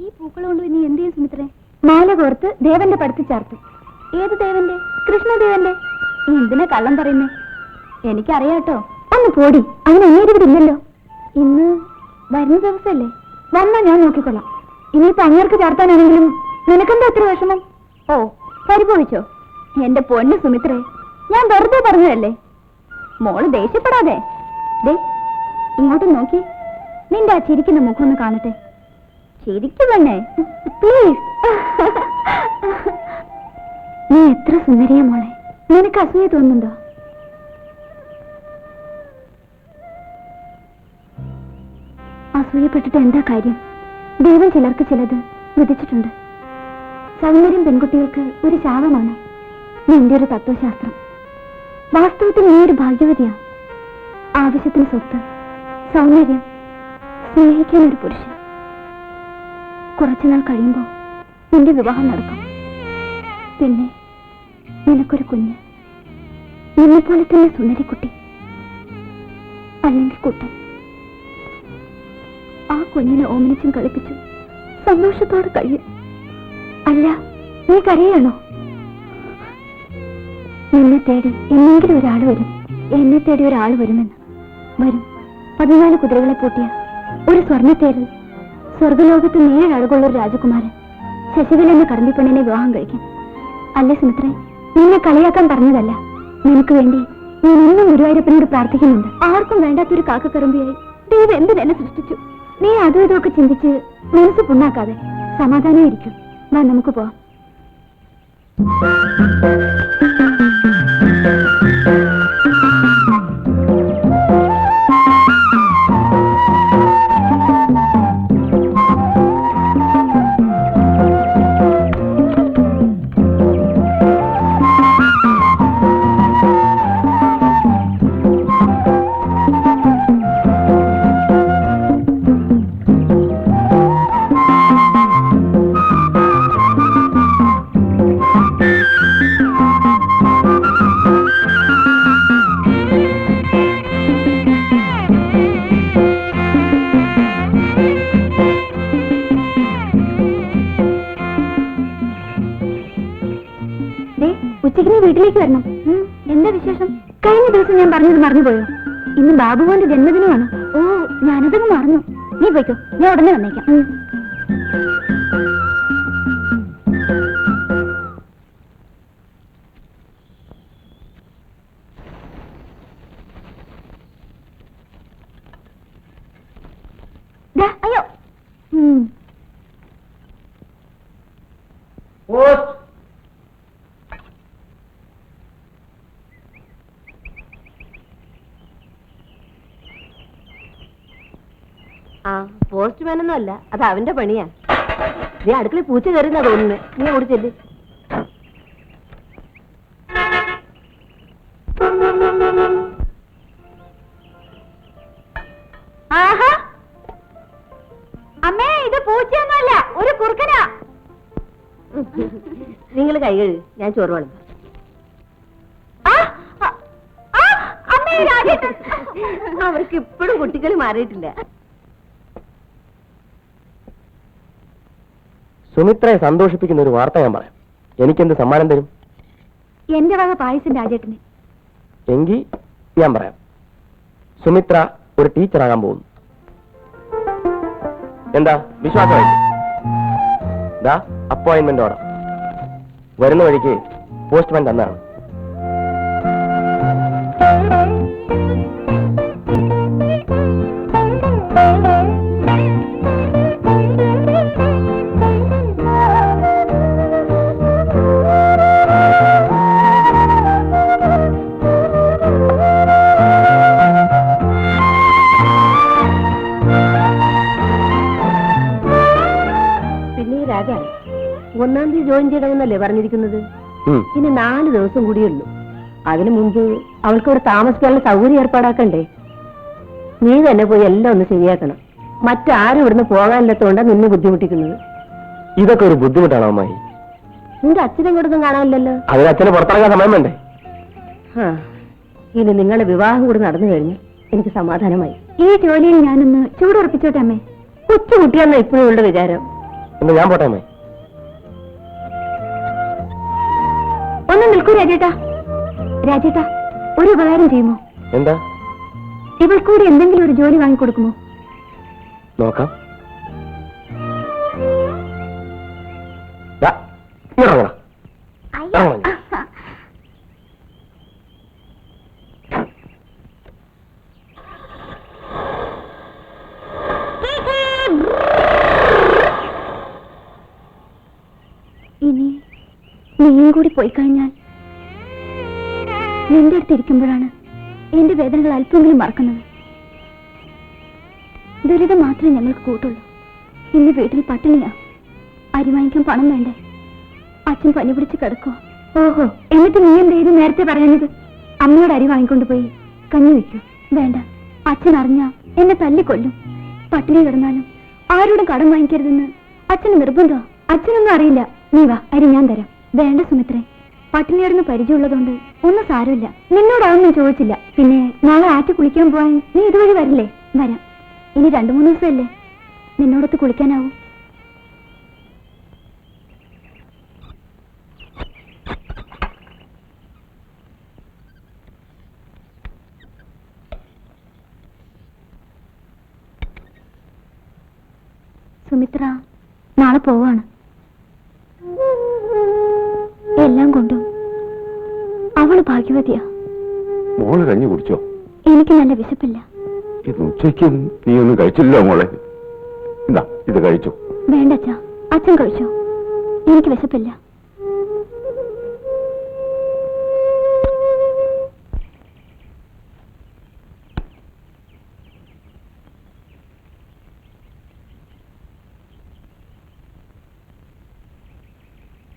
ഈ പൂക്കൾ കൊണ്ട് നീ എന്ത് ചെയ്യും സുമിത്രേ? മാല കോർത്ത് ദേവന്റെ പടുത്ത് ചേർത്തു. ഏത് ദേവന്റെ? കൃഷ്ണദേവന്റെ. നീ എന്തിനാ കള്ളം പറയുന്നേ? എനിക്കറിയാട്ടോ. ഒന്ന് പോടി, അവൻ അന്നേരം ഇല്ലല്ലോ. ഇന്ന് വരുന്ന ദിവസമല്ലേ? വന്നാ ഞാൻ നോക്കിക്കൊള്ളാം. ഇനിയിപ്പോ അങ്ങേർക്ക് ചേർത്താനാണെങ്കിലും നിനക്കെന്താ എത്ര വിഷമം? ഓ, പരിഭവിച്ചോ? എന്റെ പൊന്ന് സുമിത്രേ, ഞാൻ വെറുതെ പറഞ്ഞതല്ലേ. മോള് ദേഷ്യപ്പെടാതെ. ദേ ഇങ്ങോട്ട് നോക്കി, നിന്റെ ആ ചിരിക്കുന്ന മുഖം ഒന്ന് കാണട്ടെ. ചിരിക്കു പെണ്ണേ, പ്ലീസ്. നീ എത്ര സുന്ദരിയാ മോളെ. നിനക്ക് അസൂയ തോന്നുന്നുണ്ടോ? അസൂയപ്പെട്ടിട്ട് എന്താ കാര്യം? ദൈവം ചിലർക്ക് ചിലത് വിധിച്ചിട്ടുണ്ട്. സൗന്ദര്യം പെൺകുട്ടികൾക്ക് ഒരു ശാപമാണ്. നിന്റെ ഒരു തത്വശാസ്ത്രം. വാസ്തവത്തിൽ നീ ഒരു ഭാഗ്യവതിയാ. ആവശ്യത്തിന് സ്വത്ത്, സൗന്ദര്യം, സ്നേഹിക്കാൻ ഒരു പുരുഷൻ. കുറച്ചുനാൾ കഴിയുമ്പോൾ നിന്റെ വിവാഹം നടക്കും. പിന്നെ നിനക്കൊരു കുഞ്ഞ്, നിന്നെപ്പോലെ തന്നെ സുന്ദരിക്കുട്ടി, അല്ലെങ്കിൽ കുട്ടൻ. ആ കുഞ്ഞിനെ ഓമനിച്ചും കളിപ്പിച്ചും സന്തോഷത്തോടെ കഴിയും. അല്ല, നീ കരയാണോ? നിന്നെ തേടി എന്നെങ്കിലും ഒരാൾ വരും. എന്നെ തേടി ഒരാൾ വരുമെന്ന്. വരും. 14 കുതിരകളെ പൂട്ടിയ ഒരു സ്വർണ്ണത്തേരിൽ സ്വർഗലോകത്ത് 7 അഴകുള്ള ഒരു രാജകുമാരൻ ശശികല എന്ന കടമ്പിപ്പെണ്ണിനെ വിവാഹം കഴിക്കും. അല്ലേ സുമിത്രേ? നിന്നെ കളിയാക്കാൻ പറഞ്ഞതല്ല. നിനക്ക് വേണ്ടി ഞാൻ എന്നും ഗുരുവായൂരപ്പനോട് പ്രാർത്ഥിക്കുന്നുണ്ട്. ആർക്കും വേണ്ടാത്തൊരു കാക്കക്കറുമ്പിയായി ദൈവം എന്തിനെന്നെ സൃഷ്ടിച്ചു. നീ അതും ഇതൊക്കെ ചിന്തിച്ച് മനസ്സ് പുണ്ണാക്കാതെ സമാധാനം ഇരിക്കും. വാ, നമുക്ക് പോവാം. ഉച്ചയ്ക്ക് നീ വീട്ടിലേക്ക് വരണം. എന്താ വിശേഷം? കഴിഞ്ഞ ദിവസം ഞാൻ പറഞ്ഞത് മറന്നുപോയോ? ഇന്ന് ബാബുവിന്റെ ജന്മദിനമാണ്. ഓ, ഞാനതങ്ങ് മറന്നു. നീ പോയിക്കോ, ഞാൻ ഉടനെ വന്നേക്കാം. അയ്യോ, പോസ്റ്റ്മാനൊന്നും അല്ല, അത് അവന്റെ പണിയാ. നീ അടുക്കളയിൽ പൂച്ച കയറുന്നാ തോന്നുന്നു. നീ ഓടി ചെല്ല്. ആഹാ, അമ്മേ, ഇത് പൂച്ചയൊന്നുമല്ല, ഒരു കുറുക്കനാ. നിങ്ങൾ കൈ കഴുകു, ഞാൻ ചോറ് വേണം. അവർക്ക് ഇപ്പോഴും കുട്ടികൾ മാറിയിട്ടില്ല. സുമിത്രയെ സന്തോഷിപ്പിക്കുന്ന ഒരു വാർത്ത ഞാൻ പറയാം. എനിക്കെന്ത് സമ്മാനം തരും? എന്റെ വക പായസം രാജേട്ടന്. എങ്കിൽ ഞാൻ പറയാം. സുമിത്ര ഒരു ടീച്ചറാകാൻ പോകുന്നു. എന്താ വിശ്വാസമായി? അപ്പോയിന്റ്മെന്റ് ഓർഡർ വരുന്ന വഴിക്ക് പോസ്റ്റ്മാൻ തന്നാണ്. ഒന്നാം തീയതി ജോയിൻ ചെയ്യണമെന്നല്ലേ പറഞ്ഞിരിക്കുന്നത്? ഇനി 4 ദിവസം കൂടിയുള്ളൂ. അതിനു മുമ്പ് അവൾക്ക് ഇവിടെ താമസിക്കാനുള്ള സൗകര്യം ഏർപ്പാടാക്കണ്ടേ? നീ തന്നെ പോയി എല്ലാം ഒന്ന് ശരിയാക്കണം. മറ്റാരും ഇവിടുന്ന് പോകാനില്ലാത്തോണ്ടാ നിന്നെ ബുദ്ധിമുട്ടിക്കുന്നത്. ഇതൊക്കെ ഒരു ബുദ്ധിമുട്ടാണോ അമ്മായി? നിന്റെ അച്ഛനെ കൊടുത്തും കാണാനില്ലല്ലോ. അതിന് അച്ഛനെ പുറത്തിറങ്ങാൻ സമയം വേണ്ടേ? ഇനി നിങ്ങളുടെ വിവാഹം കൂടി നടന്നു കഴിഞ്ഞു എനിക്ക് സമാധാനമായി. ഈ ജോലിയിൽ ഞാനൊന്ന് ചൂടുറപ്പിച്ചോട്ടെ അമ്മേ. കൊച്ചുകുട്ടിയാണെന്ന ഇപ്പോഴും ഉള്ള വിചാരം. എന്നാ ഞാൻ പോട്ടെ അമ്മേ. ഒന്ന് നിൽക്കൂ രാജേട്ടാ. രാജേട്ടാ, ഒരു ഉപകാരം ചെയ്യുമോ? എന്താ? ഇവൾക്കൂടി എന്തെങ്കിലും ഒരു ജോലി വാങ്ങിക്കൊടുക്കുമോ? നോക്കാം. ദാ, ഇങ്ങോട്ട് വാ. ഇനി നീയും കൂടി പോയി കഴിഞ്ഞാൽ നിന്റെ അടുത്തിരിക്കുമ്പോഴാണ് എന്റെ വേദനകൾ അല്പമെങ്കിലും മറക്കുന്നത്. ദുരിതം മാത്രമേ ഞങ്ങൾക്ക് കൂട്ടുള്ളൂ. ഇന്ന് വീട്ടിൽ പട്ടിണിയാ. അരി വാങ്ങിക്കാൻ പണം വേണ്ടേ? അച്ഛൻ പനി പിടിച്ച് കിടക്കോ? ഓഹോ, എന്നിട്ട് നീ എന്തേലും നേരത്തെ പറയുന്നത്? അമ്മയോട് അരി വാങ്ങിക്കൊണ്ട് പോയി കഞ്ഞി വെക്കൂ. വേണ്ട, അച്ഛൻ അറിഞ്ഞാ എന്നെ തല്ലിക്കൊല്ലും. പട്ടിണി കിടന്നാലും ആരോടും കടം വാങ്ങിക്കരുതെന്ന് അച്ഛന് നിർബന്ധോ? അച്ഛനൊന്നും അറിയില്ല. നീ വാ, അരി ഞാൻ തരാം. വേണ്ട സുമിത്രേ, പട്ടിണിയാടുന്ന പരിചയമുള്ളതുകൊണ്ട് ഒന്നും സാരമില്ല. നിന്നോടാവൊന്നും ചോദിച്ചില്ല. പിന്നെ നാളെ ആറ്റി കുളിക്കാൻ പോവാൻ നീ ഇതുവഴി വരില്ലേ? വരാം. ഇനി 2-3 ദിവസമല്ലേ നിന്നോടൊത്ത് കുളിക്കാനാവും. സുമിത്ര നാളെ പോവാണ്. എല്ലാം കൊണ്ടും അവള് ഭാഗ്യവതിയാ. മോള് കഞ്ഞി കുടിച്ചോ? എനിക്ക് നല്ല വിശപ്പില്ല. ഇത് ഉച്ചയ്ക്ക് നീ ഒന്നും കഴിച്ചില്ലല്ലോ മോളെ. എന്താ ഇത് കഴിച്ചു? വേണ്ട അച്ഛാ, അച്ഛൻ കഴിച്ചോ. എനിക്ക് വിശപ്പില്ല.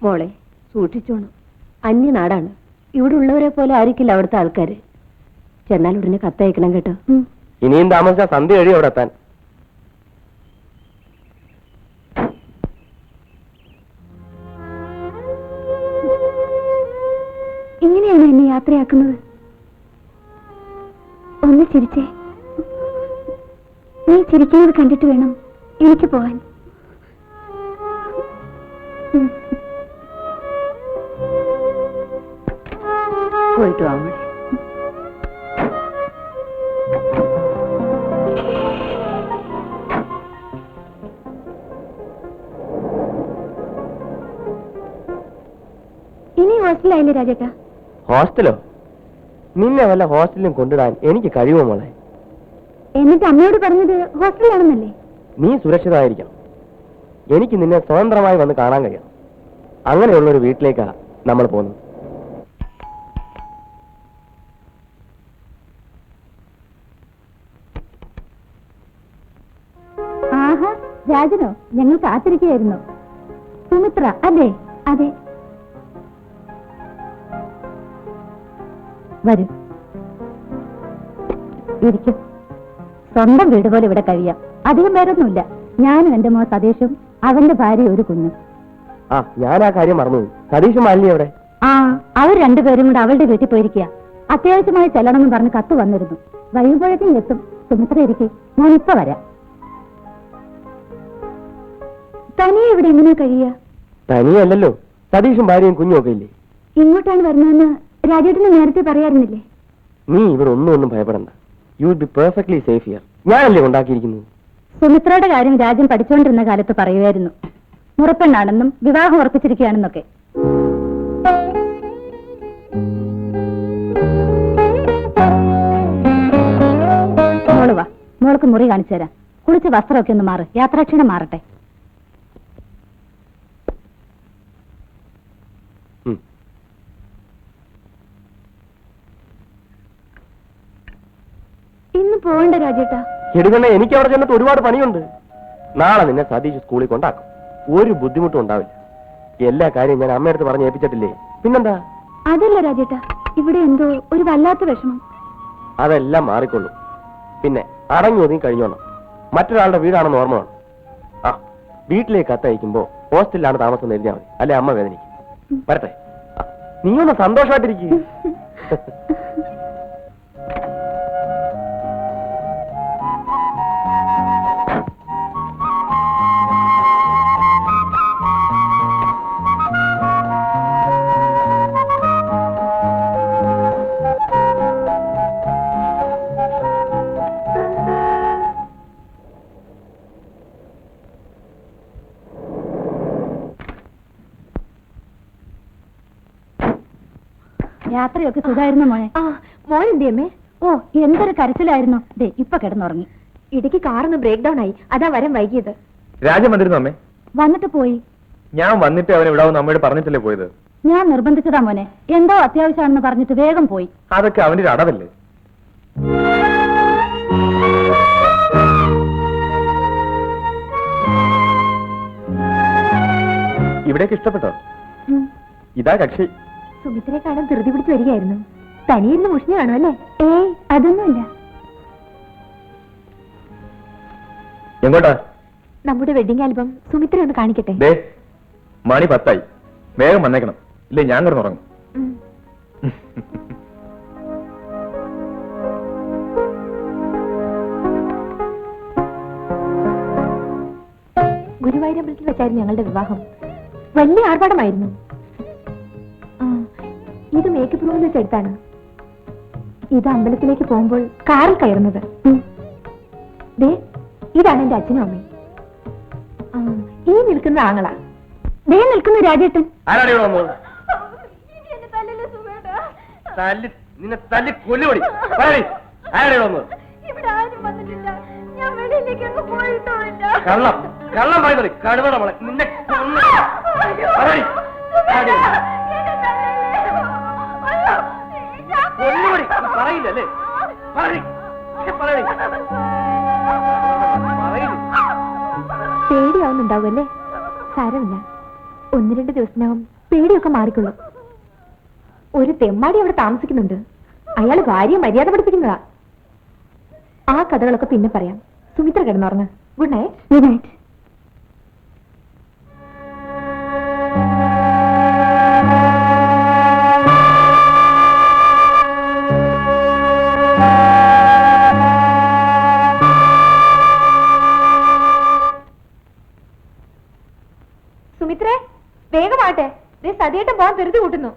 മോളെ സൂക്ഷിച്ചോണം. അന്യനാടാണ്. ഇവിടെ ഉള്ളവരെ പോലെ ആയിരിക്കില്ല അവിടുത്തെ ആൾക്കാര്. ചെന്നാൽ ഉടനെ കത്തയക്കണം കേട്ടോ. ഇനിയും താമസിച്ചാൽ സന്ധ്യ കഴിയും അവിടെ എത്താൻ. ഇങ്ങനെയാണ് എന്നെ യാത്രയാക്കുന്നത്. ഒന്ന് ചിരിച്ചേ. നീ ചിരിക്കുന്നത് കണ്ടിട്ട് വേണം എനിക്ക് പോവാൻ. പോയിട്ട് വാ മോളെ. ഇനി ഹോസ്റ്റലായില്ലേ രാജേട്ടാ? ഹോസ്റ്റലോ? നിന്നെ വല്ല ഹോസ്റ്റലിലും കൊണ്ടിടാൻ എനിക്ക് കഴിയുമോ മോളെ? എന്നിട്ട് അമ്മയോട് പറഞ്ഞത് ഹോസ്റ്റലിലാണെന്നല്ലേ? നീ സുരക്ഷിതമായിരിക്കണം. എനിക്ക് നിന്നെ സ്വതന്ത്രമായി വന്ന് കാണാൻ കഴിയണം. അങ്ങനെയുള്ളൊരു വീട്ടിലേക്കാ നമ്മൾ പോകുന്നത്. ആഹാ, രാജനോ? ഞങ്ങൾ കാത്തിരിക്കുകയായിരുന്നു. സുമിത്ര അതെ? അതെ. വരൂ, ഇരിക്കും. സ്വന്തം വീട് പോലെ ഇവിടെ കഴിയാം. അധികം പേരൊന്നുമില്ല. ഞാനും എന്റെ മോൻ സതീഷും അവന്റെ ഭാര്യ ഒരു കുഞ്ഞും. ആ, ഞാൻ ആ കാര്യം മറന്നുപോയി. സതീഷ് മാലിനി എവിടെ? ആ, അവർ രണ്ടുപേരും കൂടെ അവളുടെ വീട്ടിൽ പോയിരിക്കുക. അത്യാവശ്യമായി ചെല്ലണമെന്ന് പറഞ്ഞ് കത്ത് വന്നിരുന്നു. വൈകുമ്പോഴേക്കും എത്തും. സുമിത്ര ഇരിക്കെ, ഞാൻ ഇപ്പൊ വരാം. തനിയെ ഇവിടെ എങ്ങനെയാ കഴിയുക? തനിയല്ലല്ലോ, സതീഷും ഭാര്യയും കുഞ്ഞും ഒക്കെ ഇല്ലേ? ഇങ്ങോട്ടാണ് വരുന്നതെന്ന് രാജേട്ടന് നേരത്തെ പറയാറുന്നില്ലേ? നീ ഇവിടെ ഒന്നും ഭയപ്പെടണ്ട. You will be perfectly safe here. ഞാനല്ലേ ഉണ്ടാക്കിയിരിക്കുന്നത്. സുമിത്രയുടെ കാര്യം രാജൻ പഠിച്ചുകൊണ്ടിരുന്ന കാലത്ത് പറയുമായിരുന്നു. മുറപ്പെണ്ണാണെന്നും വിവാഹം ഉറപ്പിച്ചിരിക്കുകയാണെന്നൊക്കെ. മോള് വാ, മോൾക്ക് മുറി കാണിച്ചു തരാം. കുളിച്ച് വസ്ത്രമൊക്കെ ഒന്ന് മാറ്. യാത്രാക്ഷീണം മാറട്ടെ. ഇന്ന് പോകണ്ട രാജേട്ടാ. എടുക്കണേ, എനിക്ക് അവിടെ ചെന്നിട്ട് ഒരുപാട് പണിയുണ്ട്. നാളെ നിന്നെ സതീഷ് സ്കൂളിൽ കൊണ്ടാക്കും. ഒരു ബുദ്ധിമുട്ടും ഉണ്ടാവില്ല. എല്ലാ കാര്യവും ഞാൻ അമ്മയടുത്ത് പറഞ്ഞ് ഏൽപ്പിച്ചിട്ടില്ലേ? പിന്നെന്താ? അതല്ല രാജേട്ടാ, ഇവിടെ എന്തോ ഒരു വല്ലാത്ത വിഷമം. അതെല്ലാം മാറിക്കൊള്ളൂ. പിന്നെ അടങ്ങി ഒതുങ്ങി കഴിഞ്ഞോണം. മറ്റൊരാളുടെ വീടാണെന്ന് ഓർമ്മ വേണം. ആ, വീട്ടിലേക്ക് കത്തയക്കുമ്പോ ഹോസ്റ്റലിലാണ് താമസം എന്ന് എഴുതിയാൽ മതി. അല്ലെ അമ്മ വേദനിക്കും. വരട്ടെ. നീ ഒന്ന് സന്തോഷമായിട്ടിരിക്കും. യാത്രയൊക്കെ സുഖമായിരുന്നു മോനെ. മോൻ എന്തേ അമ്മേ? ഓ, എന്തൊരു കരച്ചിലായിരുന്നു. ദേ ഇപ്പൊ കിടന്നുറങ്ങി. ഇടയ്ക്ക് കാറൊന്ന് ബ്രേക്ക് ഡൗൺ ആയി, അതാ വരം വൈകിയത്. രാജൻ വന്നിരുന്നു അമ്മേ? വന്നിട്ട് പോയി. ഞാൻ വന്നിട്ട് അവൻ ഇവിടെ വന്ന് അമ്മയോട് പറഞ്ഞിട്ടല്ലേ പോയത്? ഞാൻ നിർബന്ധിച്ചതാ മോനെ. എന്തോ അത്യാവശ്യമാണെന്ന് പറഞ്ഞിട്ട് വേഗം പോയി. അതൊക്കെ അവന്റെ ഒരു അടവല്ലേ. ഇവിടേക്ക് ഇഷ്ടപ്പെട്ടോ? ഇതാ കക്ഷി. സുമിത്രയെ കാണാൻ ധൃതി പിടിച്ച് വരികയായിരുന്നു. തനിയിരുന്ന് മുഷിഞ്ഞു കാണും അല്ലേ? ഏയ്, അതൊന്നുമില്ല. എങ്ങോട്ടാ? നമ്മുടെ വെഡിങ് ആൽബം സുമിത്ര ഒന്ന് കാണിക്കട്ടെ. ദേ മണി 10 വേഗം വന്നേക്കണം, ഇല്ലേ ഞാൻ കിടന്നുറങ്ങും. ഗുരുവായൂരമ്പലത്തിൽ വെച്ചായിരുന്നു ഞങ്ങളുടെ വിവാഹം. വലിയ ആർഭാടമായിരുന്നു. ഇത് മേക്കപ്പ് റൂമിൽ വെച്ചെടുത്താണ്. ഇത് അമ്പലത്തിലേക്ക് പോകുമ്പോൾ കാറിൽ കയറുന്നത്. ദേ ഇതാണ് എന്റെ അച്ഛനും അമ്മയും. ഈ നിൽക്കുന്ന ആങ്ങളാ. ദേ നിൽക്കുന്നു രാജേട്ടൻ. ആരാണ് ഇവിടെ വന്നത്? നിന്നെ തല്ലി കൊല്ലുപടി. ആരാണ് ഇവിടെ വന്നത്? കള്ളം കള്ളം പറയുന്നത് കടുവട മോളെ. നിന്നെ കൊല്ലുപടി പറയില്ലല്ലേ? പേടിയാവുന്നുണ്ടാവുമല്ലേ? സാരമില്ല, 1-2 ദിവസത്തിനകം പേടിയൊക്കെ മാറിക്കൊള്ളും. ഒരു തെമ്മാടി അവിടെ താമസിക്കുന്നുണ്ട്. അയാൾ ഭാര്യയെ മര്യാദ പഠിപ്പിക്കുന്നതാ. ആ കഥകളൊക്കെ പിന്നെ പറയാം. സുമിത്ര കിടന്നുറങ്ങ്. Good night. Good night. സുമിത്രേ, വേഗമാട്ടെ. സതിയേട്ടൻ പോകാൻ ധൃതി കൂട്ടുന്നു.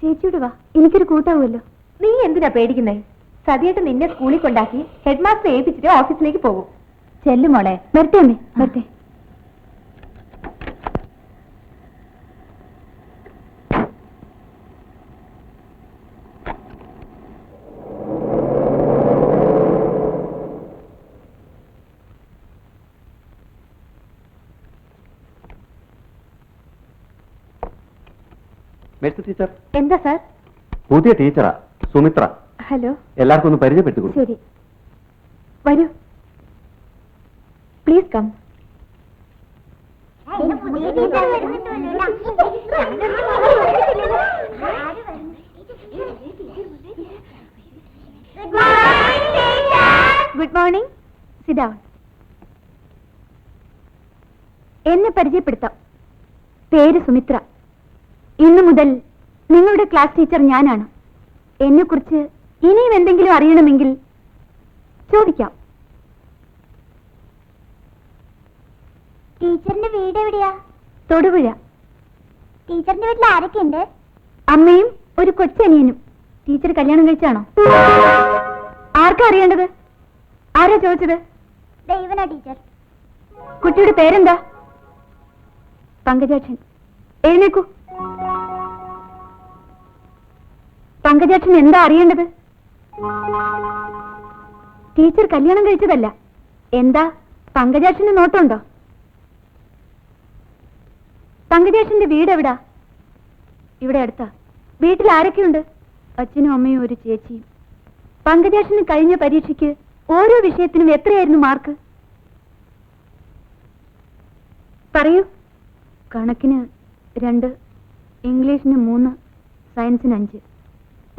ചേച്ചിയോട് വാ, എനിക്കൊരു കൂട്ടാവുമല്ലോ. നീ എന്തിനാ പേടിക്കുന്നേ? സതിയേട്ടൻ നിന്നെ സ്കൂളിൽ കൊണ്ടാക്കി ഹെഡ് മാസ്റ്റർ ഏൽപ്പിച്ചിട്ട് ഓഫീസിലേക്ക് പോകും. ചെല്ലു മോളെ. വരട്ടെ അമ്മേ, വരട്ടെ. ടീച്ചർ. എന്താ സാർ? പുതിയ ടീച്ചറാ, സുമിത്ര. ഹലോ. എല്ലാവർക്കും ഒന്ന് പരിചയപ്പെട്ടു. ശരി, വരൂ. Please come. Good morning. Sit down. എന്നെ പരിചയപ്പെടുത്താം. പേര് സുമിത്ര. ഇന്നു മുതൽ നിങ്ങളുടെ ക്ലാസ് ടീച്ചർ ഞാനാണ്. എന്നെക്കുറിച്ച് ഇനിയും എന്തെങ്കിലും അറിയണമെങ്കിൽ ചോദിക്കാം. ടീച്ചറിന്റെ വീട് എവിടെയാ? തൊടുപുഴ. ടീച്ചറിന്റെ വീട്ടിൽ ആരൊക്കെയുണ്ട്? അമ്മയും ഒരു കൊച്ചനിയനും. ടീച്ചർ കല്യാണം കഴിച്ചാണോ? ആർക്കാ അറിയേണ്ടത്? ആരാ ചോദിച്ചത്? ദൈവനാ ടീച്ചർ. കുട്ടിയുടെ പേരെന്താ? പങ്കജാക്ഷൻ. എഴുന്നേക്കൂ. പങ്കജാക്ഷൻ എന്താ അറിയേണ്ടത്? ടീച്ചർ കല്യാണം കഴിച്ചതല്ല. എന്താ പങ്കജാക്ഷന് നോട്ടമുണ്ടോ? പങ്കജാക്ഷന്റെ വീട് എവിടാ? ഇവിടെ അടുത്താ. വീട്ടിൽ ആരൊക്കെയുണ്ട്? അച്ഛനും അമ്മയും ഒരു ചേച്ചിയും. പങ്കജാക്ഷന് കഴിഞ്ഞ പരീക്ഷയ്ക്ക് ഓരോ വിഷയത്തിനും എത്രയായിരുന്നു മാർക്ക്? പറയൂ. കണക്കിന് 2, ഇംഗ്ലീഷിന് 3, സയൻസിന് 5.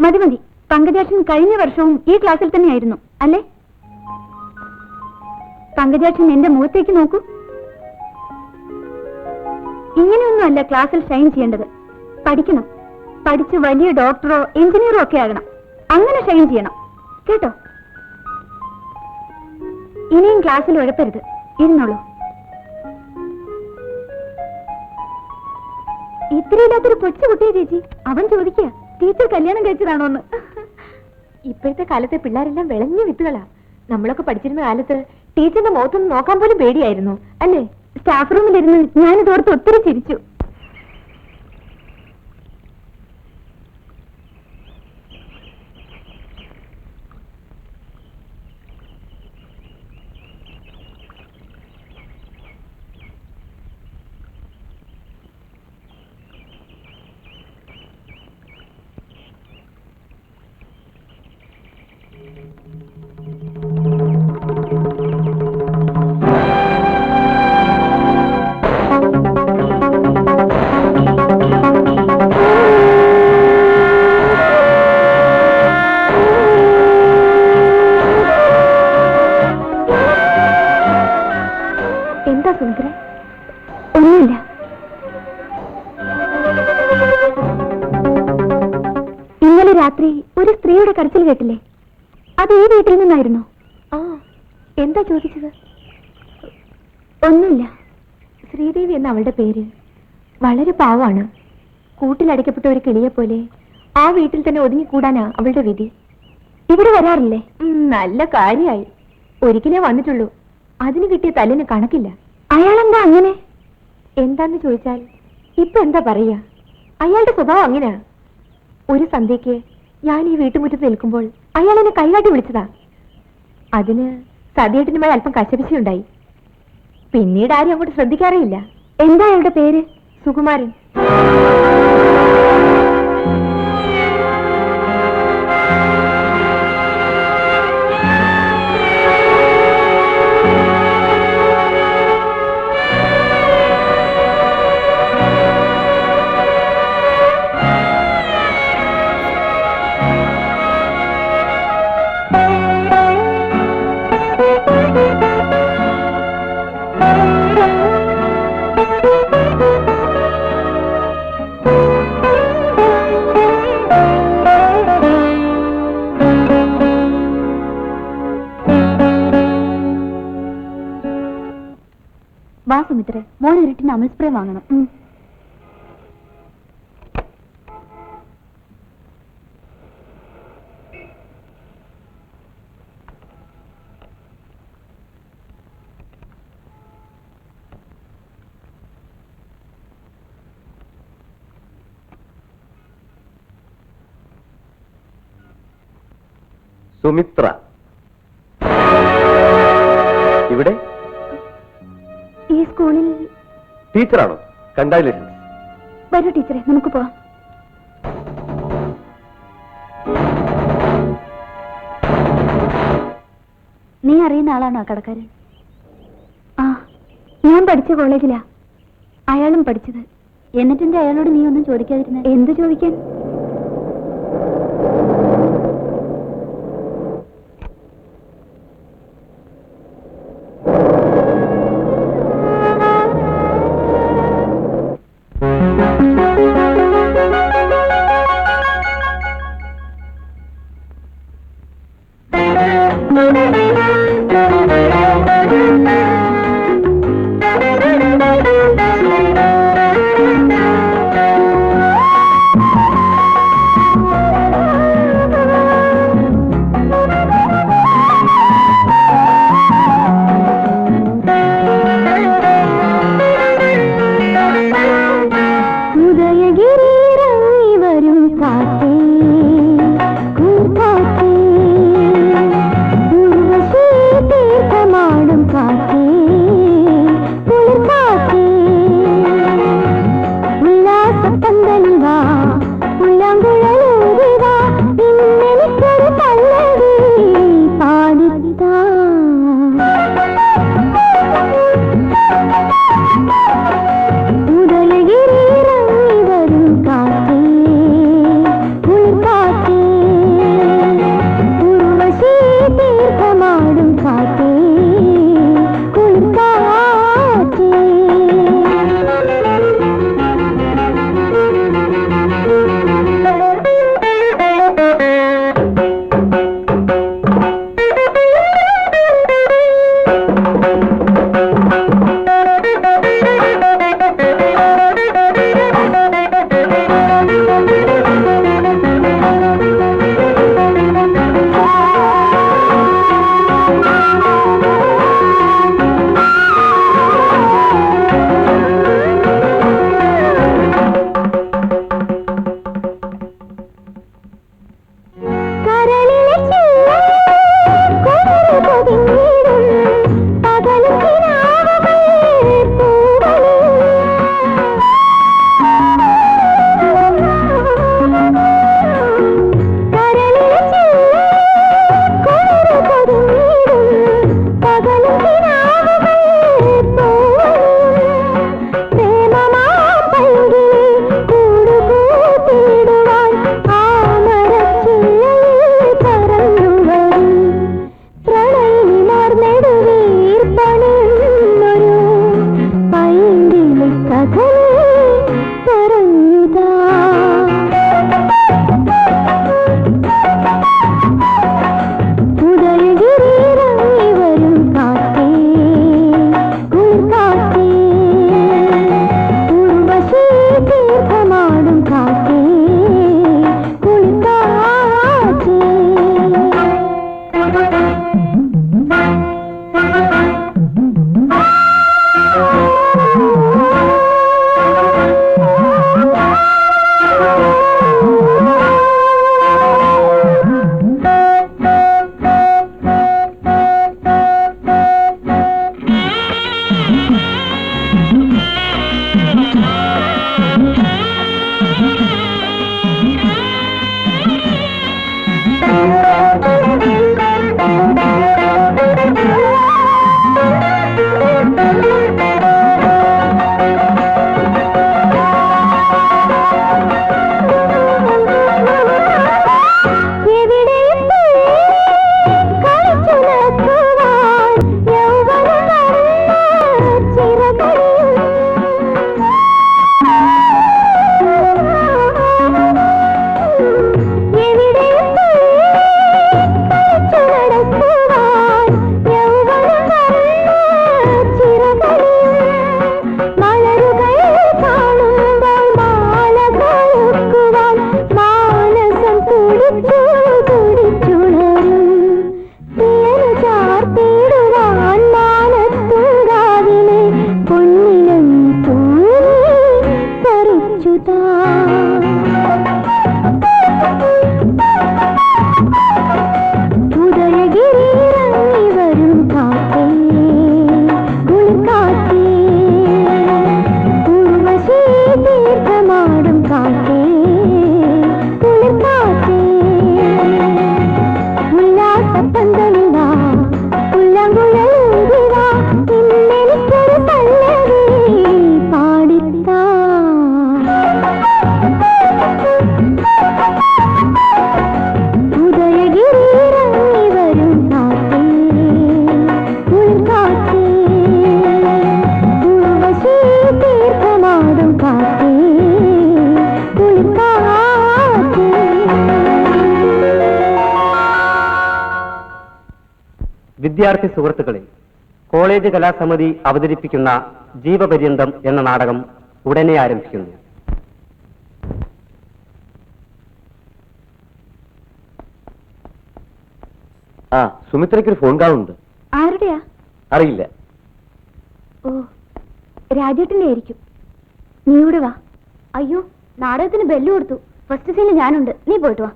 മതി മതി. പങ്കജാക്ഷൻ കഴിഞ്ഞ വർഷവും ഈ ക്ലാസ്സിൽ തന്നെയായിരുന്നു അല്ലേ? പങ്കജാക്ഷൻ എന്റെ മുഖത്തേക്ക് നോക്കൂ. ഇങ്ങനെയൊന്നുമല്ല ക്ലാസ്സിൽ ഷൈൻ ചെയ്യേണ്ടത്. പഠിക്കണം. പഠിച്ച് വലിയ ഡോക്ടറോ എഞ്ചിനീയറോ ഒക്കെ ആകണം. അങ്ങനെ ഷൈൻ ചെയ്യണം, കേട്ടോ? ഇനിയും ക്ലാസ്സിൽ ഉഴപ്പരുത്. ഇരുന്നോളൂ. ഇത്രയില്ലാത്തൊരു കൊച്ചുകുട്ടിയെ ചേച്ചി. അവൻ ചോദിക്കുക ടീച്ചർ കല്യാണം കഴിച്ചതാണോന്ന്. ഇപ്പോഴത്തെ കാലത്തെ പിള്ളേരെല്ലാം വിളഞ്ഞ വിത്തുകളാ. നമ്മളൊക്കെ പഠിച്ചിരുന്ന കാലത്ത് ടീച്ചറിന്റെ മുഖത്തൊന്നും നോക്കാൻ പോലും പേടിയായിരുന്നു അല്ലേ? സ്റ്റാഫ് റൂമിലിരുന്ന് ഞാനിതോർത്ത് ഒത്തിരി ചിരിച്ചു. എന്താ സുമിത്ര? ഒന്നുമില്ല. ഇന്നലെ രാത്രി ഒരു സ്ത്രീയുടെ കരച്ചിൽ കേട്ടില്ലേ? അത് ഈ വീട്ടിൽ നിന്നായിരുന്നോ? ആ, എന്താ ചോദിച്ചത്? ഒന്നുമില്ല. ശ്രീദേവി എന്ന അവളുടെ പേര്. വളരെ പാവാണ്. കൂട്ടിലടയ്ക്കപ്പെട്ട ഒരു കിളിയെ പോലെ ആ വീട്ടിൽ തന്നെ ഒതുങ്ങിക്കൂടാനാ അവളുടെ വിധി. ഇവിടെ വരാറില്ലേ? നല്ല കാര്യമായി. ഒരിക്കലേ വന്നിട്ടുള്ളൂ. അതിന് കിട്ടിയ തല്ലിന് കണക്കില്ല. അയാളെന്താ അങ്ങനെ? എന്താന്ന് ചോദിച്ചാൽ ഇപ്പൊ എന്താ പറയാ? അയാളുടെ സ്വഭാവം അങ്ങനെയാ. ഒരു സന്ധ്യയ്ക്ക് ഞാൻ ഈ വീട്ടുമുറ്റത്ത് നിൽക്കുമ്പോൾ അയാൾ എന്നെ കൈകാട്ടി വിളിച്ചതാ. അതിന് സതിയേട്ടനുമായി അല്പം കശപിശയുണ്ടായി. പിന്നീട് ആരും അങ്ങോട്ട് ശ്രദ്ധിക്കാറേയില്ല. എന്താ അയാളുടെ പേര്? സുകുമാരൻ. വാ സുമിത്രേ, മോൻ ഇരുട്ടിന് അമൽ സ്പ്രേ വാങ്ങണം. സുമിത്ര ഇവിടെ ഈ സ്കൂളിൽ ടീച്ചറാണോ? കൺഗ്രാജുലേഷൻസ്. വരൂ ടീച്ചറെ, നമുക്ക് പോവാം. നീ അറിയുന്ന ആളാണോ കടക്കാരൻ? ആ, ഞാൻ പഠിച്ച കോളേജിലാ അയാളും പഠിച്ചത്. എന്നിട്ടെന്റെ അയാളോട് നീ ഒന്നും ചോദിക്കാതിരുന്ന? എന്ത് ചോദിക്കാൻ? വിദ്യാർത്ഥി സുഹൃത്തുക്കളെ, കോളേജ് കലാസമിതി അവതരിപ്പിക്കുന്ന ജീവപര്യന്തം എന്ന നാടകം ഉടനെ ആരംഭിക്കുന്നു. ആ, സുമിത്രയ്ക്കൊരു ഫോൺ കാണുന്നുണ്ട്. ആരുടെയാ? അറിയില്ല. ഓ, രാജേട്ടന്റെ ആയിരിക്കും. നീ ഇവിടെ വാ. അയ്യോ, നാടകത്തിന് ബെല്ല് കൊടുത്തു. ഫസ്റ്റ് സീനിൽ ഞാനുണ്ട്. നീ പോയിട്ട് വാ.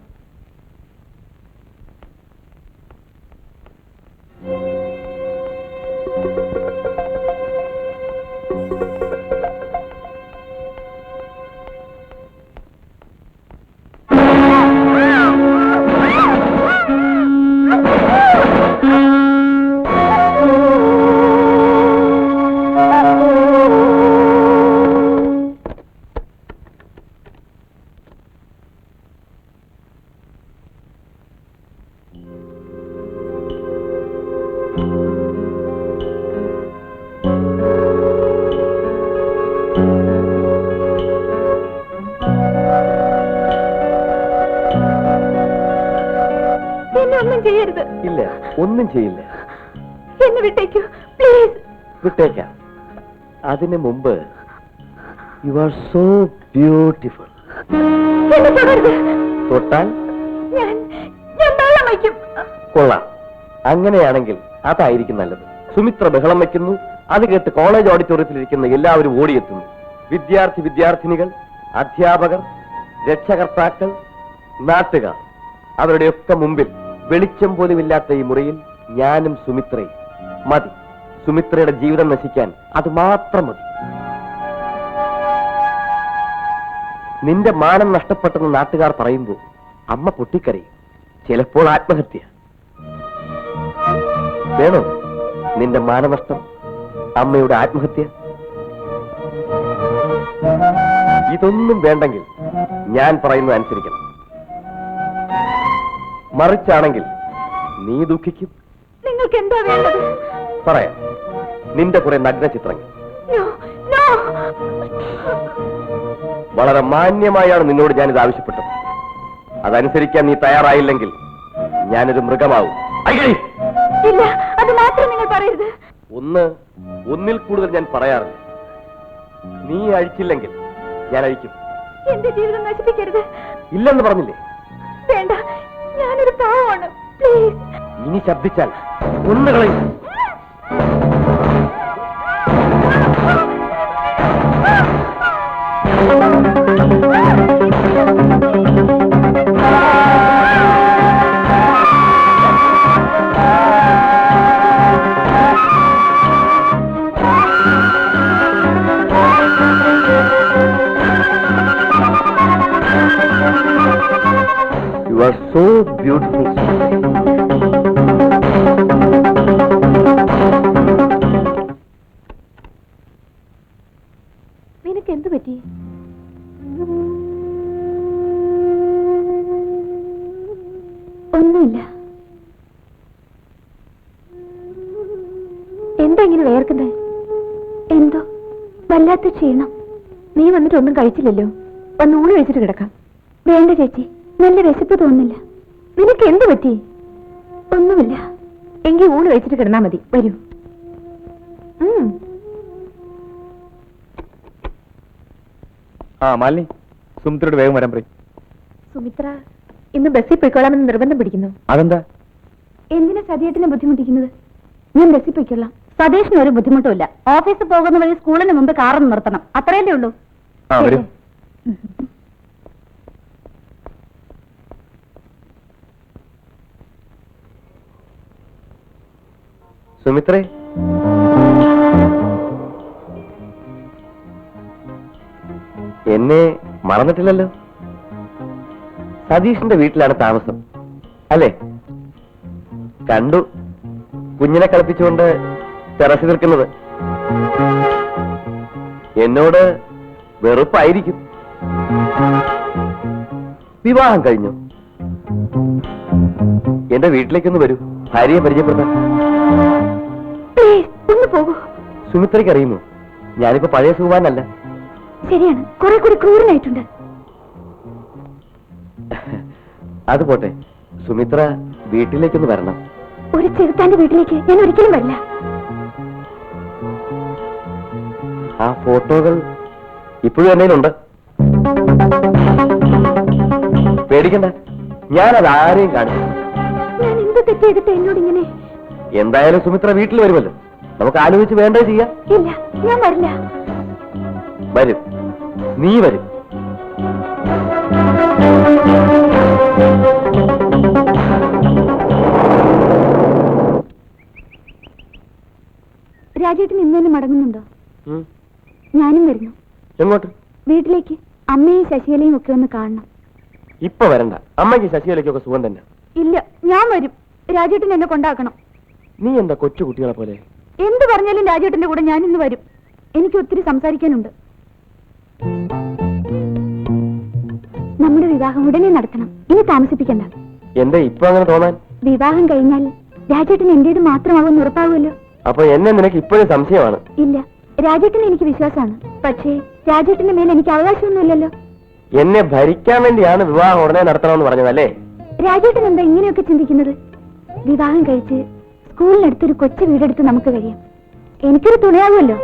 ഇല്ല, ഒന്നും ചെയ്യില്ല. എന്നെ വിട്ടേക്കൂ പ്ലീസ്. വിട്ടേക്കാം. അതിനു മുമ്പ് യു ആർ സോ ബ്യൂട്ടിഫുൾ. തൊട്ടാൽ കൊള്ളാം. അങ്ങനെയാണെങ്കിൽ അതായിരിക്കും നല്ലത്. സുമിത്ര ബഹളം വയ്ക്കുന്നു. അത് കേട്ട് കോളേജ് ഓഡിറ്റോറിയത്തിലിരിക്കുന്ന എല്ലാവരും ഓടിയെത്തുന്നു. വിദ്യാർത്ഥിനികൾ, അധ്യാപകർ, രക്ഷകർത്താക്കൾ, നാട്ടുകാർ, അവരുടെയൊക്കെ മുമ്പിൽ വെളിച്ചം പോലുമില്ലാത്ത ഈ മുറിയിൽ ഞാനും സുമിത്രയും. മതി, സുമിത്രയുടെ ജീവിതം നശിക്കാൻ അത് മാത്രം മതി. നിന്റെ മാനം നഷ്ടപ്പെട്ടെന്ന് നാട്ടുകാർ പറയുമ്പോൾ അമ്മ പൊട്ടിക്കരയും. ചിലപ്പോൾ ആത്മഹത്യ. വേണോ നിന്റെ മാനനഷ്ടം, അമ്മയുടെ ആത്മഹത്യ? ഇതൊന്നും വേണ്ടെങ്കിൽ ഞാൻ പറയുന്നത് അനുസരിക്കണം. മറിച്ചാണെങ്കിൽ നീ ദുഃഖിക്കും. നിങ്ങൾക്ക് എന്താ വേണ്ടത്? പറയാം. നിന്റെ കുറെ നഗ്ന ചിത്രങ്ങൾ. വളരെ മാന്യമായാണ് നിന്നോട് ഞാനിത് ആവശ്യപ്പെട്ടത്. അതനുസരിക്കാൻ നീ തയ്യാറായില്ലെങ്കിൽ ഞാനൊരു മൃഗമാവും. ഇല്ല, അത് മാത്രം നിങ്ങൾ പറയരുത്. ഒന്നിൽ കൂടുതൽ ഞാൻ പറയാറില്ല. നീ അഴിച്ചില്ലെങ്കിൽ ഞാൻ അഴിക്കും. എന്റെ ജീവിതം നശിപ്പിക്കരുത്. ഇല്ലെന്ന് പറഞ്ഞില്ലേ? വേണ്ട, ഞാനൊരു പാവമാണ്. പ്ലീസ്. ഇനി ശബ്ദിച്ചാൽ ഒന്നുകളയും. You are so beautiful. നിനക്ക് എന്ത് പറ്റി? ഒന്നുമില്ല. എന്താ ഇങ്ങനെ വേർക്കുന്നേ? എന്തോ വല്ലാത്ത ക്ഷീണം. നീ വന്നിട്ട് ഒന്നും കഴിച്ചില്ലല്ലോ. ഒന്ന് ഊണ് കഴിച്ചിട്ട് കിടക്കാം. വേണ്ട ചേച്ചി, നല്ല വിശപ്പ് തോന്നുന്നില്ല. നിനക്ക് എന്ത് പറ്റി? ഒന്നുമില്ല. എങ്കിൽ ഊണ് കഴിച്ചിട്ട് കിടന്നാ മതി. വരൂ. ആ മാലിനി, സുമിത്രയോട് വേഗം വരാൻ പറയും. സുമിത്ര ഇന്ന് ബസ്സിൽ പോയിക്കോളാമെന്ന് നിർബന്ധം പിടിക്കുന്നു. അതെന്താ? എന്തിനാ സതിയേട്ടനെ ബുദ്ധിമുട്ടിക്കുന്നത്? ഞാൻ ബസ്സിൽ പോയിക്കൊള്ളാം. സതീഷിന് ഒരു ബുദ്ധിമുട്ടുമില്ല. ഓഫീസിൽ പോകുന്ന വഴി സ്കൂളിന് മുമ്പ് കാറൊന്ന് നിർത്തണം, അത്രയല്ലേ ഉള്ളൂ. ആ വരൂ. സുമിത്രേ, എന്നെ മറന്നിട്ടില്ലല്ലോ. സതീഷിന്റെ വീട്ടിലാണ് താമസം അല്ലേ? കണ്ടു കുഞ്ഞിനെ കളിപ്പിച്ചുകൊണ്ട് ടെറസിൽ നിൽക്കുന്നത്. എന്നോട് വെറുപ്പായിരിക്കും. വിവാഹം കഴിഞ്ഞു. എന്റെ വീട്ടിലേക്കൊന്ന് വരൂ, ഭാര്യയെ പരിചയപ്പെടുത്താം. ഒന്ന് പോകൂ. സുമിത്രയ്ക്ക് അറിയുമോ, ഞാനിപ്പോ പഴയ സുഖവാനല്ല. ശരിയാണ്, കുറെ കൂടി ക്രൂരനായിട്ടുണ്ട്. അത് പോട്ടെ, സുമിത്ര വീട്ടിലേക്കൊന്ന് വരണം. ഒരു ചെറുത്താന്റെ വീട്ടിലേക്ക് ഞാൻ ഒരിക്കലും വരില്ല. ആ ഫോട്ടോകൾ ഇപ്പോഴും എന്നതിലുണ്ട്. പേടിക്കണ്ട, ഞാനത് ആരെയും കാണില്ല. ഞാൻ എന്ത് തെറ്റ് ചെയ്തിട്ട് എന്നോട് ഇങ്ങനെ? എന്തായാലും സുമിത്ര വീട്ടിൽ വരുമല്ലോ, നമുക്ക് ആലോചിച്ച് വേണ്ടത് ചെയ്യാം. ഇല്ല, ഞാൻ വരില്ല. വരും, നീ വരും. രാജേട്ടൻ ഇന്ന് തന്നെ മടങ്ങുന്നുണ്ടോ? ഞാനും വരുന്നു. എങ്ങോട്ട്? വീട്ടിലേക്ക്. അമ്മയും ശശികലയും ഒക്കെ ഒന്ന് കാണണം. ഇപ്പൊ വരണ്ട, അമ്മയ്ക്ക് ശശികലയ്ക്കൊക്കെ സുഖം തന്നെ. ഇല്ല, ഞാൻ വരും. രാജേട്ടൻ എന്നെ കൊണ്ടാക്കണം. നീ എന്താ കൊച്ചു കുട്ടികളെ പോലെ? എന്ത് പറഞ്ഞാലും രാജേട്ടന്റെ കൂടെ ഞാൻ ഇന്ന് വരും. എനിക്ക് ഒത്തിരി സംസാരിക്കാനുണ്ട്. നമ്മുടെ വിവാഹം ഉടനെ നടത്തണം. ഇനി താമസിപ്പിക്കണ്ട. എന്താ ഇപ്പൊ അങ്ങനെ തോന്നാൻ? വിവാഹം കഴിഞ്ഞാൽ രാജേട്ടൻ എന്റേത് മാത്രമാകുമെന്ന് ഉറപ്പാകുമല്ലോ. അപ്പൊ എന്നെ നിനക്ക് ഇപ്പോഴും സംശയമാണ്? ഇല്ല, രാജേട്ടന് എനിക്ക് വിശ്വാസമാണ്. പക്ഷേ രാജേട്ടന്റെ മേൽ എനിക്ക് അവകാശമൊന്നുമില്ലല്ലോ. എന്നെ ഭരിക്കാൻ വേണ്ടിയാണ് വിവാഹം ഉടനെ നടത്തണമെന്ന് പറഞ്ഞതല്ലേ? രാജേട്ടൻ എന്താ ഇങ്ങനെയൊക്കെ ചിന്തിക്കുന്നത്? വിവാഹം കഴിച്ച് സ്കൂളിനടുത്തൊരു കൊച്ചു വീടെടുത്ത് നമുക്ക് കഴിയാം. എനിക്കൊരു തുണയാകുമല്ലോ.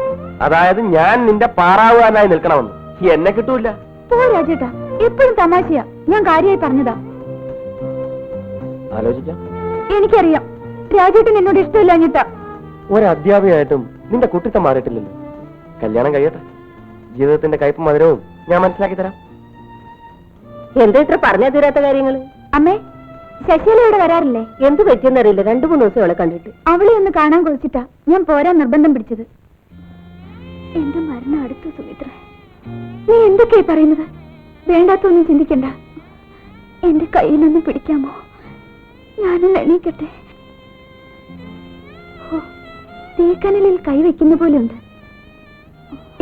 അതായത് ഞാൻ നിന്റെ പാറാവുകാരനായി നിൽക്കണമെന്ന്? എന്നെ കിട്ടൂല. പോ രാജേട്ടാ, എപ്പോഴും തമാശയാ. ഞാൻ കാര്യമായി പറഞ്ഞതാ. ആലോചിക്കാം. എനിക്കറിയാം രാജേട്ടൻ എന്നോട് ഇഷ്ടമില്ല അഞ്ഞിട്ടാ. ഒരധ്യാപികയായിട്ടും നിന്റെ കുട്ടിത്തം മാറിയിട്ടില്ലല്ലോ. കല്യാണം കഴിയട്ടെ, ജീവിതത്തിന്റെ കയ്പും മധുരവും ഞാൻ മനസ്സിലാക്കി തരാം. എന്താ ഇത്ര പറഞ്ഞാ തീരാത്ത കാര്യങ്ങള്? അമ്മേ, ശശികല ഇവിടെ വരാറില്ലേ? എന്ത് പറ്റിയെന്നറിയില്ല, 2-3 ദിവസം അവളെ കണ്ടിട്ട്. അവളെ ഒന്ന് കാണാൻ കൊതിച്ചിട്ടാ ഞാൻ പോരാൻ നിർബന്ധം പിടിച്ചത്. എന്റെ മരണം അടുത്തു സുമിത്ര. നീ എന്തൊക്കെയാ പറയുന്നത്? വേണ്ടാത്തൊന്നും ചിന്തിക്കണ്ട. എന്റെ കയ്യിലൊന്ന് പിടിക്കാമോ? ഞാനൊന്ന് എണീക്കട്ടെ. തീക്കനലിൽ കൈവയ്ക്കുന്ന പോലെ ഉണ്ട്.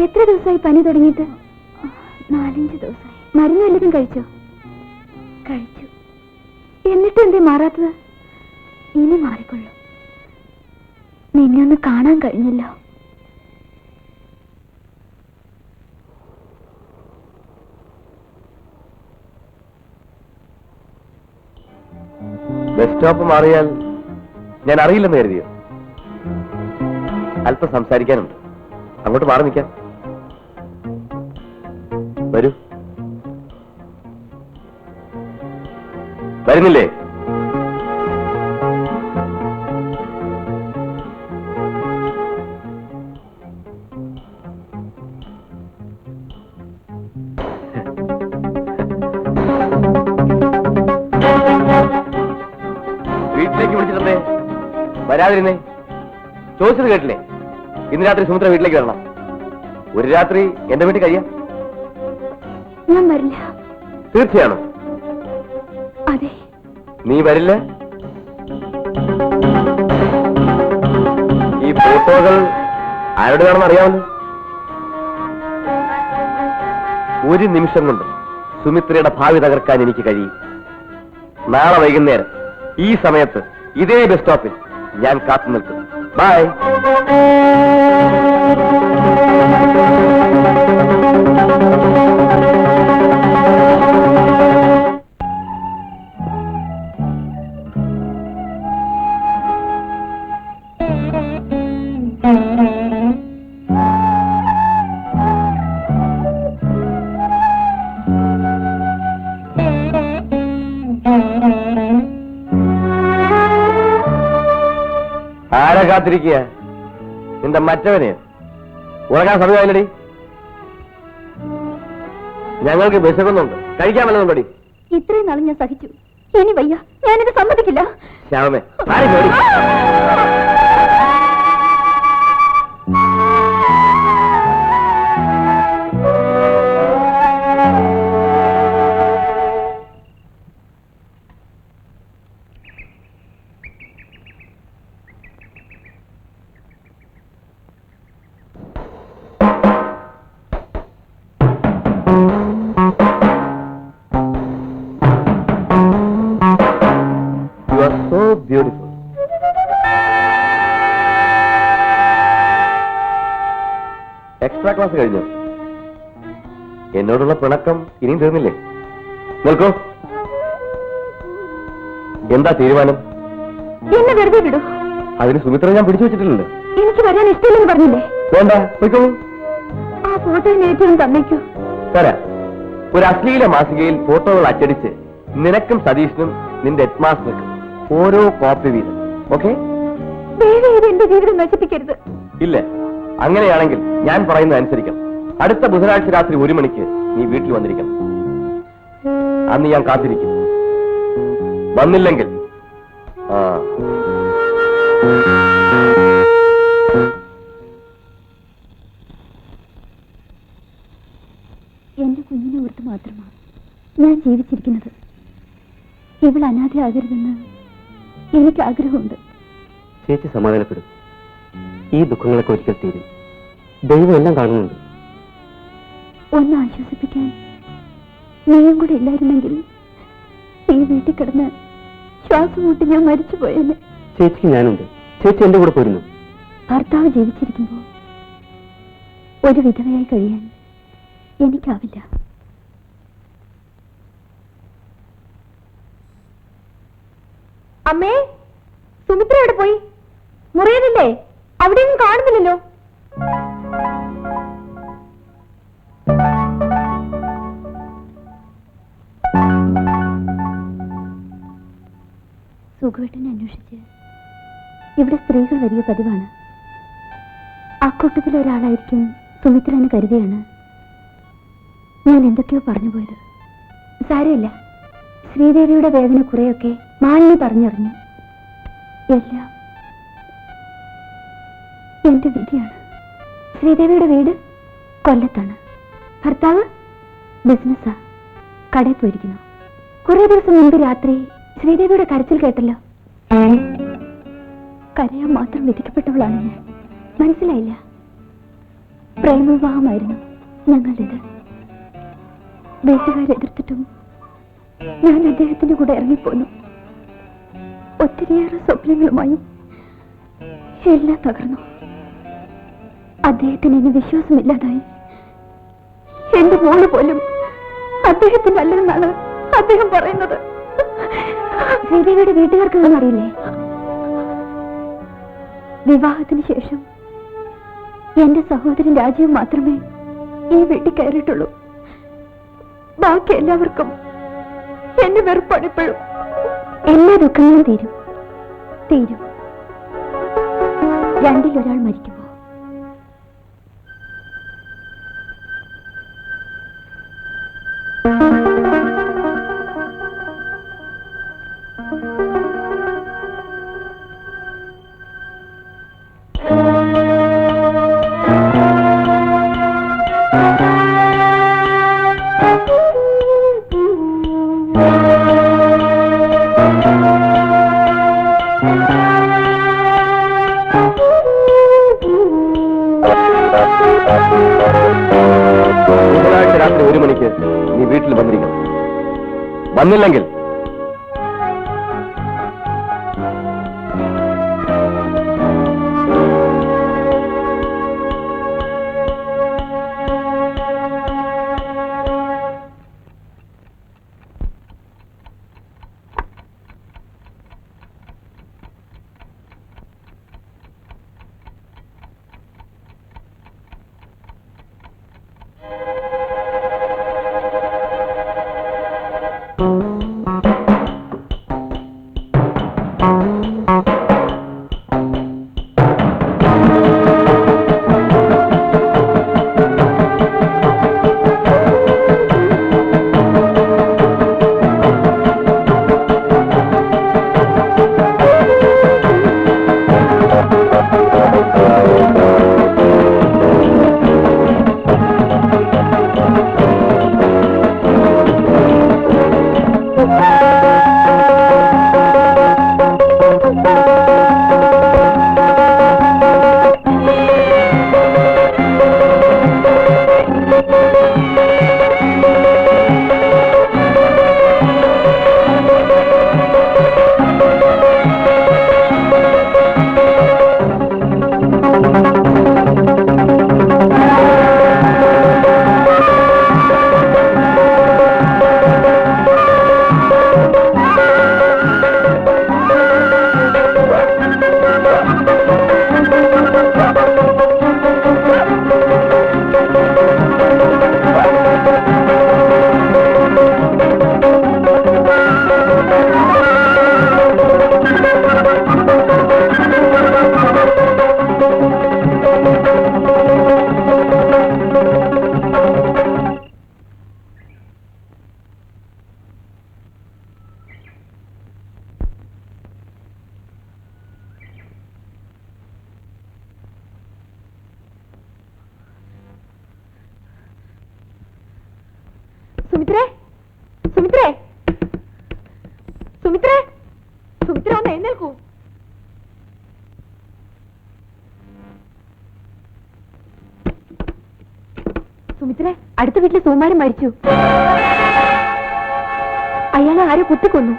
എത്ര ദിവസമായി പനി തുടങ്ങിയിട്ട്? 4-5 ദിവസമായി. മരുന്ന് വല്ലതും കഴിച്ചോ? കഴിച്ചു. എന്നിട്ട് എന്തേ മാറാത്തത്? ഇനി മാറിക്കൊള്ളു. നിന്നെ ഒന്ന് കാണാൻ കഴിഞ്ഞല്ലോ. ബസ് സ്റ്റോപ്പ് മാറിയാൽ ഞാൻ അറിയില്ലെന്ന് കരുതിയോ? അല്പം സംസാരിക്കാനുണ്ട്, അങ്ങോട്ട് മാറി നിൽക്കാം. വരൂ. വരുന്നില്ലേ? വരാതിരുന്നേ? ചോദിച്ചത് കേട്ടില്ലേ? ഇന്ന് രാത്രി സുമിത്ര വീട്ടിലേക്ക് വരണം. ഒരു രാത്രി എന്റെ വീട്ടിൽ കഴിയാം. ഞാൻ വരില്ല. തീർച്ചയാണോ? അതെ. നീ വരില്ല? ഈ ഫോട്ടോകൾ ആരോട് വേണമെന്ന് അറിയാമല്ലോ. ഒരു നിമിഷം കൊണ്ട് സുമിത്രയുടെ ഭാവി തകർക്കാൻ എനിക്ക് കഴിയും. നാളെ വൈകുന്നേരം ഈ സമയത്ത് ഇതേ ബസ് സ്റ്റോപ്പിൽ ഞാൻ കാത്തു നിൽക്കും. ബൈ. ആരെ കാത്തിരിക്കുക? നിന്റെ മറ്റവനെയോ? ഉറങ്ങാൻ സമയമായില്ലടി. ഞങ്ങൾക്ക് വിശക്കുന്നുണ്ട്, കഴിക്കാൻ വല്ലതുണ്ടടി? ഇത്രയും നാളും ഞാൻ സഹിച്ചു. ഇനി വയ്യ, ഞാനിത് സമ്മതിക്കില്ല. ശ്യാമേ, ആരെ കേറി? You are so beautiful. Extra class കഴിഞ്ഞു. എന്നോടുള്ള പിണക്കം ഇനിയും തീർന്നില്ലേ? നിൽക്കൂ. എന്താ തീരുമാനം? എന്നെ വെറുതെ വിടൂ. അതിന് സുമിത്ര ഞാൻ പിടിച്ചു വെച്ചിട്ടില്ലല്ലോ. എനിക്ക് വരാൻ ഇഷ്ടമില്ലെന്ന് പറഞ്ഞില്ലേ? വേണ്ട, പോയിക്കോളൂ. ആ ഫോട്ടോ ഏറ്റവും തന്നേക്കൂ. തരാം. ഒരു അശ്ലീല മാസികയിൽ ഫോട്ടോകൾ അച്ചടിച്ച് നിനക്കും സതീഷിനും നിന്റെ ഹെഡ്മാസ്റ്റർക്കും ഓരോ കോപ്പി വീതം. ഓക്കെ? ദയവ് ചെയ്ത് എന്റെ ജീവിതം നശിപ്പിക്കരുത്. ഇല്ല, അങ്ങനെയാണെങ്കിൽ ഞാൻ പറയുന്നത് അനുസരിക്കണം. അടുത്ത ബുധനാഴ്ച രാത്രി 1 മണിക്ക് നീ വീട്ടിൽ വന്നിരിക്കണം. അന്ന് ഞാൻ കാത്തിരിക്കും. വന്നില്ലെങ്കിൽ എന്റെ കുഞ്ഞിനെ ഓർത്ത് മാത്രമാണ് ഞാൻ ജീവിച്ചിരിക്കുന്നത്. ഇവൾ അനാഥയാകരുതെന്ന് എനിക്ക് ആഗ്രഹമുണ്ട്. ചേച്ചി സമാധാനപ്പെടും. ഈ ദുഃഖങ്ങളൊക്കെ ഒരിക്കൽ തീരും. ദൈവം എല്ലാം കാണുന്നുണ്ട്. ഒന്ന് ആശ്വസിപ്പിക്കാൻ നീയും കൂടെ ഇല്ലായിരുന്നെങ്കിൽ ഈ വീട്ടിൽ കിടന്ന് ശ്വാസം കൂട്ടി ഞാൻ മരിച്ചുപോയെന്നെ. ചേച്ചിക്ക് ഞാനുണ്ട്. ചേച്ചി എന്റെ കൂടെ പോരുന്നു. ഭർത്താവ് ജീവിച്ചിരിക്കുമ്പോൾ ഒരു വിധവയായി കഴിയാൻ എനിക്കാവില്ല. അമ്മേ, സുമിത്ര എവിടെ പോയി? മുറിയതില്ലേ? അവിടെയൊന്നും കാണുന്നില്ലല്ലോ. സുഖവെട്ടിനെ അന്വേഷിച്ച് ഇവിടെ സ്ത്രീകൾ വലിയ പതിവാണ്. അക്കൂട്ടത്തിലെ ഒരാളായിരിക്കും സുമിത്ര എന്ന് കരുതിയാണ് ഞാൻ എന്തൊക്കെയോ പറഞ്ഞു പോയത്. സാരമില്ല, ശ്രീദേവിയുടെ വേദന കുറെയൊക്കെ മാലിന്യ പറഞ്ഞറിഞ്ഞു. എല്ലാം എന്റെ വിധിയാണ്. ശ്രീദേവിയുടെ വീട് കൊല്ലത്താണ്. ഭർത്താവ് ബിസിനസ്സാ, കടയിൽ പോയിരിക്കുന്നു. കുറെ ദിവസം മുമ്പ് രാത്രി ശ്രീദേവിയുടെ കരച്ചിൽ കേട്ടല്ലോ. കരയാൻ മാത്രം വിധിക്കപ്പെട്ടവളാണ് ഞാൻ. മനസ്സിലായില്ല? പ്രേമവിവാഹമായിരുന്നു ഞങ്ങളുടേത്. വീട്ടുകാരെതിർത്തിട്ടും ഞാൻ അദ്ദേഹത്തിന്റെ കൂടെ ഇറങ്ങിപ്പോന്നു. ഒത്തിരിയേറെ സ്വപ്നങ്ങളുമായും എല്ലാം തകർന്നു. അദ്ദേഹത്തിന് എന്നെ വിശ്വാസമില്ലാതായി. എന്റെ മോള് പോലും അദ്ദേഹത്തിന്റെ അല്ലെന്നാണ് അദ്ദേഹം പറയുന്നത്. ശ്രീദേവിയുടെ വീട്ടുകാർക്ക് ഒന്നും അറിയില്ലേ? വിവാഹത്തിന് ശേഷം എന്റെ സഹോദരൻ രാജീവ് മാത്രമേ ഈ വീട്ടിൽ കയറിയിട്ടുള്ളൂ. ബാക്കി എല്ലാവർക്കും എന്നെ വെറുപ്പണിപ്പോഴും. എല്ലാ ദുഃഖങ്ങളും തീരും. രണ്ടിലൊരാൾ മരിക്കുമ്പോ ബുധനാഴ്ച രാത്രി 1 മണിക്ക് നീ വീട്ടിൽ വന്നിരിക്കണം. വന്നില്ലെങ്കിൽ സുമിത്രേ, സുമിത്രേ, സുമിത്രേ, സുമിത്ര ഒന്ന് എഴുന്നേൽക്കൂ. സുമിത്രേ, അടുത്ത വീട്ടിലെ സുകുമാരൻ മരിച്ചു. അയാളെ ആരോ കുത്തിക്കൊന്നു.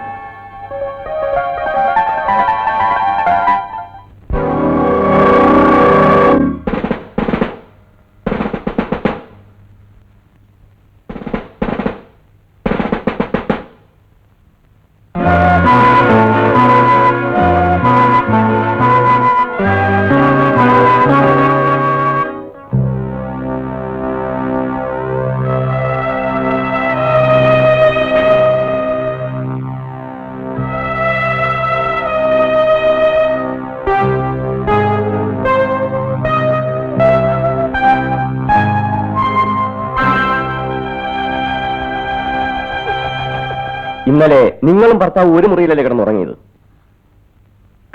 ഇന്നലെ നിങ്ങളും ഭർത്താവ് ഒരു മുറിയിലല്ലേ കിടന്നുറങ്ങിയത്?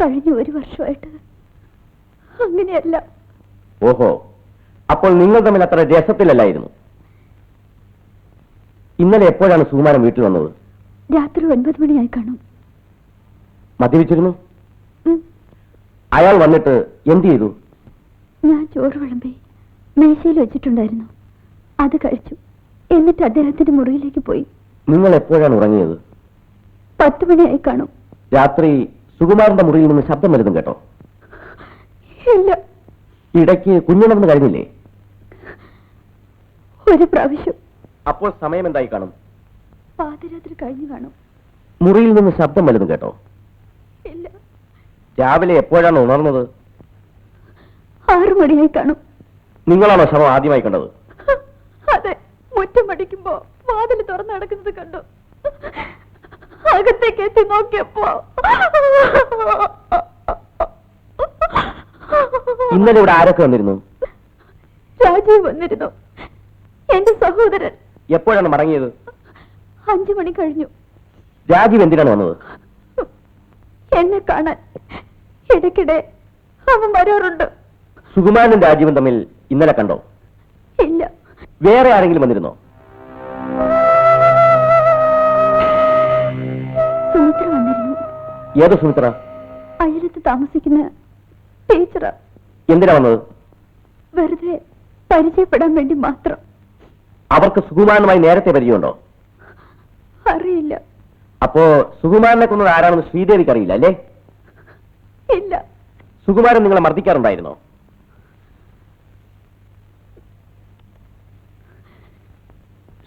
കഴിഞ്ഞ 1 വർഷമായിട്ട് അങ്ങനെയല്ല. ഓഹോ, അപ്പോൾ നിങ്ങൾ തമ്മിൽ അത്ര രസത്തിലല്ലായിരുന്നു. ഇന്നലെ എപ്പോഴാണ് സുകുമാരൻ വീട്ടിൽ വന്നത്? രാത്രി 9 മണിയായി കാണും. മദ്യപിച്ചിരുന്നു? അയാൾ വന്നിട്ട് എന്ത് ചെയ്തു? ഞാൻ ചോറ് വിളമ്പി മേശയിൽ വെച്ചിട്ടുണ്ടായിരുന്നു. അത് കഴിച്ചു. എന്നിട്ട് അദ്ദേഹത്തിന്റെ മുറിയിലേക്ക് പോയി. നിങ്ങൾ എപ്പോഴാണ് ഉറങ്ങിയത്? 10 മണിയായി കാണും. രാത്രി സുകുമാരന്റെ മുറിയിൽ നിന്ന് ശബ്ദം വരുന്നു കേട്ടോ? ഇല്ല. ഇടയ്ക്ക് കുഞ്ഞുണർന്ന് കഴിഞ്ഞില്ലേ? ഒരു പ്രാവശ്യം. അപ്പോൾ സമയം എന്തായി കാണും? പാതിരാത്രി കഴിഞ്ഞു കാണും. മുറിയിൽ നിന്ന് ശബ്ദം വരുന്നു കേട്ടോ? ഇല്ല. രാവിലെ എപ്പോഴാണ് ഉണർന്നത്? 6 മണിയായി കാണും. നിങ്ങളാണോ ശവം ആദ്യമായി കണ്ടത്? അതെ. മുറ്റം അടിക്കുമ്പോ വാതിൽ തുറന്നു നടക്കുന്നത് കണ്ടു. അകത്തേക്ക് എത്തി നോക്കിയപ്പോ ഇന്നലെ ഇവിടെ ആരൊക്കെ വന്നിരുന്നു? രാജീവ് വന്നിരുന്നു, എന്റെ സഹോദരൻ. എപ്പോഴാണ് മടങ്ങിയത്? 5 മണി കഴിഞ്ഞു. രാജീവ് എന്തിനാണ് വന്നത്? എന്നെ കാണാൻ. ഇടയ്ക്കിടെ അവൻ വരാറുണ്ട്. സുകുമാരനും രാജീവും തമ്മിൽ ഇന്നലെ കണ്ടോ? ഇല്ല. വേറെ ആരെങ്കിലും വന്നിരുന്നോ? സുമിത്ര വന്നിരുന്നു. ഏത് സുമിത്ര? അയലത്ത് താമസിക്കുന്ന ടീച്ചർ. എന്തിനാ വന്നത്? വെറുതെ പരിചയപ്പെടാൻ വേണ്ടി മാത്രം. അവർക്ക് സുകുമാരനുമായി നേരത്തെ പരിചയമുണ്ടോ? അറിയില്ല. അപ്പോ സുകുമാരനെ കൊന്നത് ആരാണെന്ന് ശ്രീദേവിക്ക് അറിയില്ല അല്ലേ? ഇല്ല. സുകുമാരൻ നിങ്ങളെ മർദ്ദിക്കാറുണ്ടായിരുന്നോ?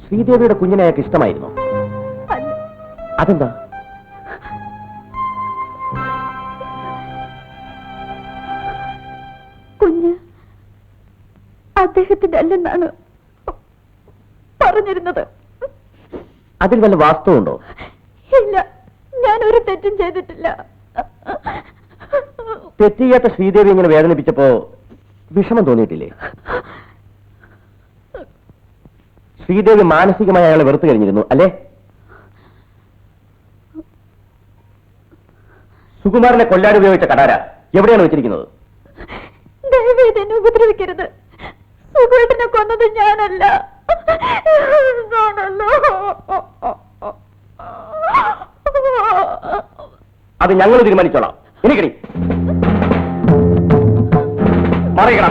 ശ്രീദേവിയുടെ കുഞ്ഞിനെ അയാൾക്ക് ഇഷ്ടമായിരുന്നോ? അല്ല. അതെന്താ? കുഞ്ഞ് അദ്ദേഹത്തിന്റെ അല്ലെന്നാണ് പറഞ്ഞിരുന്നത്. അതിൽ വല്ല വാസ്തവമുണ്ടോ? ഇല്ല, ഞാൻ ഒരു തെറ്റും ചെയ്തിട്ടില്ല. തെറ്റ് ചെയ്യാത്ത ശ്രീദേവി ഇങ്ങനെ വേദനിപ്പിച്ചപ്പോ വിഷമം തോന്നിയിട്ടില്ലേ? ശ്രീദേവി മാനസികമായി അയാളെ വെറുത്തു കഴിഞ്ഞിരുന്നു അല്ലേ? സുകുമാരനെ കൊല്ലാൻ ഉപയോഗിച്ച കടാര എവിടെയാണ് വെച്ചിരിക്കുന്നത്? ദയവേദി എന്നെ ഉപദ്രവിക്കരുത്. സുഖേട്ടനെ കൊന്നത് ഞാനല്ല. അത് ഞങ്ങൾ തീരുമാനിച്ചോളാം. എനിക്കടി മറികട.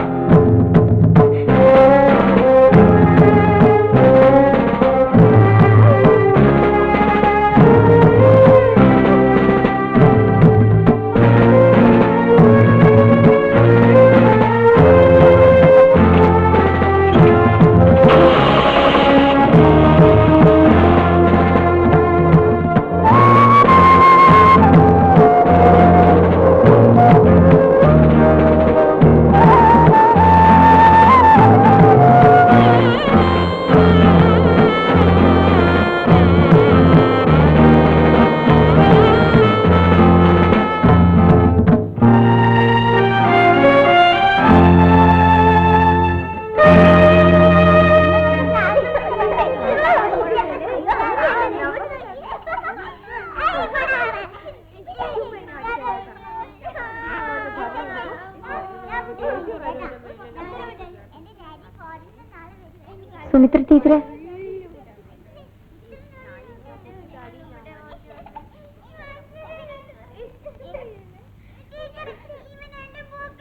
സുമിത്ര ടീച്ചറെ,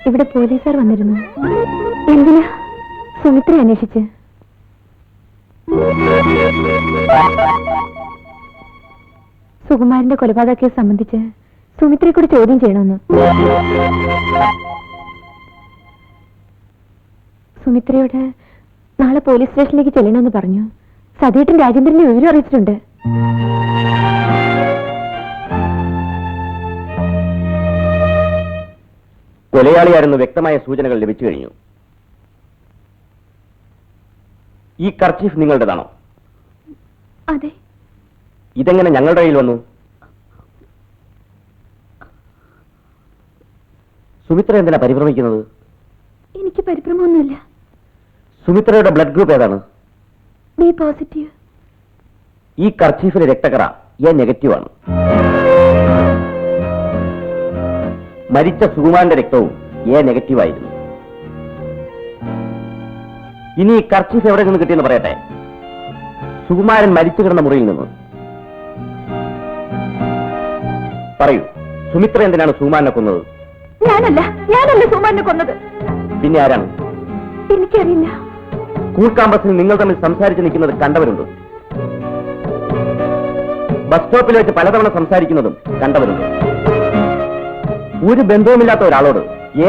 ഇവിടെ പോലീസുകാർ വന്നിരുന്നു. എന്തിനാ? സുമിത്ര അന്വേഷിച്ച്. സുകുമാരന്റെ കൊലപാതക കേസ് സംബന്ധിച്ച് സുമിത്രയെ കൂടി ചോദ്യം ചെയ്യണമെന്ന്. സുമിത്രയോട് നാളെ പോലീസ് സ്റ്റേഷനിലേക്ക് ചെല്ലണമെന്ന് പറഞ്ഞു. സതീട്ടൻ രാജേന്ദ്രനെ വിവരം അറിയിച്ചിട്ടുണ്ട്. കൊലയാളിയായിരുന്നു വ്യക്തമായ സൂചനകൾ ലഭിച്ചു കഴിഞ്ഞു. ഈ കർച്ചീഫ് നിങ്ങളുടേതാണോ? അതെ. ഇതെങ്ങനെ ഞങ്ങളുടെ കയ്യിൽ വന്നു? സുമിത്ര എന്തിനാ പരിഭ്രമിക്കുന്നത്? എനിക്ക് പരിഭ്രമമൊന്നുമില്ല. സുമിത്രയുടെ ബ്ലഡ് ഗ്രൂപ്പ് ഏതാണ്? B positive. ഈ കർച്ചീഫിലെ രക്തകറ എ നെഗറ്റീവ് ആണ്. മരിച്ച സുകുമാരന്റെ രക്തവും എ നെഗറ്റീവ് ആയിരുന്നു. ഇനി ഈ കർച്ചീഫ് എവിടെ നിന്ന് കിട്ടിയെന്ന് പറയട്ടെ. സുകുമാരൻ മരിച്ചു കിടന്ന മുറിയിൽ നിന്ന്. പറയൂ, സുമിത്ര എന്തിനാണ് സുകുമാരനെ കൊന്നത്? ഞാനല്ല സുകുമാരനെ കൊന്നത്. പിന്നെ ആരാണ്? എനിക്കറിയില്ല. സ്കൂൾ ക്യാമ്പസിൽ നിങ്ങൾ തമ്മിൽ സംസാരിച്ച് നിൽക്കുന്നത് കണ്ടവരുണ്ട്. ബസ് സ്റ്റോപ്പിൽ വെച്ച് പലതവണ സംസാരിക്കുന്നതും കണ്ടവരുണ്ട്. ഒരു ബന്ധവുമില്ലാത്ത ഒരാളോട്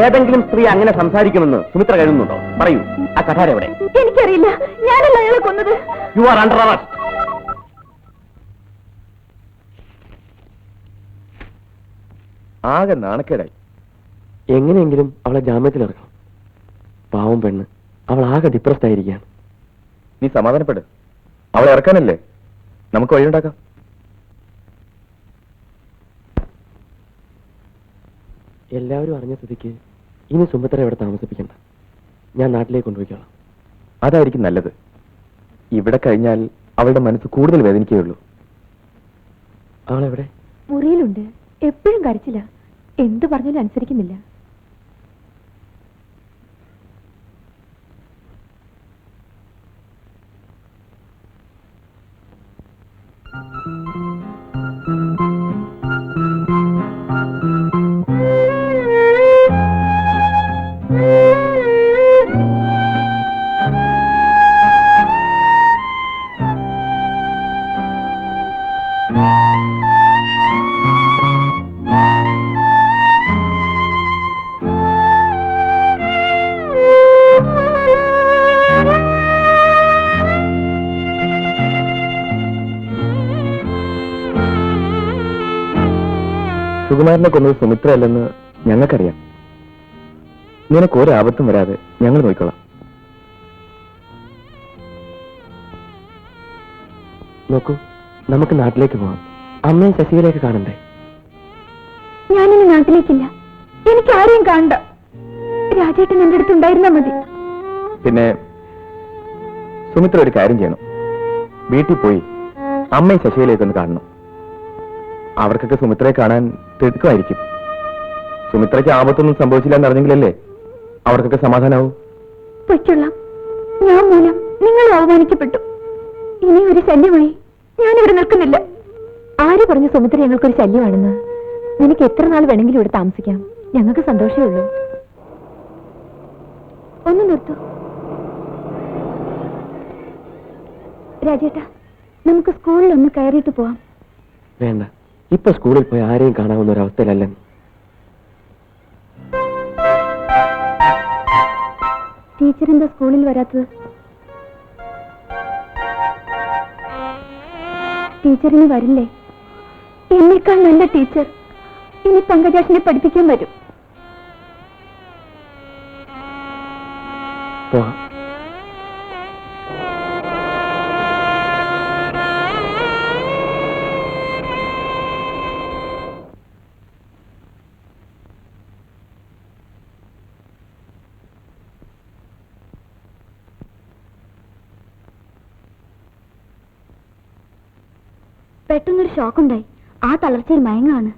ഏതെങ്കിലും സ്ത്രീ അങ്ങനെ സംസാരിക്കുമെന്ന് സുമിത്ര കരുതുന്നുണ്ടോ? പറയൂ, ആ കഠാര എവിടെ? എനിക്കറിയില്ല. ഞാനല്ല അയാളെ കൊന്നത്. You are under arrest. ആകെ നാണക്കേടായി. എങ്ങനെയെങ്കിലും അവളെ ജാമ്യത്തിലിറക്കണം. പാവം പെണ്ണ്, അവൾ ആകെ ഡിപ്രസ്ഡ് ആയിരിക്കുകയാണ്. നീ സമാധാനപ്പെട്. അവളെ ഇറക്കാനല്ലേ, നമുക്ക് വഴിയുണ്ടാക്കാം. എല്ലാവരും അറിഞ്ഞ സ്ഥിതിക്ക് ഇനി സുമിത്ര ഇവിടെ താമസിപ്പിക്കണ്ട. ഞാൻ നാട്ടിലേക്ക് കൊണ്ടുപോയിക്കോളാം. അതായിരിക്കും നല്ലത്. ഇവിടെ കഴിഞ്ഞാൽ അവളുടെ മനസ്സ് കൂടുതൽ വേദനിക്കുകയുള്ളൂ. അവളെവിടെ? മുറിയിലുണ്ട്. എപ്പോഴും കരച്ചില്ല. എന്തു പറഞ്ഞാലും അനുസരിക്കുന്നില്ല. സുകുമാരനെ കൊന്നത് സുമിത്ര അല്ലെന്ന് ഞങ്ങൾക്കറിയാം. നിനക്ക് ഒരാപത്തും വരാതെ ഞങ്ങൾ നോക്കിക്കോളാം. നോക്കൂ, നമുക്ക് നാട്ടിലേക്ക് പോവാം. അമ്മയും ശശികലയൊക്കെ കാണണ്ടേ? ഞാനിനി നാട്ടിലേക്കില്ല. എനിക്ക് ആരെയും കാണണ്ട. രാജേട്ടൻ എന്റെ അടുത്തുണ്ടായിരുന്നാ മതി. പിന്നെ സുമിത്ര ഒരു കാര്യം ചെയ്യണം. വീട്ടിൽ പോയി അമ്മയും ശശികലയൊക്കെ ഒന്ന് കാണണം. അവർക്കൊക്കെ സുമിത്രയെ കാണാൻ തിടുക്കമായിരിക്കും. സുമിത്രയ്ക്ക് ആപത്തൊന്നും സംഭവിച്ചില്ല എന്നറിഞ്ഞെങ്കിലല്ലേ അവർക്കൊക്കെ സമാധാനാവും. പൊയ്ക്കൊള്ളാം. ഞാൻ മൂലം നിങ്ങൾ അവമാനിക്കപ്പെട്ടു. ഇനി ഒരു ശല്യമായി ഞാനിവിടെ നിൽക്കുന്നില്ല. ആര് പറഞ്ഞു സുമിത്ര ഞങ്ങൾക്കൊരു ശല്യമാണെന്ന്? നിനക്ക് എത്ര നാൾ വേണമെങ്കിലും ഇവിടെ താമസിക്കാം. ഞങ്ങൾക്ക് സന്തോഷമേ ഉള്ളൂ. ഒന്ന് നിർത്തൂ രാജേട്ടാ. നമുക്ക് സ്കൂളിൽ ഒന്ന് കയറിയിട്ട് പോവാം. വേണ്ട, ഇപ്പൊ സ്കൂളിൽ പോയി ആരെയും കാണാവുന്ന ഒരവസ്ഥയിലല്ല. ടീച്ചർ എന്താ സ്കൂളിൽ വരാത്തത്? ടീച്ചറിന് വരില്ലേ? എന്നേക്കാൾ നല്ല ടീച്ചർ ഇനി പങ്കജാഷിനെ പഠിപ്പിക്കാൻ വരും. പോവാം. പെട്ടെന്നൊരു ഷോക്കുണ്ടായി. ആ തളർച്ചയിൽ മയങ്ങാണ്.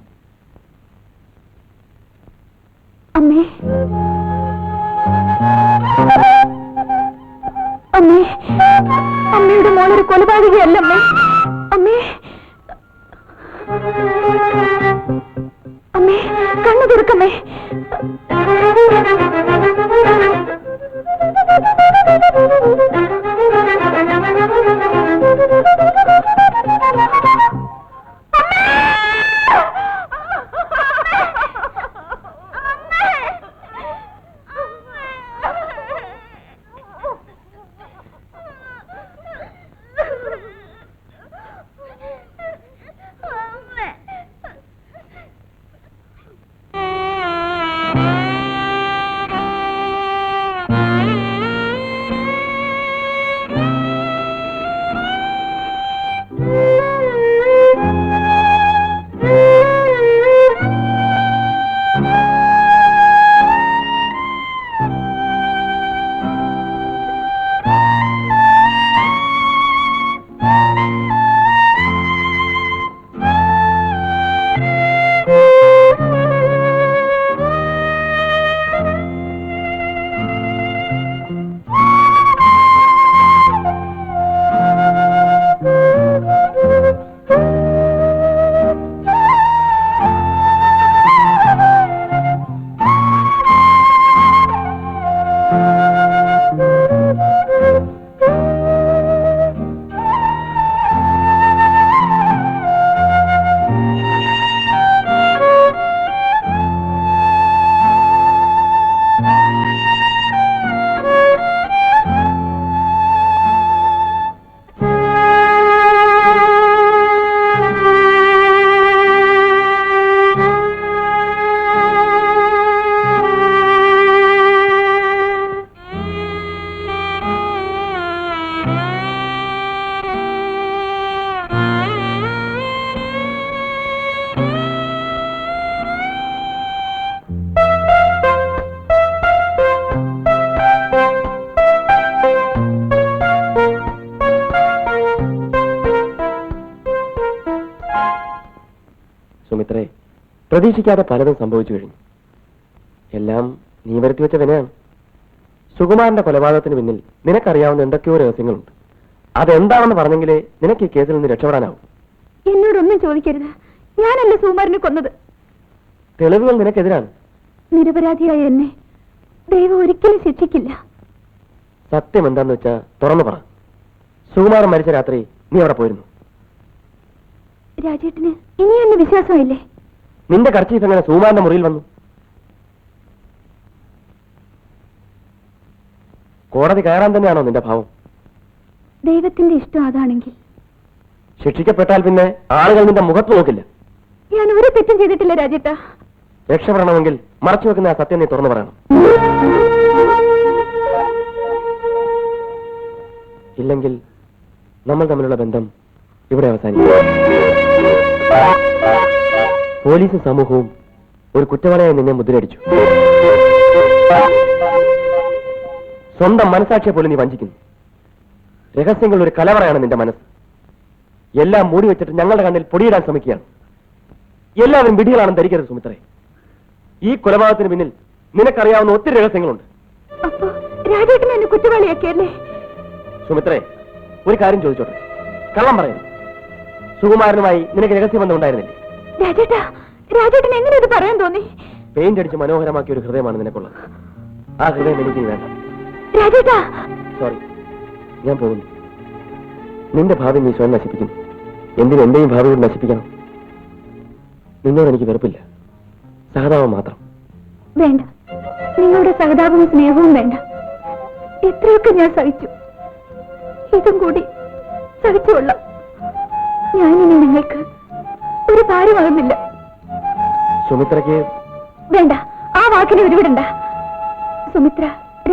അമ്മേ, അമ്മേ, അമ്മയുടെ മോളൊരു കൊലപാതകയല്ല അമ്മേ. അമ്മേ, അമ്മേ, കണ്ണു തുറക്കമ്മേ. സുമിത്രേ, പ്രതീക്ഷിക്കാതെ പലതും സംഭവിച്ചു കഴിഞ്ഞു. എല്ലാം നീ വരുത്തി വെച്ച വിനയാണ്. സുകുമാരന്റെ കൊലപാതകത്തിന് പിന്നിൽ നിനക്കറിയാവുന്ന എന്തൊക്കെയോ രഹസ്യങ്ങളുണ്ട്. അതെന്താണെന്ന് പറഞ്ഞെങ്കിലേ നിനക്ക് ഈ കേസിൽ നിന്ന് രക്ഷപ്പെടാനാവും. എന്നോടൊന്നും ചോദിക്കരുത്. ഞാനല്ല സുകുമാരനെ കൊന്നത്. തെളിവുകൾ നിനക്കെതിരാണ്. നിരപരാധിയായ എന്നെ ദൈവം ഒരിക്കലും ശിക്ഷിക്കില്ല. സത്യം എന്താന്ന് വെച്ചാ തുറന്നു പറ. സുകുമാരൻ മരിച്ച രാത്രി നീ അവിടെ പോയിരുന്നു. രാജേട്ടന് ഇനി എന്നെ വിശ്വാസമില്ലേ? നിന്റെ കർച്ചീഫ് എങ്ങനെ സുകുമാരന്റെ മുറിയിൽ വന്നു? കോടതി കയറാൻ തന്നെയാണോ നിന്റെ ഭാവം? ദൈവത്തിന്റെ ഇഷ്ടം അതാണെങ്കിൽ ശിക്ഷിക്കപ്പെട്ടാൽ പിന്നെ ആളുകൾ നിന്റെ മുഖത്ത് നോക്കില്ല. ഞാൻ ഒരു തെറ്റും ചെയ്തിട്ടില്ല രാജേട്ടാ. രക്ഷപ്പെടണമെങ്കിൽ മറച്ചു വെക്കുന്ന ആ സത്യം നീ തുറന്നു പറയണം. ഇല്ലെങ്കിൽ നമ്മൾ തമ്മിലുള്ള ബന്ധം ഇവിടെ അവസാനിക്കും. പോലീസും സമൂഹവും ഒരു കുറ്റവാളിയായി നിന്നെ മുദ്രയടിച്ചു. സ്വന്തം മനസാക്ഷിയെ പോലും നീ വഞ്ചിക്കുന്നു. രഹസ്യങ്ങൾ ഒരു കലവറയാണ് നിന്റെ മനസ്സ്. എല്ലാം മൂടി വെച്ചിട്ട് ഞങ്ങളുടെ കണ്ണിൽ പൊടിയിടാൻ ശ്രമിക്കുകയാണ്. എല്ലാവരും വിഡികളാണെന്ന് ധരിക്കരുത് സുമിത്രേ. ഈ കൊലപാതകത്തിന് പിന്നിൽ നിനക്കറിയാവുന്ന ഒത്തിരി രഹസ്യങ്ങളുണ്ട്. അപ്പൊ രാജേട്ടൻ എന്നെ കുറ്റവാളിയാക്കിയല്ലേ? സുമിത്രേ, ഒരു കാര്യം ചോദിച്ചോട്ടെ, കള്ളം പറയുന്നു. സുകുമാരനുമായി നിനക്ക് രഹസ്യബന്ധം ഉണ്ടായിരുന്നില്ലേ? രാജേട്ടാ, രാജേട്ടൻ എങ്ങനെ ഇത് പറയാൻ തോന്നി? പെയിന്റ് അടിച്ച് മനോഹരമാക്കിയ ഒരു ഹൃദയമാണ് നിനക്കുള്ളത്. ആ ഹൃദയം എനിക്ക് വേണ്ട. രാജേട്ടാ, സോറി, ഞാൻ പോകുന്നു. നിന്റെ ഭാവി നീ സ്വയം നശിപ്പിക്കുന്നു. എന്തിനും എന്റെയും ഭാവി കൂടി നശിപ്പിക്കണം? നിന്നോട് എനിക്ക് വെറുപ്പില്ല, സഹതാപം മാത്രം. വേണ്ട, നിങ്ങളുടെ സഹതാപവും സ്നേഹവും വേണ്ട. എത്രയൊക്കെ ഞാൻ സഹിച്ചു, ഇതും കൂടി സഹിച്ചുകൊള്ളാം. ഞാനിനി നിങ്ങൾക്ക് ഒരു ഭാരമാകുന്നില്ല. സുമിത്രയ്ക്ക് വേണ്ട, ആ വാക്കിനെ ഉരുവിടണ്ട. സുമിത്ര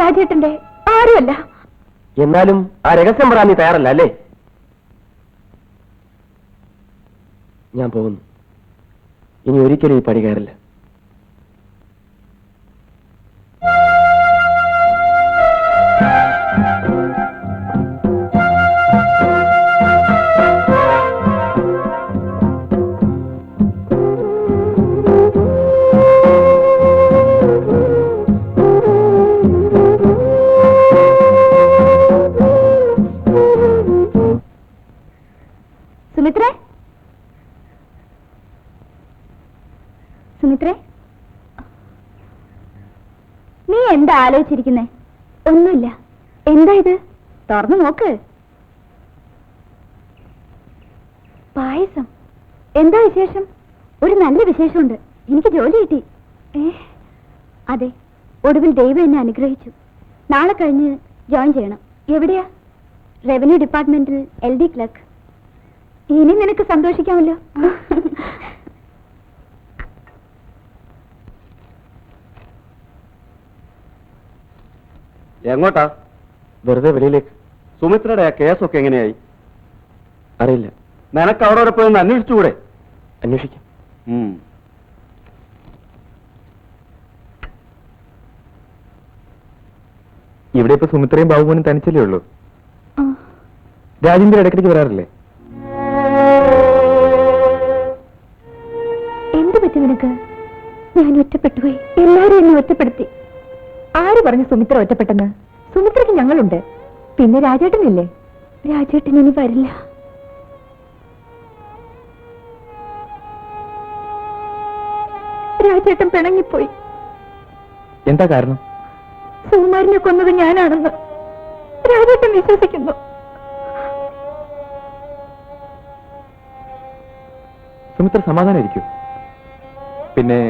രാജേട്ടന്റെ ആരുമല്ല. എന്നാലും ആ രഹസ്യം പറയാൻ നീ തയ്യാറല്ല അല്ലേ? ഞാൻ പോകുന്നു. ഇനി ഒരിക്കലും ഈ പടി കയറില്ല. സുമിത്രേ, സുമിത്രേ, നീ എന്താ ആലോചിച്ചിരിക്കുന്നേ? ഒന്നുമില്ല. എന്താ ഇത്? തുറന്നു നോക്ക്. പായസം. എന്താ വിശേഷം? ഒരു നല്ല വിശേഷമുണ്ട്. എനിക്ക് ജോലി കിട്ടി. അതെ, ഒടുവിൽ ദൈവം എന്നെ അനുഗ്രഹിച്ചു. നാളെ കഴിഞ്ഞ് ജോയിൻ ചെയ്യണം. എവിടെയാ? റവന്യൂ ഡിപ്പാർട്ട്മെന്റിൽ LD ക്ലർക്ക്. ഇനി നിനക്ക് സന്തോഷിക്കാമല്ലോ. എങ്ങോട്ടാ? വെറുതെ വെളിയിലേക്ക്. സുമിത്രയുടെ ആ കേസൊക്കെ എങ്ങനെയായി? അറിയില്ല. നിനക്ക് അവിടെ വരെ പോയി ഒന്ന് അന്വേഷിച്ചുകൂടെ? അന്വേഷിക്കാം. ഇവിടെ ഇപ്പൊ സുമിത്രയും ബാബുവിനും തനിച്ചല്ലേ ഉള്ളൂ? രാജേന്ദ്രൻ ഇടയ്ക്കിടയ്ക്ക് വരാറില്ലേ? എന്ത് പറ്റി നിനക്ക്? ഞാൻ ഒറ്റപ്പെട്ടുപോയി. എല്ലാരും എന്നെ ഒറ്റപ്പെടുത്തി. ആര് പറഞ്ഞു സുമിത്ര ഒറ്റപ്പെട്ടെന്ന്? സുമിത്രയ്ക്ക് ഞങ്ങളുണ്ട്. പിന്നെ രാജേട്ടനില്ലേ? രാജേട്ടൻ ഇനി വരില്ല. രാജേട്ടൻ പിണങ്ങിപ്പോയി. എന്താ കാരണം? സുകുമാരനെ കൊന്നത് ഞാനാണെന്ന് രാജേട്ടൻ വിശ്വസിക്കുന്നു. സുമിത്ര സമാധാനായിരിക്കൂ. പിന്നെ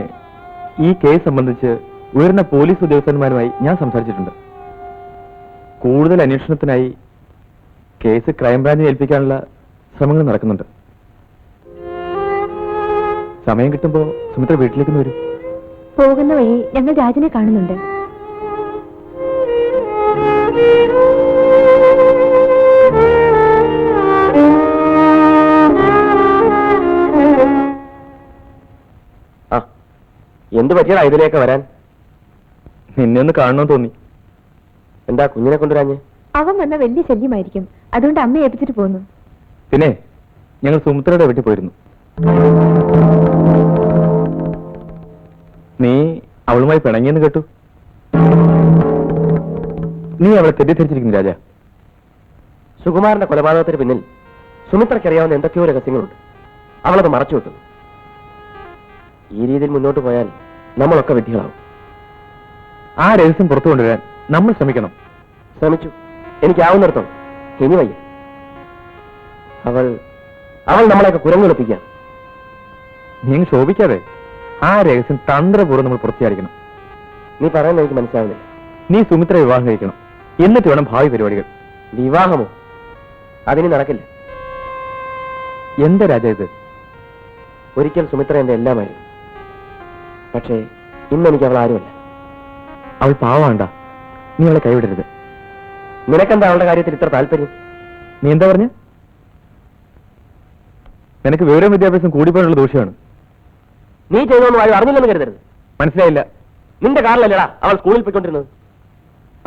ഈ കേസ് സംബന്ധിച്ച് ഉയർന്ന പോലീസ് ഉദ്യോഗസ്ഥന്മാരുമായി ഞാൻ സംസാരിച്ചിട്ടുണ്ട്. കൂടുതൽ അന്വേഷണത്തിനായി കേസ് ക്രൈംബ്രാഞ്ചിനെ ഏൽപ്പിക്കാനുള്ള ശ്രമങ്ങൾ നടക്കുന്നുണ്ട്. സമയം കിട്ടുമ്പോൾ സുമിത്ര വീട്ടിലേക്ക് വരും. പോകുന്ന വഴി ഞങ്ങൾ രാജനെ കാണുന്നുണ്ട്. എന്ത് പറ്റിയടാ ഇതിലേക്ക് വരാൻ? നിന്നെ ഒന്ന് കാണണമെന്ന് തോന്നി. എന്താ കുഞ്ഞിനെ കൊണ്ടുവരാഞ്ഞ്? അവൻ വന്ന വലിയ ശല്യമായിരിക്കും, അതുകൊണ്ട് അമ്മയെ ഏൽപ്പിച്ചിട്ട് പോന്നു. പിന്നെ ഞങ്ങൾ സുമിത്രയുടെ വീട്ടിൽ പോയിരുന്നു. നീ അവളുമായി പിണങ്ങിയെന്ന് കേട്ടു. നീ അവളെ തെറ്റിദ്ധരിച്ചിരിക്കുന്നു രാജ. സുകുമാരന്റെ കൊലപാതകത്തിന് പിന്നിൽ സുമിത്രയ്ക്കറിയാവുന്ന എന്തൊക്കെയോ രഹസ്യങ്ങളുണ്ട്. അവളത് മറച്ചു വെക്കുന്നു. ഈ രീതിയിൽ മുന്നോട്ട് പോയാൽ നമ്മളൊക്കെ വിഡ്ഢികളാവും. ആ രഹസ്യം പുറത്തു കൊണ്ടുവരാൻ നമ്മൾ ശ്രമിക്കണം. ശ്രമിച്ചു, എനിക്കാവുന്നിടത്തോളം. ഇനി വയ്യ. അവൾ നമ്മളെയൊക്കെ കുരങ്ങെടുപ്പിക്കുക. നീ ശോഭിക്കാതെ ആ രഹസ്യം തന്ത്രപൂർവ്വം നമ്മൾ പുറത്തിയായിരിക്കണം. നീ പറയുന്നത് എനിക്ക് മനസ്സിലാവുന്നില്ല. നീ സുമിത്ര വിവാഹം കഴിക്കണം, എന്നിട്ട് വേണം ഭാവി പരിപാടികൾ. വിവാഹമോ? അതിന് നടക്കില്ല. എന്താ രാജ ഇത്? ഒരിക്കൽ സുമിത്ര എന്റെ എല്ലാമായിരുന്നു. പക്ഷേ ഇന്ന് എനിക്ക് അവൾ ആരുമല്ല. അവൾ പാവാണ്ട, നീ അവളെ കൈവിടരുത്. നിനക്കെന്താ അവളുടെ കാര്യത്തിൽ ഇത്ര താല്പര്യം? നീ എന്താ പറഞ്ഞ? നിനക്ക് വിവരവും വിദ്യാഭ്യാസം കൂടിപ്പോയുള്ള ദോഷമാണ്. നീ ചെയ്തോന്നും ആരും അറിഞ്ഞില്ലെന്ന് കരുതരുത്. മനസ്സിലായില്ല. നിന്റെ കാറിലല്ലടാ അവൾ സ്കൂളിൽ പോയിക്കൊണ്ടിരുന്നത്.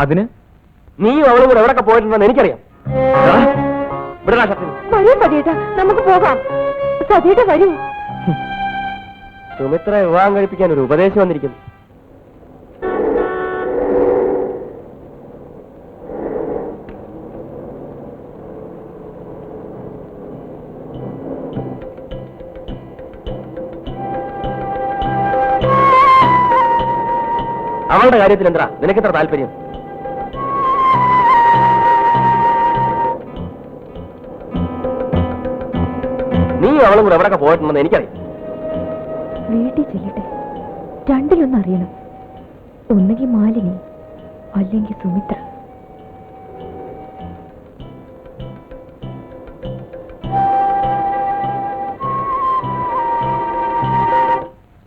അതിന് നീയും അവളും കൂടെ എവിടെയൊക്കെ പോയിട്ടുണ്ടെന്ന് എനിക്കറിയാം. വിടടാ ഷർട്ടിന്. വരൂ സതീട്ട, നമുക്ക് പോകാം. സതീട്ട വരൂ. സുമിത്ര വിവാഹം കഴിപ്പിക്കാൻ ഒരു ഉപദേശം വന്നിരിക്കുന്നു. അവളുടെ കാര്യത്തിൽ എന്താ നിനക്കെത്ര താല്പര്യം? നീ അവളും കൂടെ എവിടെയൊക്കെ പോയിട്ടുണ്ടെന്ന് എനിക്കറിയാം. വീട്ടിൽ ചെല്ലട്ടെ, രണ്ടിലൊന്നും അറിയണം. ഒന്നുകിൽ മാലിനി, അല്ലെങ്കിൽ സുമിത്ര.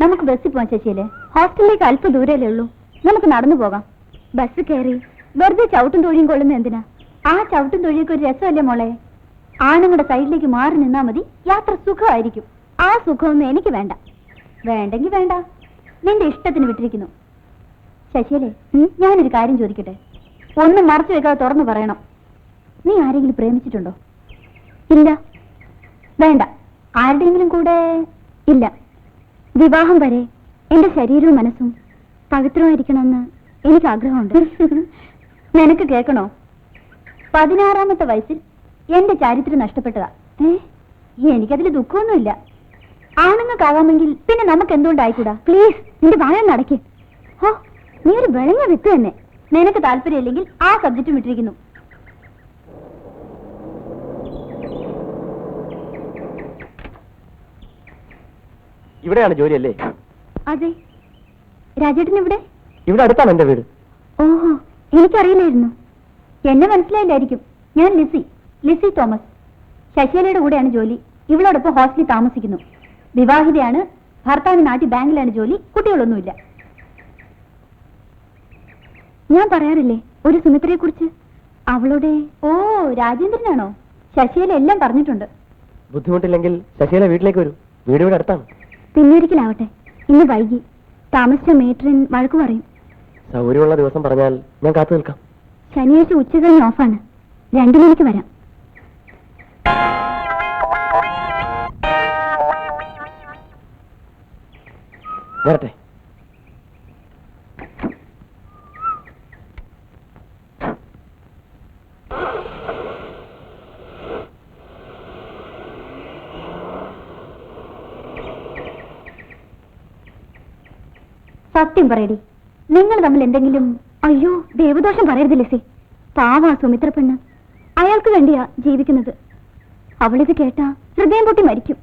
നമുക്ക് ബസ്സിൽ പോവാൻ ശശിയല്ലേ? ഹോസ്റ്റലിലേക്ക് അല്പം ദൂരല്ലേ ഉള്ളൂ. നമുക്ക് നടന്നു പോകാം. ബസ് കയറി വെറുതെ ചവിട്ടും തൊഴിയും കൊള്ളുന്ന എന്തിനാ? ആ ചവിട്ടും തൊഴിയൊക്കെ ഒരു രസമല്ലേ മോളെ? ആണുങ്ങളുടെ സൈഡിലേക്ക് മാറി നിന്നാ മതി, യാത്ര സുഖമായിരിക്കും. ആ സുഖമൊന്നും എനിക്ക് വേണ്ട. വേണ്ടെങ്കിൽ വേണ്ട, നിന്റെ ഇഷ്ടത്തിന് വിട്ടിരിക്കുന്നു. ശശിയല്ലേ, ഞാനൊരു കാര്യം ചോദിക്കട്ടെ? ഒന്നും മറച്ചു വെക്കാതെ തുറന്നു പറയണം. നീ ആരെങ്കിലും പ്രേമിച്ചിട്ടുണ്ടോ? ഇല്ല. വേണ്ട. ആരുടെയെങ്കിലും കൂടെ? ഇല്ല. വിവാഹം വരെ എന്റെ ശരീരവും മനസ്സും പവിത്രമായിരിക്കണമെന്ന് എനിക്ക് ആഗ്രഹമുണ്ട്. നിനക്ക് കേൾക്കണോ? 16-ാമത്തെ വയസ്സിൽ എന്റെ ചാരിത്രം നഷ്ടപ്പെട്ടതാ. എനിക്കതിൽ ദുഃഖമൊന്നുമില്ല. ആണുങ്ങൾക്കാവാമെങ്കിൽ പിന്നെ നമുക്ക് എന്തുകൊണ്ടായിക്കൂടാ? പ്ലീസ്, നിന്റെ വായ നടക്കേ. ഓ, നീ ഒരു വിളഞ്ഞ വിത്ത് തന്നെ. നിനക്ക് താല്പര്യമില്ലെങ്കിൽ ആ സബ്ജക്റ്റും വിട്ടിരിക്കുന്നു. ഇവിടെയാണ് ജോലിയല്ലേ? അതെ. രാജേട്ടൻ ഇവിടെ? ഇവിടെ അടുത്താണ് എന്റെ വീട്. ഓഹോ, എനിക്കറിയില്ലായിരുന്നു. എന്നെ മനസ്സിലായില്ലായിരിക്കും. ഞാൻ ലിസി തോമസ്. ശശികലയുടെ കൂടെയാണ് ജോലി. ഇവളോടൊപ്പം ഹോസ്റ്റലിൽ താമസിക്കുന്നു. വിവാഹിതയാണ്. ഭർത്താവിന് നാട്ടിൽ ബാങ്കിലാണ് ജോലി. കുട്ടികളൊന്നുമില്ല. ഞാൻ പറയാറില്ലേ ഒരു സുമിത്രയെ കുറിച്ച്? അവളുടെ... ഓ, രാജേന്ദ്രനാണോ? ശശികല എല്ലാം പറഞ്ഞിട്ടുണ്ട്. ബുദ്ധിമുട്ടില്ലെങ്കിൽ ശശികല വീട്ടിലേക്ക് വരൂ. വീട് ഇവിടെ അടുത്താണ്. പിന്നൊരിക്കലാവട്ടെ. ഇന്ന് വൈകി. താമസിച്ച മേട്രിൻ വഴക്കു പറയും. സൗകര്യമുള്ള ദിവസം പറഞ്ഞാൽ ഞാൻ കാത്തു നിൽക്കാം. ശനിയാഴ്ച ഉച്ചകഴിഞ്ഞ് ഓഫാണ്. 2 മണിക്ക് വരാം. വരട്ടെ. സത്യം പറയടി, നിങ്ങൾ തമ്മിൽ എന്തെങ്കിലും... അയ്യോ, ദേവദോഷം പറയരുത് ലിസി. പാവാ സുമിത്ര പെണ്ണ്. അയാൾക്ക് വേണ്ടിയാ ജീവിക്കുന്നത്. അവളിത് കേട്ടാ ഹൃദയം പൊട്ടി മരിക്കും.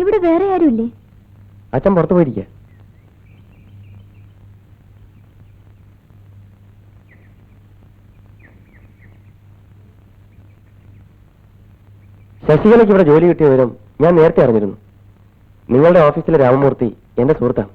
ഇവിടെ വേറെ ആരുമില്ലേ? അച്ഛൻ പുറത്തു പോയിരിക്കുക. ശശികലയ്ക്ക് ഇവിടെ ജോലി കിട്ടിയ വിവരം ഞാൻ നേരത്തെ അറിഞ്ഞിരുന്നു. നിങ്ങളുടെ ഓഫീസിലെ രാമമൂർത്തി എന്റെ സുഹൃത്താണ്.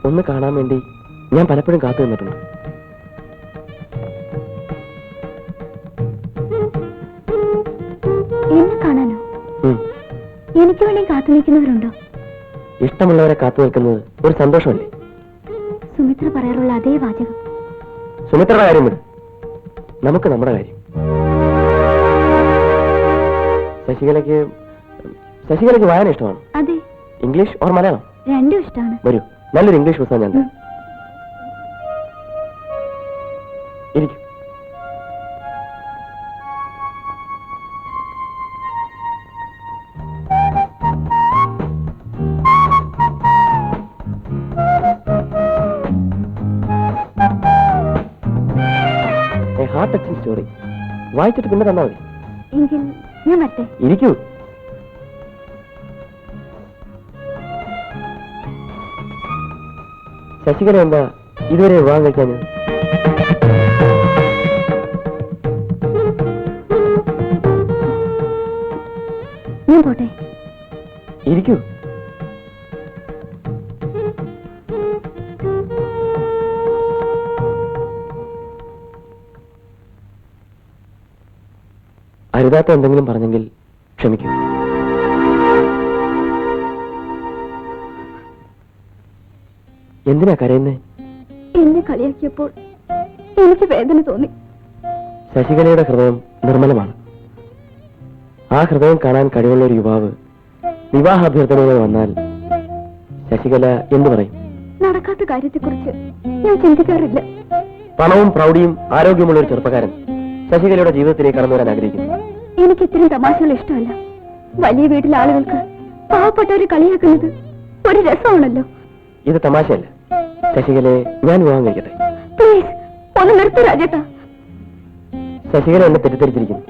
ഒന്ന് കാണാൻ വേണ്ടി ഞാൻ പലപ്പോഴും കാത്തു നിന്നിട്ടുണ്ട്. എന്നെ കാണാനോ? എനിക്ക് വേണ്ടി കാത്തു നിൽക്കുന്നവരുണ്ടോ? ഇഷ്ടമുള്ളവരെ കാത്തു നിൽക്കുന്നത് ഒരു സന്തോഷമല്ലേ? സുമിത്ര പറയാറുള്ള അതേ വാചകം. സുമിത്രയുടെ കാര്യം വിട്, നമുക്ക് നമ്മുടെ കാര്യം. ശശികലയ്ക്ക് വായന ഇഷ്ടമാണ്. അതെ. English or Malayalam? രണ്ടും ഇഷ്ടമാണ്. വരൂ, നല്ലൊരു ഇംഗ്ലീഷ് പുസ്തകം ഞാൻ തരാം. ഇരിക്കും. Heart touching story. വായിച്ചിട്ട് പിന്നെ തന്നാ മതി. എങ്കിൽ ഞാൻ വരട്ടെ. ഇരിക്കൂ. ശശികല എന്താ ഇതുവരെ വിവാഹം കഴിക്കാൻ? ഞാൻ പോട്ടെ. ഇരിക്കൂ. അരുതാത്ത എന്തെങ്കിലും പറഞ്ഞെങ്കിൽ ക്ഷമിക്കൂ. എന്തിനാ കരയുന്നേ? എന്നെ കളിയാക്കിയപ്പോൾ എനിക്ക് വേദന തോന്നി. ശശികലയുടെ ഹൃദയം നിർമ്മലമാണ്. ആ ഹൃദയം കാണാൻ കഴിവുള്ള ഒരു യുവാവ് വിവാഹാഭ്യർത്ഥനയുമായി വന്നാൽ ശശികല എന്തു പറയും? നടക്കാത്ത കാര്യത്തെക്കുറിച്ച് ഞാൻ ചിന്തിക്കാറില്ല. പണവും പ്രൗഢിയും ആരോഗ്യമുള്ള ഒരു ചെറുപ്പക്കാരൻ ശശികലയുടെ ജീവിതത്തിലേക്ക് കടന്നു വരാൻ ആഗ്രഹിക്കുന്നു. എനിക്ക് ഇത്രയും തമാശകൾ ഇഷ്ടമല്ല. വലിയ വീട്ടിലെ ആളുകൾക്ക് പാവപ്പെട്ടവരെ കളിയാക്കുന്നത് ഒരു രസമാണല്ലോ. ഇത് തമാശയല്ല. ശശികലയെ ഞാൻ വിവാഹം കഴിക്കട്ടെ. പ്ലീസ് ഒന്ന് നിർത്തൂ രാജേട്ടാ. ശശികല എന്നെ തെറ്റിദ്ധരിച്ചിരിക്കുന്നു.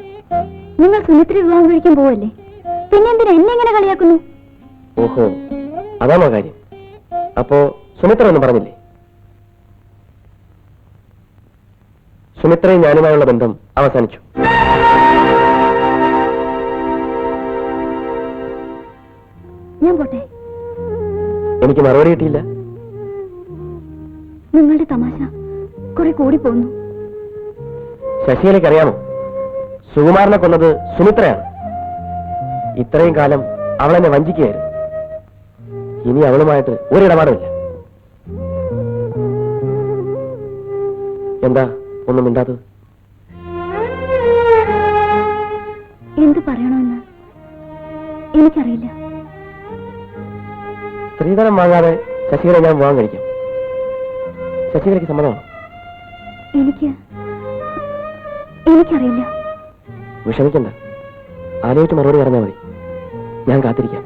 നിങ്ങൾ സുമിത്ര വിവാഹം കഴിക്കാൻ പോവല്ലേ? പിന്നെ എന്തിനാ എന്നെ ഇങ്ങനെ കളിയാക്കുന്നു? ഓഹോ, അതാണോ കാര്യം? അപ്പോ സുമിത്ര ഒന്നും പറഞ്ഞില്ലേ? സുമിത്രയും ഞാനുമായുള്ള ബന്ധം അവസാനിച്ചു. ഞാൻ പോട്ടെ. എനിക്ക് മറുപടി കിട്ടിയില്ല. നിങ്ങളുടെ തമാശ കുറെ കൂടി പോകുന്നു. ശശികലയ്ക്ക് അറിയാമോ, സുകുമാരനെ കൊന്നത് സുമിത്രയാണ്. ഇത്രയും കാലം അവളെന്നെ വഞ്ചിക്കുകയായിരുന്നു. ഇനി അവളുമായിട്ട് ഒരിടപാടുമില്ല. എന്താ ഒന്നും മിണ്ടാത്തത്? എന്ത് പറയണമെന്ന് എനിക്കറിയില്ല. സ്ത്രീധനം വാങ്ങാതെ ശശികല ഞാൻ വിവാഹം കഴിക്കാം. ശശികലയ്ക്ക് സമ്മതമാണോ? എനിക്കറിയില്ല. വിഷമിക്കണ്ട, ആലോചിച്ച് മറുപടി പറഞ്ഞാൽ മതി. ഞാൻ കാത്തിരിക്കാം.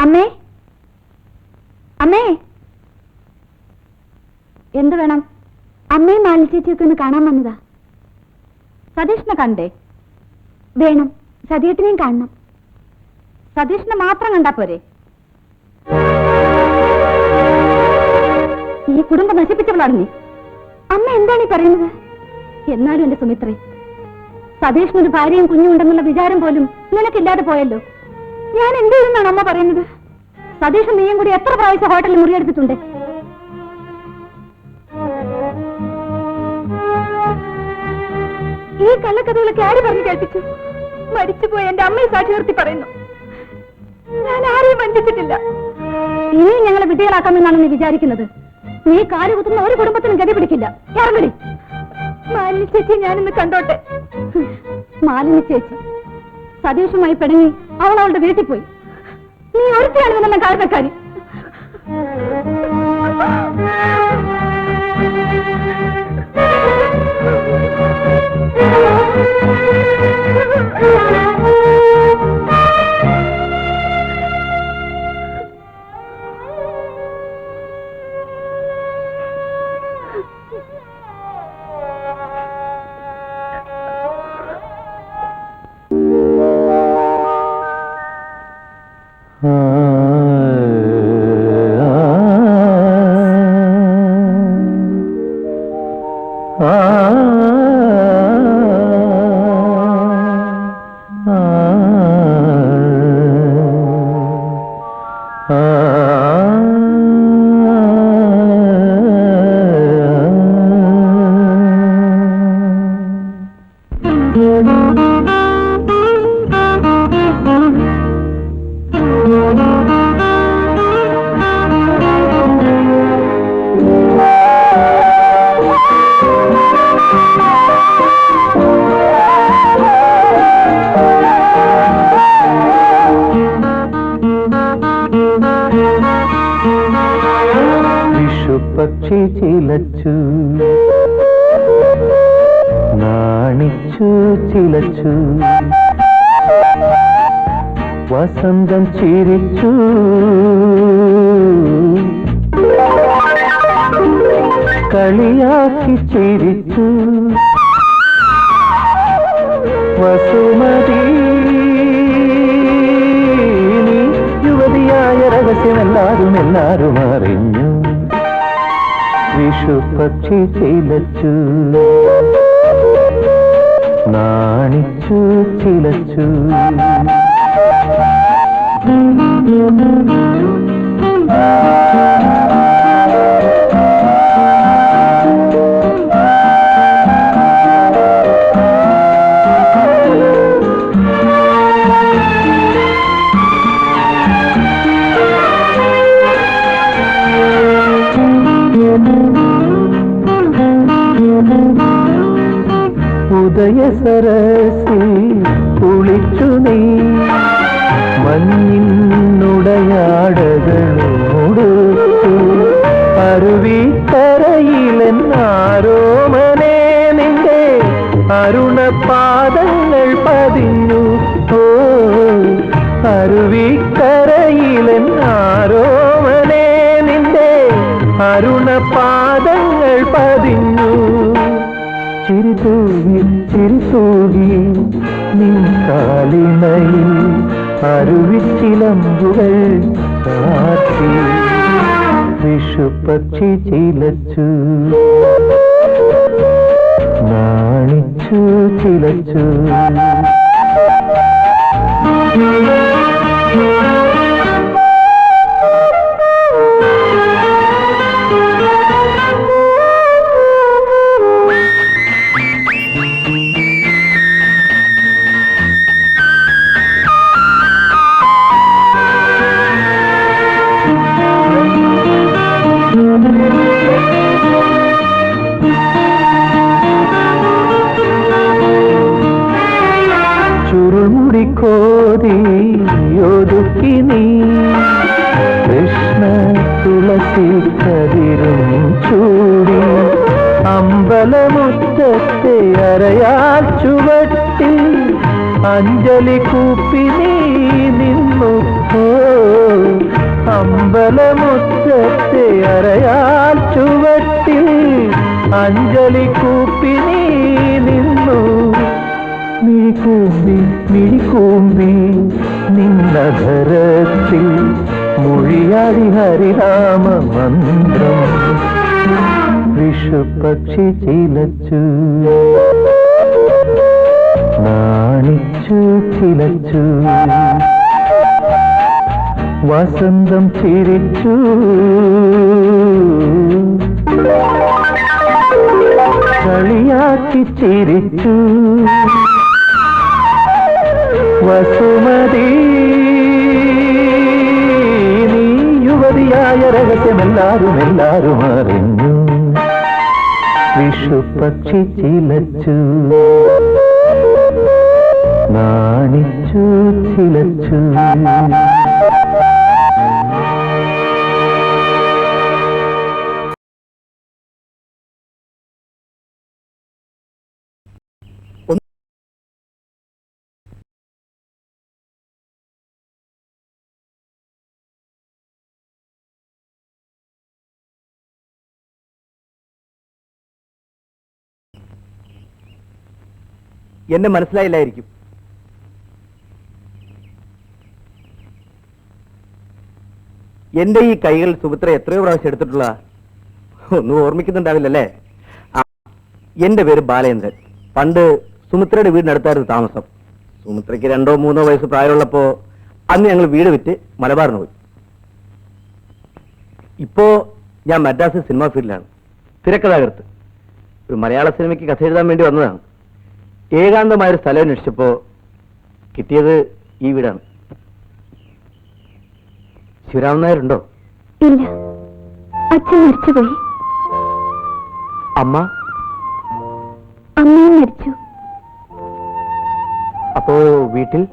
അമ്മേ, അമ്മേ, എന്ത് വേണം? അമ്മയും മാലി ചേച്ചിയൊക്കെ ഒന്ന് കാണാൻ വന്നതാ. സതീഷിനെ കണ്ടേ? വേണം, സതീഷിനെയും കാണണം. സതീഷിനെ മാത്രം കണ്ടാ പോരെ? ഈ കുടുംബം നശിപ്പിച്ചവളാണ് നീ. അമ്മ എന്താണ് ഈ പറയുന്നത്? എന്നാലും എന്റെ സുമിത്രേ, സതീഷിനൊരു ഭാര്യയും കുഞ്ഞും ഉണ്ടെന്നുള്ള വിചാരം പോലും നിനക്കില്ലാതെ പോയല്ലോ. ഞാൻ എന്ത് ചെയ്യുന്നാണ് അമ്മ പറയുന്നത്? സതീഷും നീയും കൂടി എത്ര പ്രാവശ്യം ഹോട്ടലിൽ മുറിയെടുത്തിട്ടുണ്ട്? ഈ കള്ളക്കഥകളൊക്കെ ആര് പറഞ്ഞു കേൾപ്പിച്ചു? മരിച്ചുപോയ എന്റെ അമ്മയെ സാക്ഷി നിർത്തി പറയുന്നു. ഞാൻ ആരെയും വഞ്ചിച്ചിട്ടില്ല. ഇനിയും ഞങ്ങളെ വിധികളാക്കാമെന്നാണ് നീ വിചാരിക്കുന്നത്? നീ കാലുകുത്തുന്ന ഒരു കുടുംബത്തിനും ഗതി പിടിക്കില്ല. ഇറങ്ങടി. മാലിനി ചേച്ചി ഞാനിന്ന് കണ്ടോട്ടെ. മാലിനി ചേച്ചി സതീഷുമായി പിണങ്ങി അവൾ അവളുടെ വീട്ടിൽ പോയി. നീ ഒരുത്തിയാണെന്നെല്ലാം കാരണക്കാരി. പക്ഷി ചിലച്ചു നാണിച്ചു ചിലച്ചു വസന്തം ചിരിച്ചു കളിയാക്കി ചിരിച്ചു വസുമതി നീ യുവതിയായ രഹസ്യമെല്ലാരും എല്ലാരും അറിഞ്ഞു വിഷുപക്ഷി ചിലച്ചു നാണിച്ചു ചിലച്ചു ഉദയസരസിൽ കുളിച്ചു നീ മഞ്ഞിനുടയാടകളുടുത്തു അരുവിക്കരയിലെന്നാരോമനെ നിന്റെ അരുണപാദങ്ങൾ പതിഞ്ഞു ഓ അരുവിക്കരയിലെന്നാരോമനെ നിന്റെ അരുണപാദങ്ങൾ പതിഞ്ഞു ചിരിതൂകി ചിരിതൂകി നിൻ കാലിണയിൽ അരുവിച്ചിലമ്പുകൾ ചാർത്തി വിഷുപക്ഷി ചിലച്ചു നാണിച്ചു ചിലച്ചു ചുരുൾമുടിക്കോതി ഒതുക്കി നീ കൃഷ്ണ തുളസി കതിരും ചൂടി അമ്പലമുറ്റത്തെ അരയാൽ ചുവട്ടിൽ അഞ്ജലി കൂപ്പി നീ നിന്നു ഓ അമ്പലമുറ്റത്തെ അരയാൽ ചുവട്ടിൽ അഞ്ജലി കൂപ്പി നീ നിന്നു മിഴിക്കൂമ്പി മിഴിക്കൂമ്പി നിന്നധരത്തിൽ മൊഴിയാടി ഹരിനാമ മന്ത്രം വിഷുപക്ഷി ചിലച്ചു നാണിച്ചു ചിലച്ചു വസന്തം ചിരിച്ചു കളിയാക്കി ചിരിച്ചു വസുമതി നീ യുവതിയായ രഹസ്യമെല്ലാരും എല്ലാരും അറിഞ്ഞു വിഷുപക്ഷി ചിലച്ചു നാണിച്ചു ചിലച്ചു എന്നെ മനസ്സിലായില്ലായിരിക്കും. എന്റെ ഈ കൈകൾ സുമിത്ര എത്രയോ പ്രാവശ്യം എടുത്തിട്ടുള്ള ഒന്നും ഓർമ്മിക്കുന്നുണ്ടാവില്ലല്ലേ? എന്റെ പേര് ബാലേന്ദ്രൻ. പണ്ട് സുമിത്രയുടെ വീടിനടുത്തായിരുന്നു താമസം. സുമിത്രയ്ക്ക് 2 or 3 വയസ്സ് പ്രായമുള്ളപ്പോ അന്ന് ഞങ്ങൾ വീട് വിറ്റ് മലബാറിന് പോയി. ഇപ്പോ ഞാൻ മദ്രാസ് സിനിമാ ഫീൽഡിലാണ്, തിരക്കഥാകൃത്ത്. ഒരു മലയാള സിനിമയ്ക്ക് കഥ എഴുതാൻ വേണ്ടി വന്നതാണ്. ഏകാന്തമായൊരു സ്ഥലം അന്വേഷിച്ചപ്പോ കിട്ടിയത് ഈ വീടാണ്. ശിവരാമൻ നായരുണ്ടോ? ഇല്ല, അച്ഛൻ മരിച്ചുപോയി. അമ്മ? അമ്മയും മരിച്ചു. അപ്പോ വീട്ടിൽ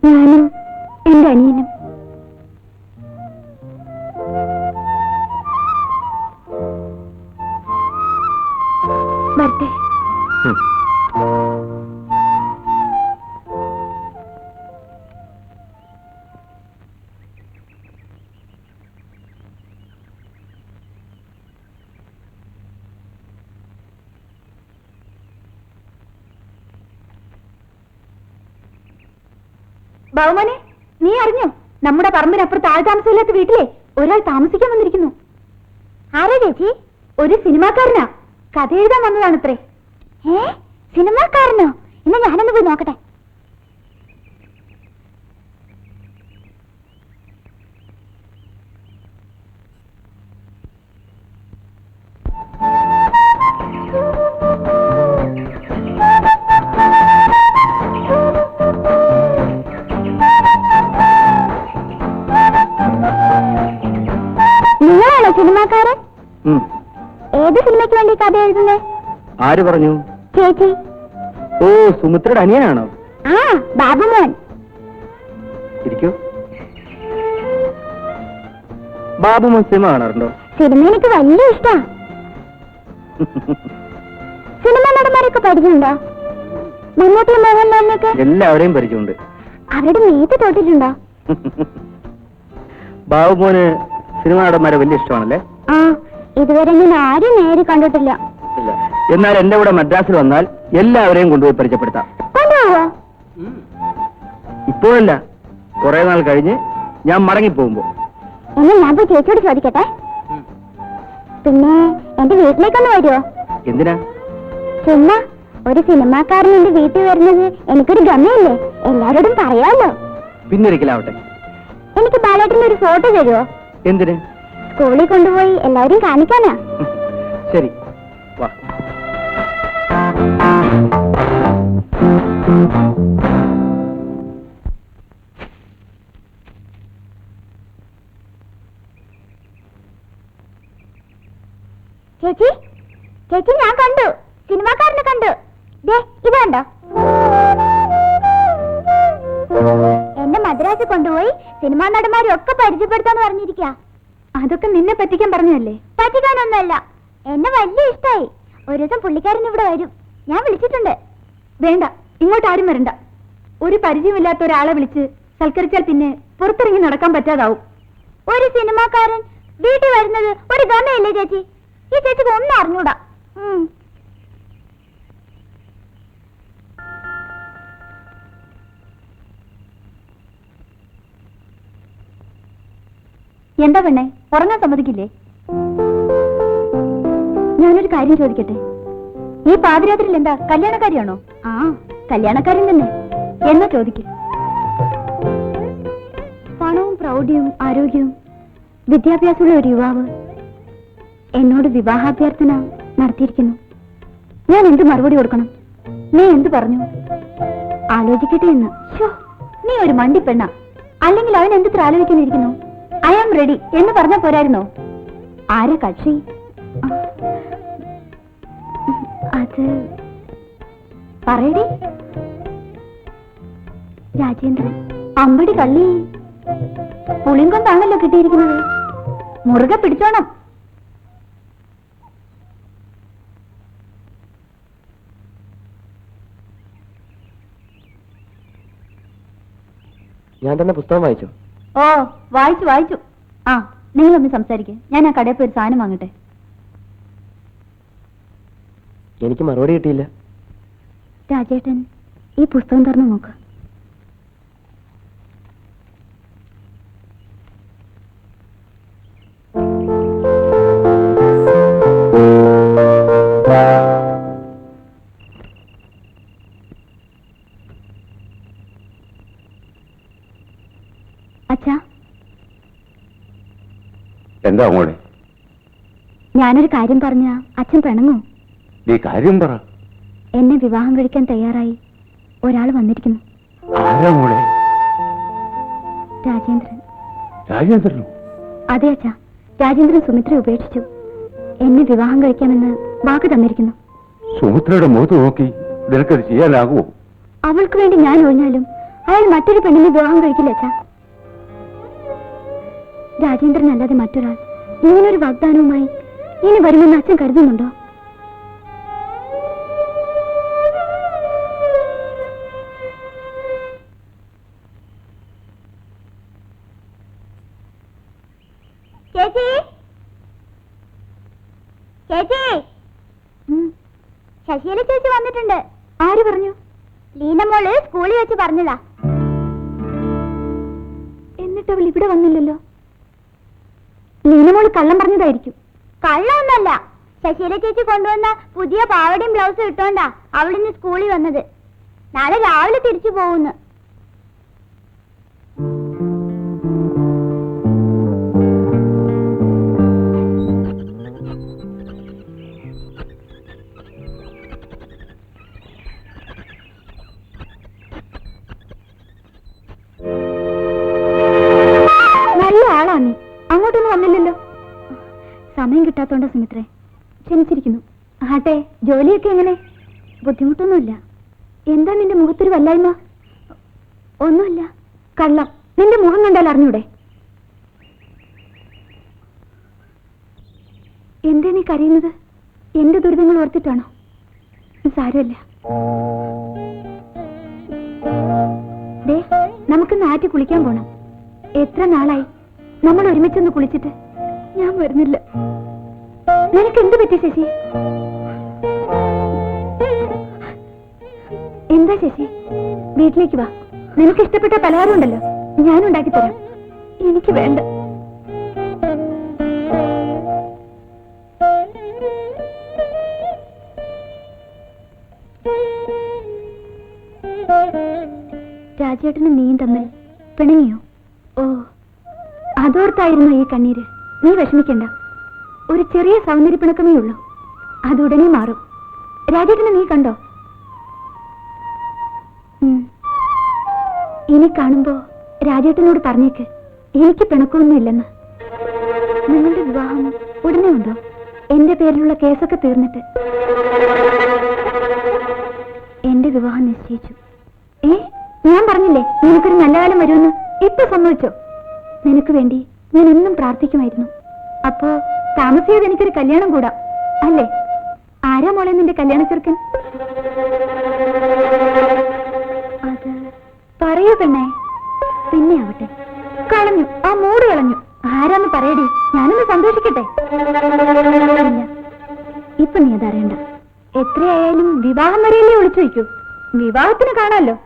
ഞാനും എന്റെ അനിയനും. വരട്ടെ. ബാബുമോനെ, നീ അറിഞ്ഞോ? നമ്മുടെ പറമ്പിനപ്പുറത്ത് ആൾ താമസമില്ലാത്ത വീട്ടിലെ ഒരാൾ താമസിക്കാൻ വന്നിരിക്കുന്നു. ആരാ ചേച്ചി? ഒരു സിനിമാക്കാരനാ, കഥ എഴുതാൻ വന്നതാണത്രേ. സിനിമാക്കാരനോ? ഇന്ന് ഞാനൊന്ന് പോയി നോക്കട്ടെ. നിങ്ങളാണോ സിനിമാക്കാരൻ? ഏത് സിനിമയ്ക്ക് വേണ്ടി കഥ എഴുതുന്നേ? ആര് പറഞ്ഞു? ചേച്ചി. ഓ, സുമിത്രയുടെ അനിയനാണോ? ആ, ബാബുമോൻ. ഇരിക്കൂ. ബാബുമോൻ സിനിമ കാണാറുണ്ടോ? സിനിമ എനിക്ക് വലിയ ഇഷ്ടാ. സിനിമ നടന്മാരൊക്കെ പരിചയമുണ്ടോ? മമ്മൂട്ടി, മോഹൻലാലിനൊക്കെ? എല്ലാവരെയും പരിചയമുണ്ട്. അവരുടെ നേരത്തെ തോട്ടിട്ടുണ്ടോ? ബാബുമോന് സിനിമ നടന്മാരെ വലിയ ഇഷ്ടമാണല്ലേ? ആ, ഇതുവരെ ഞാൻ ആരും നേരി കണ്ടിട്ടില്ല. ഇല്ല. എന്നാൽ എന്റെ കൂടെ മദ്രാസിൽ വന്നാൽ എല്ലാവരെയും കൊണ്ടുപോയി പരിചയപ്പെടുത്താം. കൊണ്ടുപോവോ? ഇപ്പോഴല്ല, കുറെ നാൾ കഴിഞ്ഞ് ഞാൻ മടങ്ങിപ്പോകുമ്പോ. എന്നാ ഞാൻ പോയി ചേച്ചിയോട് ചോദിക്കട്ടെ. പിന്നെ എന്റെ വീട്ടിലേക്കൊന്ന് വരുമോ? എന്തിനാ? ചുമ്മാ ഒരു സിനിമാക്കാരൻ എന്റെ വീട്ടിൽ വരുന്നത് എനിക്കൊരു ഗമയല്ലേ, എല്ലാരോടും പറയാമല്ലോ. പിന്നൊരിക്കലാവട്ടെ. എനിക്ക് ബാലേട്ടന്റെ ഒരു ഫോട്ടോ തരുമോ? എന്തിന്? സ്കൂളിൽ കൊണ്ടുപോയി എല്ലാവരും കാണിക്കാനാ. ശരി, വാ. ചേച്ചി, ചേച്ചി, ഞാൻ കണ്ടു, സിനിമാക്കാരനെ കണ്ടു. ദേ, ഇത് കണ്ടോ? എന്നെ മദ്രാസിൽ കൊണ്ടുപോയി സിനിമാ നടന്മാരും ഒക്കെ പരിചയപ്പെടുത്താന്ന് പറഞ്ഞിരിക്ക. അതൊക്കെ നിന്നെ പറ്റിക്കാൻ പറഞ്ഞല്ലേ? പറ്റിക്കാനൊന്നുമല്ല, എന്നെ വലിയ ഇഷ്ടായി. ഒരു ദിവസം പുള്ളിക്കാരൻ ഇവിടെ വരും, ഞാൻ വിളിച്ചിട്ടുണ്ട്. വേണ്ട, ഇങ്ങോട്ട് ആരും വരണ്ട. ഒരു പരിചയമില്ലാത്ത ഒരാളെ വിളിച്ച് സൽക്കരിച്ചാൽ പിന്നെ പുറത്തിറങ്ങി നടക്കാൻ പറ്റാതാവും. ഒരു സിനിമാക്കാരൻ വീട്ടിൽ വരുന്നത് ഒരു ഗമയല്ലേ ചേച്ചി? ഈ ചേച്ചിക്ക് ഒന്നും അറിഞ്ഞൂടാ. എന്താ പെണ്ണെ, ഉറങ്ങാൻ സമ്മതിക്കില്ലേ? ഞാനൊരു കാര്യം ചോദിക്കട്ടെ? ഈ പാതിരാത്രിയിൽ എന്താ കല്യാണക്കാരിയാണോ? ആ, കല്യാണക്കാരൻ തന്നെ. എന്നാ ചോദിക്കും. പണവും പ്രൗഢിയും ആരോഗ്യവും വിദ്യാഭ്യാസമുള്ള ഒരു യുവാവ് എന്നോട് വിവാഹാഭ്യർത്ഥന നടത്തിയിരിക്കുന്നു. ഞാൻ എന്ത് മറുപടി കൊടുക്കണം? നീ എന്ത് പറഞ്ഞു? ആലോചിക്കട്ടെ എന്ന്. നീ ഒരു മണ്ടി പെണ്ണ, അല്ലെങ്കിൽ അവൻ എന്തിത്ര ആലോചിക്കാനിരിക്കുന്നു? ഐ ആം റെഡി എന്ന് പറഞ്ഞ പോരായിരുന്നോ? ആരാ കക്ഷി? അത് പറയടി. രാജേന്ദ്രൻ. അമ്പടി കള്ളി, പുളിങ്കൊണ്ടാണല്ലോ കിട്ടിയിരിക്കുന്നത്. മുറുകെ പിടിച്ചോണം. ഞാൻ തന്നെ പുസ്തകം വായിച്ചു. ഓ, വായിച്ചു. ആ, നിങ്ങളൊന്ന് സംസാരിക്കേ, ഞാൻ ആ കടയിൽ പോയി ഒരു സാധനം വാങ്ങട്ടെ. എനിക്ക് മറുപടി കിട്ടിയില്ല. രാജേട്ടൻ ഈ പുസ്തകം തുറന്നു നോക്ക്. അച്ഛാ, എന്താ മോളെ? ഞാനൊരു കാര്യം പറഞ്ഞ അച്ഛൻ പിണങ്ങോ? നീ കാര്യം പറ. എന്നെ വിവാഹം കഴിക്കാൻ തയ്യാറായി ഒരാൾ വന്നിരിക്കുന്നു. ആരാ മോളെ? രാജേന്ദ്രൻ. രാജേന്ദ്രനോ? അതെ അച്ഛാ, രാജേന്ദ്രൻ സുമിത്രയെ ഉപേക്ഷിച്ചു. എന്നെ വിവാഹം കഴിക്കാമെന്ന് വാക്ക് തന്നിരിക്കുന്നു. സുമിത്രയുടെ മുഖത്ത് നോക്കി നിനക്കത് ചെയ്യാനാകുമോ? അവൾക്ക് വേണ്ടി ഞാൻ ഒഴിഞ്ഞാലും അയാൾ മറ്റൊരു പെണ്ണിനെ വിവാഹം കഴിക്കില്ല അച്ഛാ. രാജേന്ദ്രൻ അല്ലാതെ മറ്റൊരാൾ ഇങ്ങനൊരു വാഗ്ദാനവുമായി ഇനി വരുമെന്ന് അച്ഛൻ കരുതുന്നുണ്ടോ? ചേച്ചി, ചേച്ചി, ശശിയില ചേച്ചി വന്നിട്ടുണ്ട്. ആര് പറഞ്ഞു? ലീനമോള് സ്കൂളിൽ വെച്ച് പറഞ്ഞതാ. എന്നിട്ട് അവൾ ഇവിടെ വന്നില്ലല്ലോ. ലീനമോള് കള്ളം പറഞ്ഞതായിരിക്കും. കള്ളൊന്നല്ല, ശശീല ചേച്ചി കൊണ്ടുവന്ന പുതിയ പാവടയും ബ്ലൗസും ഇട്ടോണ്ടാ അവളിന്ന് സ്കൂളിൽ വന്നത്. നാളെ രാവിലെ തിരിച്ചു പോകുന്നു. നല്ല ആളാ നീ. അങ്ങോട്ടൊന്നും വന്നില്ലല്ലോ. സമയം കിട്ടാത്തോണ്ടാ സുമിത്രേ, ക്ഷമിച്ചിരിക്കുന്നു. ആട്ടെ, ജോലിയൊക്കെ എങ്ങനെ? ബുദ്ധിമുട്ടൊന്നുമില്ല. എന്താ നിന്റെ മുഖത്തൊരു വല്ലായ്മ? ഒന്നുമില്ല. കള്ളം. നിന്റെ മുഖം കണ്ടാൽ അറിഞ്ഞൂടെ? എന്താ നീ കരയുന്നത്? എന്റെ ദുരിതങ്ങൾ ഓർത്തിട്ടാണോ? സാരമില്ല. ദേ, നമുക്ക് നാട്ടി കുളിക്കാൻ പോണം. എത്ര നാളായി നമ്മൾ ഒരുമിച്ചൊന്ന് കുളിച്ചിട്ട്. ഞാൻ വരുന്നില്ല. നിനക്ക് എന്ത് പറ്റി ശശി? എന്താ ശശി? വീട്ടിലേക്ക് വാ. നിനക്ക് ഇഷ്ടപ്പെട്ട പലഹാരം ഉണ്ടല്ലോ, ഞാൻ ഉണ്ടാക്കി തരാം. എനിക്ക് വേണ്ട. രാജേട്ടനും നീയും തമ്മിൽ പിണങ്ങിയോ? ഓ, അതോർത്തായിരുന്നു ഈ കണ്ണീര്. നീ വിഷമിക്കണ്ട. ഒരു ചെറിയ സൗന്ദര്യപ്പിണക്കമേ ഉള്ളൂ, അതുടനെ മാറും. രാജേട്ടനെ നീ കണ്ടോ? ഇനി കാണുമ്പോ രാജേട്ടനോട് പറഞ്ഞേക്ക് എനിക്ക് പിണക്കമൊന്നുമില്ലെന്ന്. നിങ്ങളുടെ വിവാഹം ഉടനെ ഉണ്ടോ? എന്റെ പേരിലുള്ള കേസൊക്കെ തീർന്നിട്ട്. എന്റെ വിവാഹം നിശ്ചയിച്ചു. ഞാൻ പറഞ്ഞില്ലേ നിനക്കൊരു നല്ല കാലം വരുമെന്ന്. ഇപ്പൊ സമ്മതിച്ചോ? നിനക്ക് വേണ്ടി ഞാൻ എന്നും പ്രാർത്ഥിക്കുമായിരുന്നു. അപ്പോ താമസിയാതെ എനിക്കൊരു കല്യാണം കൂടാ, അല്ലേ? ആരാ മോളെ നിന്റെ കല്യാണ ചെറുക്കൻ? അത് പറയൂ പെണ്ണേ. പിന്നെ ആവട്ടെ. കളഞ്ഞു, ആ മൂട് കളഞ്ഞു. ആരാന്ന് പറയടി, ഞാനൊന്ന് സന്തോഷിക്കട്ടെ. ഇല്ല, ഇപ്പൊ നീ അതറിയണ്ട. എത്രയായാലും വിവാഹം വരെയല്ലേ വിളിച്ചു വയ്ക്കൂ. വിവാഹത്തിന് കാണാമല്ലോ.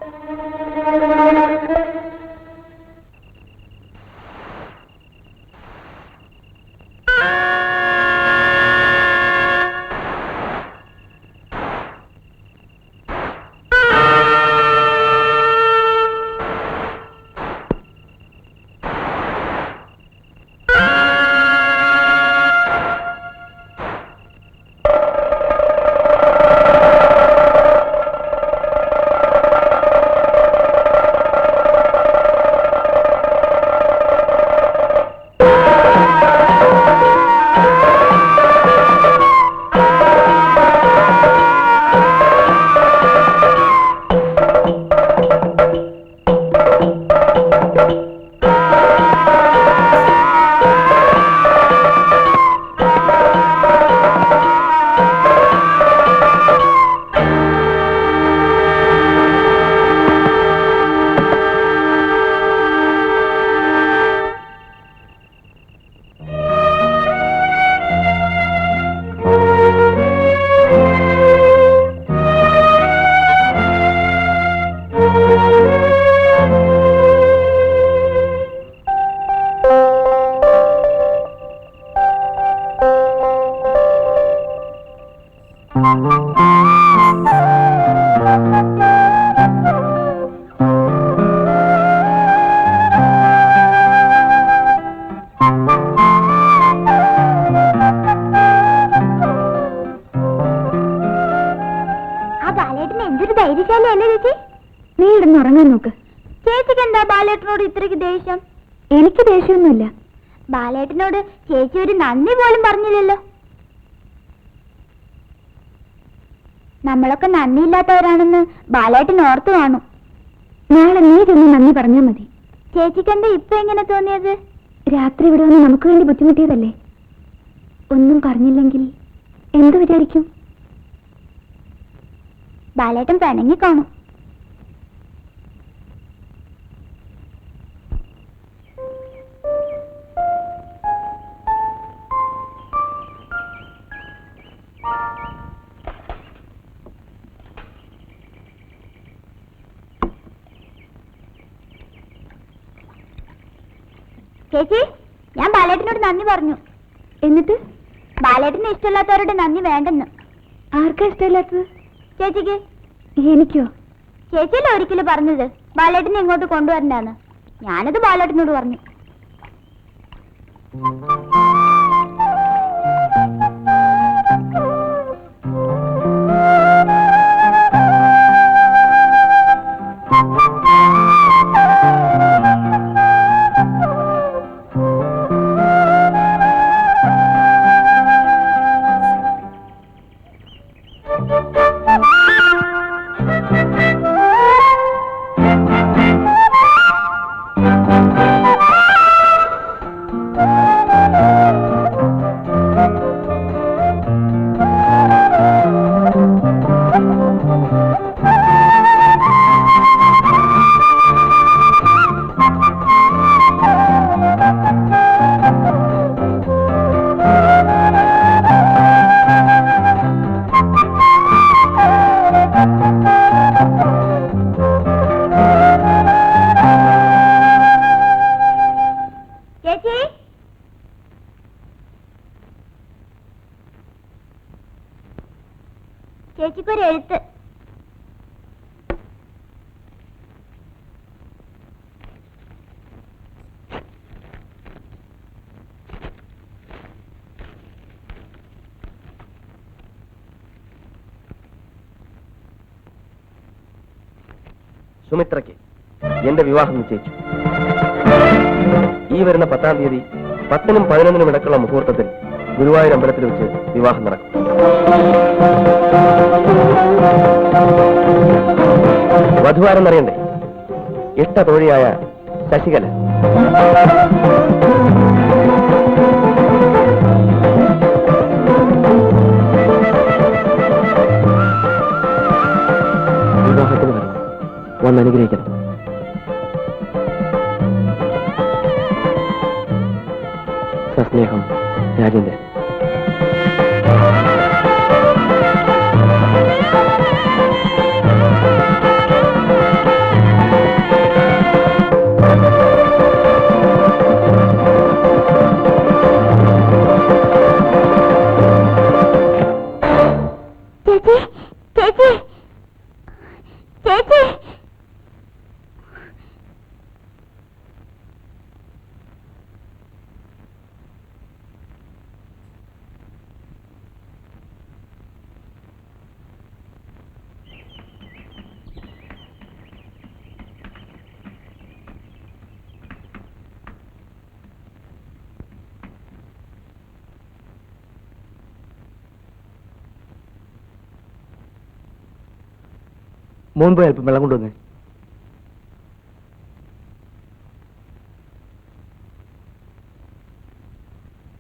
നീ ഇടുന്ന് ഉറങ്ങാൻ നോക്ക്. ചേച്ചിക്ക് എന്താ ബാലേട്ടനോട് ഇത്രയ്ക്ക് ദേഷ്യം? എനിക്ക് ദേഷ്യമൊന്നുമില്ല. ബാലേട്ടനോട് ചേച്ചി ഒരു നന്ദി പോലും പറഞ്ഞില്ലല്ലോ. നമ്മളൊക്കെ നന്ദിയില്ലാത്തവരാണെന്ന് ബാലേട്ടൻ ഓർത്തു കാണും. നാളെ നീ ചെന്ന് നന്ദി പറഞ്ഞാൽ മതി. ചേച്ചിക്ക് എന്താ ഇപ്പൊ എങ്ങനെ തോന്നിയത്? രാത്രി ഇവിടെ വന്ന് നമുക്ക് വേണ്ടി ബുദ്ധിമുട്ടിയതല്ലേ. ഒന്നും പറഞ്ഞില്ലെങ്കിൽ എന്തു വിചാരിക്കും? ബാലേട്ടൻ പിണങ്ങി കാണും. ചേച്ചി, ഞാൻ ബാലേട്ടനോട് നന്ദി പറഞ്ഞു. എന്നിട്ട് ബാലേട്ടന് ഇഷ്ടമില്ലാത്തവരുടെ നന്ദി വേണ്ടെന്ന്. ആർക്കാ ഇഷ്ടമില്ലാത്തത്? ചേച്ചിക്ക്. എനിക്കോ? ചേച്ചിയല്ലേ ഒരിക്കലും പറഞ്ഞത് ബാലേട്ടനെ ഇങ്ങോട്ട് കൊണ്ടുവരണ്ടാന്ന്. ഞാനത് ബാലേട്ടനോട് പറഞ്ഞു. ചേച്ചിക്കൊരു എഴുത്ത്. സുമിത്രയ്ക്ക് എന്റെ വിവാഹം നിശ്ചയിച്ചു. ഈ വരുന്ന 10-ാം തീയതി 10-നും 11-നും ഇടക്കുള്ള മുഹൂർത്തത്തിൽ ഗുരുവായൂർ അമ്പലത്തിൽ വെച്ച് വിവാഹം നടക്കും. വധുവാരെന്നറിയണ്ടേ? ഇഷ്ട തോഴിയായ ശശികല. വിവാഹത്തിന് വരണം, വന്ന് അനുഗ്രഹിക്കണം. സസ്നേഹം, രാജേന്ദ്രൻ. ചേച്ചി, ചേച്ചി, ചേച്ചി. മോൻ പോയി അല്പം വെള്ളം കൊണ്ടുവന്നേ.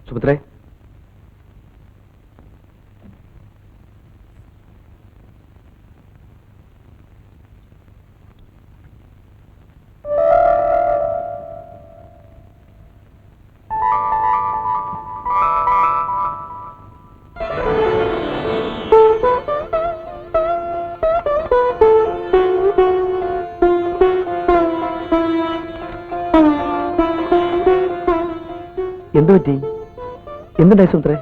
സുഭദ്രേ, എന്തു പറ്റി? എന്തുണ്ടായി സുമിത്രേ?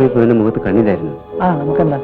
നോക്കിയപ്പോൾ എന്റെ മുഖത്ത് കണ്ണീരായിരുന്നു. ആ നമുക്കെന്താ?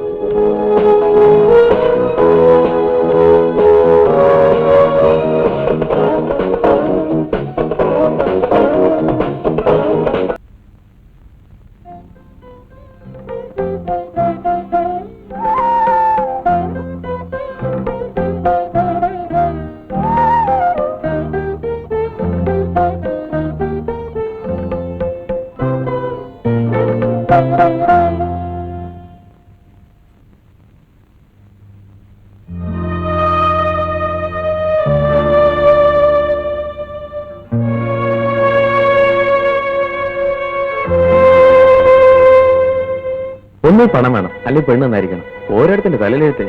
ഒന്നും പണം വേണം, അല്ലെങ്കിൽ പെണ്ണെന്നായിരിക്കണം. ഓരോരുത്തന്റെ തലയിലെഴുത്ത്.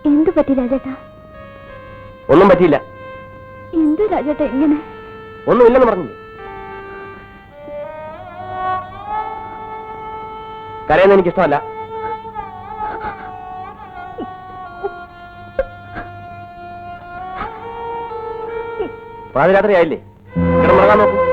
എന്തു പറ്റി രാജേട്ടാ? ഒന്നും പറ്റിയില്ല. എന്തു രാജേട്ടാ ഇങ്ങനെ? ഒന്നുമില്ലെന്ന് പറഞ്ഞില്ലേ? കരയുന്ന എനിക്കിഷ്ടമല്ല. പാതിരാത്രിയായില്ലേ? കിടന്നുറങ്ങാൻ നോക്കൂ.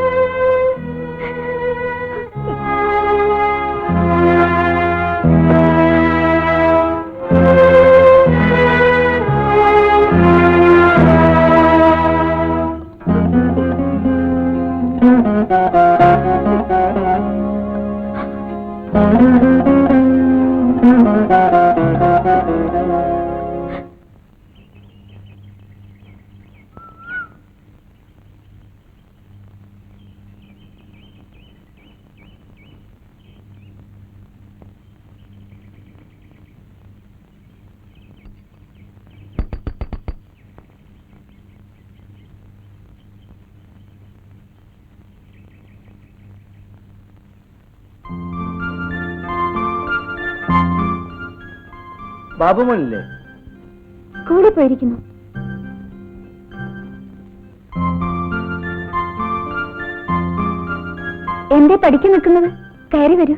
ബാബുമോനില്ലേ? സ്കൂളിൽ പോയിരിക്കുന്നു. എന്തേ പഠിക്കാൻ നിൽക്കുന്നത്? കയറി വരൂ.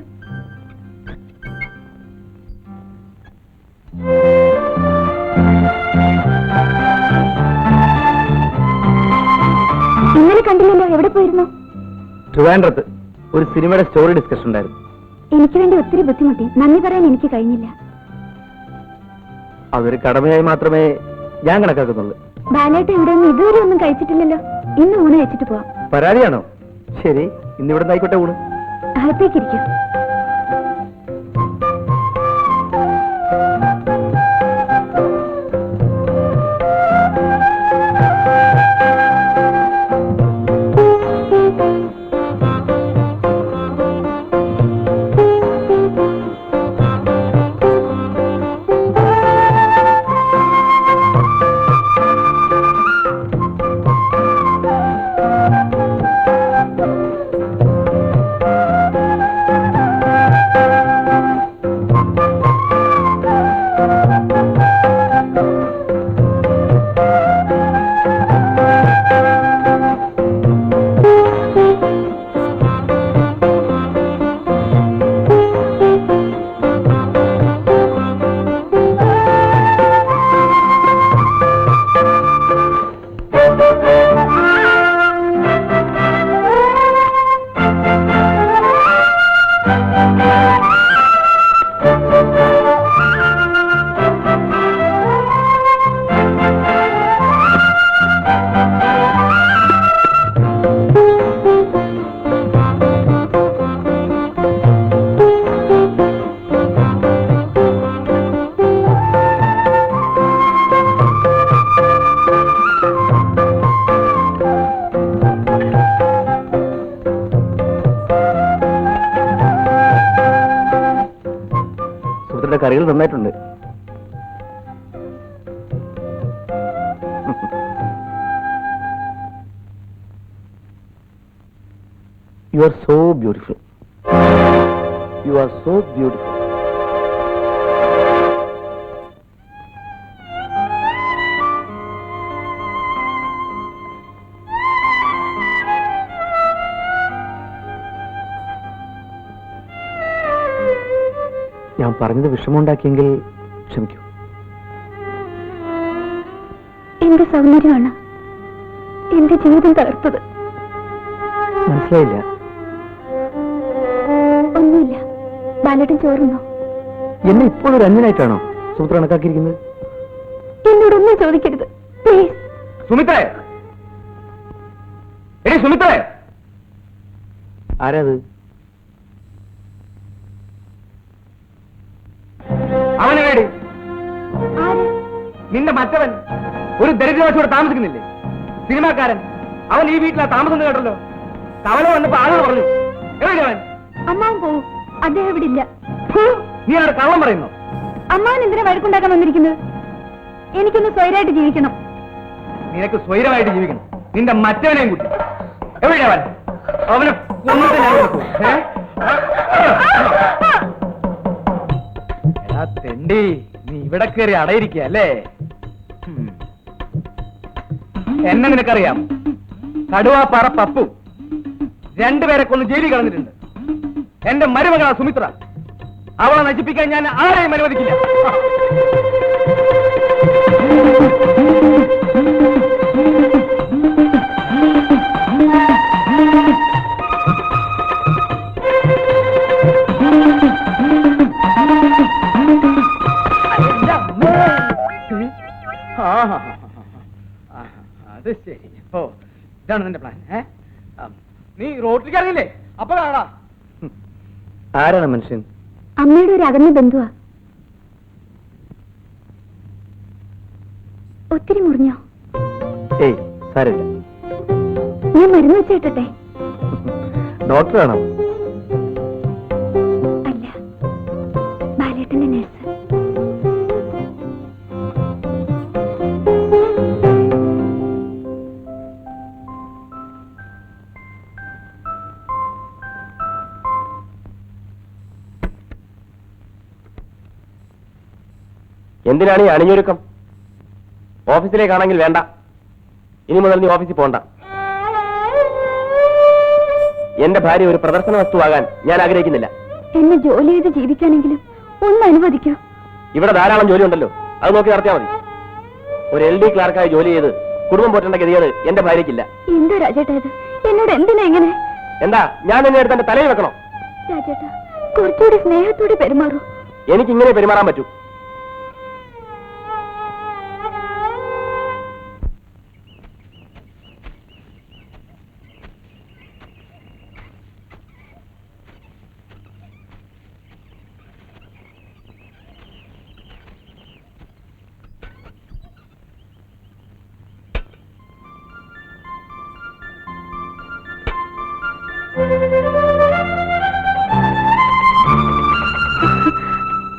ഇന്നലെ കണ്ടില്ലല്ലോ, എവിടെ പോയിരുന്നു? ട്രിവാൻഡ്രത്ത് ഒരു സിനിമയുടെ സ്റ്റോറി ഡിസ്കഷൻ ഉണ്ടായിരുന്നു. എനിക്ക് വേണ്ടി ഒത്തിരി ബുദ്ധിമുട്ടി. നന്ദി പറയാൻ എനിക്ക് കഴിഞ്ഞില്ല. അതൊരു കടമയായി മാത്രമേ ഞാൻ കണക്കാക്കുന്നുള്ളൂ. ബാലേട്ട ഇവിടെ നിന്ന് ഇതുവരെ ഒന്നും കഴിച്ചിട്ടില്ലല്ലോ. ഇന്ന് ഊണ് വെച്ചിട്ട് പോവാം. പരാതിയാണോ? ശരി, ഇന്നിവിടെ ആയിക്കോട്ടെ ഊണ്. അകത്തേക്കിരിക്കും. കറികൾ നന്നായിട്ടുണ്ട്. You are so beautiful. You are so beautiful. പറഞ്ഞത് വിഷമമുണ്ടാക്കിയെങ്കിൽ ക്ഷമിക്കൂ. എന്റെ സൗന്ദര്യമാണ് എന്റെ ജീവിതം തകർത്തത്. മനസ്സിലായില്ല. ഒന്നുമില്ല. ബാലേട്ടൻ ചോറുന്നോ? എന്നെ ഇപ്പോഴൊരു അന്യനായിട്ടാണോ സുമിത്ര കണക്കാക്കിയിരിക്കുന്നത്? എന്നോടൊന്നും ചോദിക്കരുത് പ്ലീസ്. സുമിത്രേ, എടി സുമിത്രേ. ആരാത്? അവനെ വേടി. ആര്? നിന്റെ മറ്റവൻ ഒരു ദരിദ്രവാസിയോടെ താമസിക്കുന്നില്ലേ? സിനിമാക്കാരൻ. അവൻ ഈ വീട്ടിലാ താമസം കേട്ടല്ലോ. കവല വന്നപ്പോ ആളുകൾ പറഞ്ഞു. എവിടെ അവൻ? അമ്മാവൻ പോവും. അദ്ദേഹം ഇവിടെ ഇല്ല. നീ അവിടെ കള്ളം പറയുന്നു. അമ്മാവൻ എന്തിനാ വഴക്കുണ്ടാക്കാൻ വന്നിരിക്കുന്നത്? എനിക്കൊന്ന് സ്വൈരായിട്ട് ജീവിക്കണം. നിനക്ക് സ്വൈരമായിട്ട് ജീവിക്കണം. നിന്റെ മറ്റവനെയും കുട്ടി എവിടെയാ അവൻ? അവനെ കൊന്നിട്ട് ഞാൻ കൊടുക്കും. എടാ തെണ്ടി, നീ ഇവിടെ കയറി അടയിരിക്കുക അല്ലേ? എന്നെ നിനക്കറിയാം. കടുവാപ്പാറ പപ്പു രണ്ടുപേരെ കൊന്ന് ജയിലിൽ കളഞ്ഞിട്ടുണ്ട്. എന്റെ മരുമകളാ സുമിത്ര. അവളെ നശിപ്പിക്കാൻ ഞാൻ ആരെയും അനുവദിക്കില്ല. അത് ശരി. ഓ, ഇതാണ് നിന്റെ പ്ലാൻ. നീ റോട്ടിലേക്ക് ഇറങ്ങില്ലേ? അപ്പൊ കാണാ. ആരാണ് മനുഷ്യൻ? അമ്മയുടെ ഒരു അകന്ന ബന്ധുവാ. ഒത്തിരി മുറിഞ്ഞോ? ഏയ് സാരമില്ല. ഞാൻ മരുന്ന് വെച്ചേട്ടെ? ഡോക്ടറാണോ? അല്ല, ബാലേട്ടന്റെ നഴ്സ്. എന്തിനാണ് ഈ അണിഞ്ഞൊരുക്കം? ഓഫീസിലേക്കാണെങ്കിൽ വേണ്ട. ഇനി മുതൽ നീ ഓഫീസിൽ പോണ്ട. എന്റെ ഭാര്യ ഒരു പ്രദർശന വസ്തുവാകാൻ ഞാൻ ആഗ്രഹിക്കുന്നില്ല. എന്നെ ജോലി ചെയ്ത് ജീവിക്കാനെങ്കിലും ഒന്ന് അനുവദിക്കൂ. ഇവിടെ ധാരാളം ജോലി ഉണ്ടല്ലോ, അത് നോക്കി നടത്തിയാൽ മതി. ഒരു LD ക്ലാർക്കായി ജോലി ചെയ്ത് കുടുംബം പോറ്റേണ്ട ഗതികേട് എന്റെ ഭാര്യയ്ക്കില്ല. എന്താ രാജേട്ടാ ഇത്? എന്നോട് എന്തിനാ ഇങ്ങനെ? എന്താ ഞാൻ എന്നെ എടുത്ത് എന്റെ തലയിൽ വെക്കണോ? രാജേട്ടാ, കുറച്ചുകൂടി സ്നേഹത്തോടെ പെരുമാറൂ. എനിക്ക് ഇങ്ങനെ പെരുമാറാൻ പറ്റൂ.